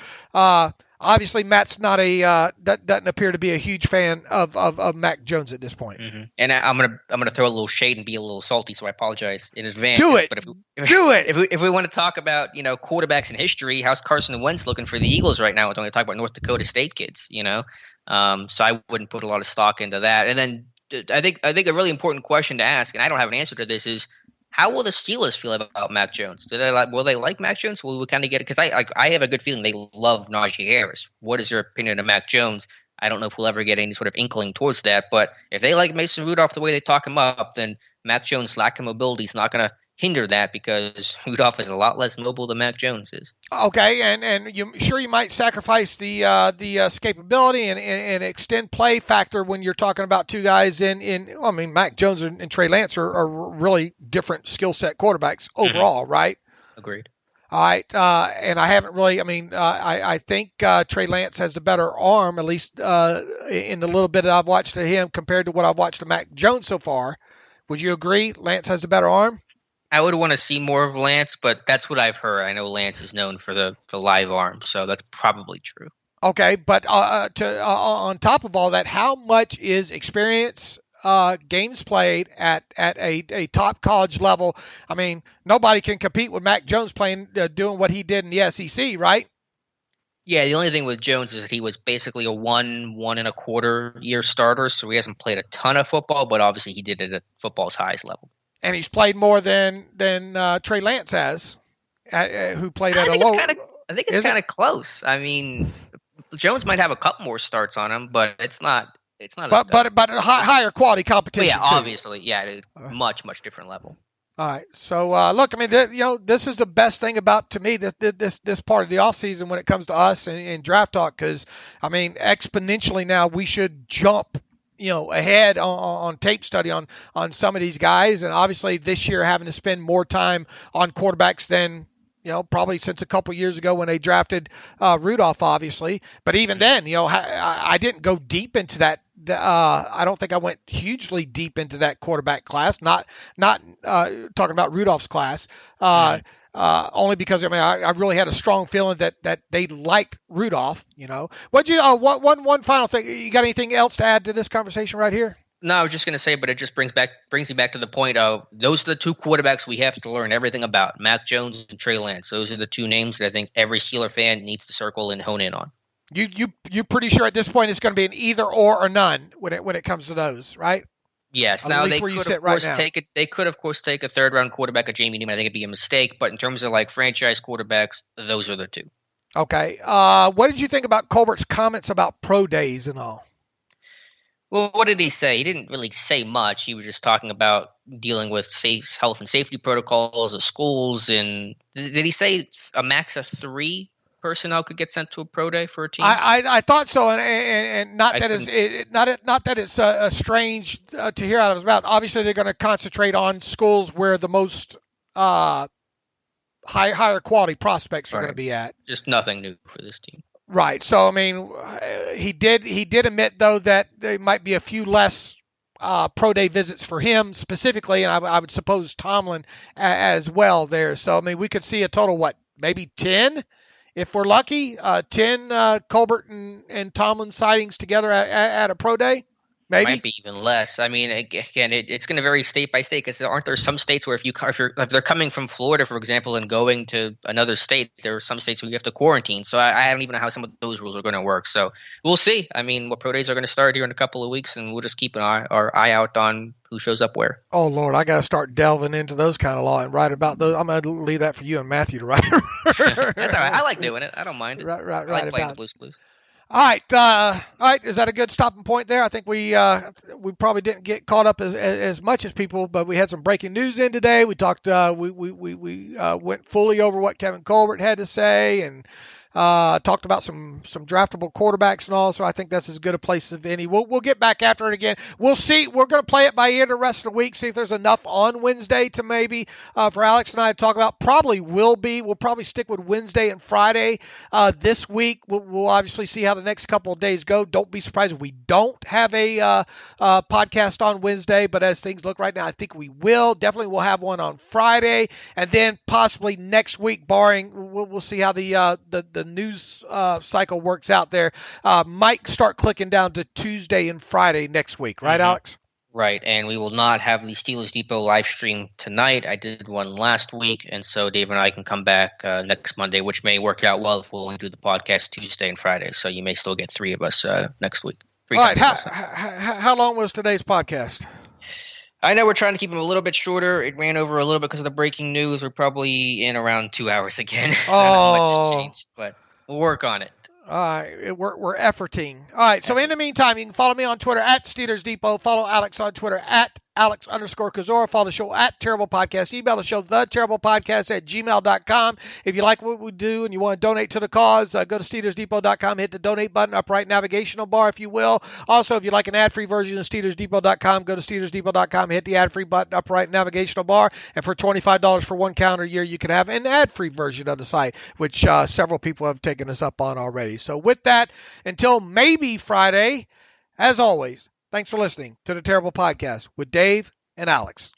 obviously Matt's not doesn't appear to be a huge fan of Mac Jones at this point. Mm-hmm. And I'm gonna throw a little shade and be a little salty, so I apologize in advance. Do it. But Do it. If we want to talk about quarterbacks in history, how's Carson Wentz looking for the Eagles right now? We're going to talk about North Dakota State kids. So I wouldn't put a lot of stock into that. And then I think a really important question to ask, and I don't have an answer to this, is how will the Steelers feel about Mac Jones? Will they like Mac Jones? Will we kind of get it? Because I have a good feeling they love Najee Harris. What is their opinion of Mac Jones? I don't know if we'll ever get any sort of inkling towards that. But if they like Mason Rudolph the way they talk him up, then Mac Jones' lack of mobility is not going to hinder that, because Rudolph is a lot less mobile than Mac Jones is. Okay, and you might sacrifice the escapability and extend play factor when you're talking about two guys Mac Jones and Trey Lance are really different skill set quarterbacks overall, mm-hmm. right? Agreed. All right, and I haven't really. I mean, I think Trey Lance has the better arm, at least in the little bit that I've watched of him compared to what I've watched of Mac Jones so far. Would you agree? Lance has the better arm. I would want to see more of Lance, but that's what I've heard. I know Lance is known for the live arm, so that's probably true. Okay, but on top of all that, how much is experience, games played at a top college level? I mean, nobody can compete with Mac Jones playing, doing what he did in the SEC, right? Yeah, the only thing with Jones is that he was basically a one and a quarter year starter, so he hasn't played a ton of football, but obviously he did it at football's highest level. And he's played more than Trey Lance has, who played at a low. I think it's kind of close. I mean, Jones might have a couple more starts on him, but it's not. But a higher quality competition. Well, yeah, obviously, yeah, much different level. All right. So look, I mean, this is the best thing about, to me, this part of the offseason when it comes to us and draft talk, because I mean, exponentially now we should jump ahead on tape study on some of these guys, and obviously this year having to spend more time on quarterbacks than probably since a couple years ago when they drafted Rudolph, obviously. But even then, I didn't go deep into that. I don't think I went hugely deep into that quarterback class. Not talking about Rudolph's class. Only because I really had a strong feeling that they liked Rudolph. What one final thing? You got anything else to add to this conversation right here? No, I was just going to say, but it just brings me back to the point of those are the two quarterbacks we have to learn everything about: Mac Jones and Trey Lance. Those are the two names that I think every Steeler fan needs to circle and hone in on. You pretty sure at this point it's going to be an either or none when it comes to those, right? Yes. Now they could of course take a third round quarterback of Jamie Newman. I think it'd be a mistake, but in terms of like franchise quarterbacks, those are the two. Okay. What did you think about Colbert's comments about pro days and all? Well, what did he say? He didn't really say much. He was just talking about dealing with health and safety protocols of schools. And did he say a max of 3 personnel could get sent to a pro day for a team? I thought so, and not that it's strange to hear out of his mouth. Obviously, they're going to concentrate on schools where the most higher quality prospects are going to be at. Just nothing new for this team. Right. So I mean, he did admit though that there might be a few less pro day visits for him specifically, and I would suppose Tomlin as well there. So I mean, we could see a total maybe 10 if we're lucky. 10 Colbert and Tomlin sightings together at a pro day. Maybe. Might be even less. I mean, again, it's going to vary state by state because aren't there some states where if they're coming from Florida, for example, and going to another state, there are some states where you have to quarantine. So I don't even know how some of those rules are going to work. So we'll see. I mean, what pro days are going to start here in a couple of weeks, and we'll just keep our eye out on who shows up where. Oh, Lord, I got to start delving into those kind of law and write about those. I'm going to leave that for you and Matthew to write. That's all right. I like doing it. I don't mind it. Right. I like playing the Blues Clues. All right. Is that a good stopping point there? I think we probably didn't get caught up as much as people, but we had some breaking news in today. We talked. We went fully over what Kevin Colbert had to say, and talked about some draftable quarterbacks and all. So I think that's as good a place as any. We'll get back after it again. We'll see. We're going to play it by ear the rest of the week. See if there's enough on Wednesday to maybe for Alex and I to talk about. Probably will be. We'll probably stick with Wednesday and Friday this week. We'll obviously see how the next couple of days go. Don't be surprised if we don't have a podcast on Wednesday. But as things look right now, I think we will. Definitely we'll have one on Friday, and then possibly next week, barring we'll see how the news cycle works out there. Might start clicking down to Tuesday and Friday next week, right, Alex? Right, and we will not have the Steelers Depot live stream tonight. I did one last week, and so Dave and I can come back next Monday, which may work out well if we'll only do the podcast Tuesday and Friday. So you may still get 3 of us next week. All right, how long was today's podcast? I know we're trying to keep them a little bit shorter. It ran over a little bit because of the breaking news. We're probably in around 2 hours again. So not much has changed, but we'll work on it. All right, we're efforting. All right, so in the meantime, you can follow me on Twitter at Steelers Depot. Follow Alex on Twitter at Alex_Kozora. Follow the show at Terrible Podcast. Email the show, theterriblepodcast@gmail.com. If you like what we do and you want to donate to the cause, go to SteelersDepot.com, hit the donate button, upright navigational bar, if you will. Also, if you like an ad-free version of SteelersDepot.com, go to SteelersDepot.com, hit the ad-free button, upright navigational bar. And for $25 for one calendar year, you can have an ad-free version of the site, which several people have taken us up on already. So with that, until maybe Friday, as always, thanks for listening to the Terrible Podcast with Dave and Alex.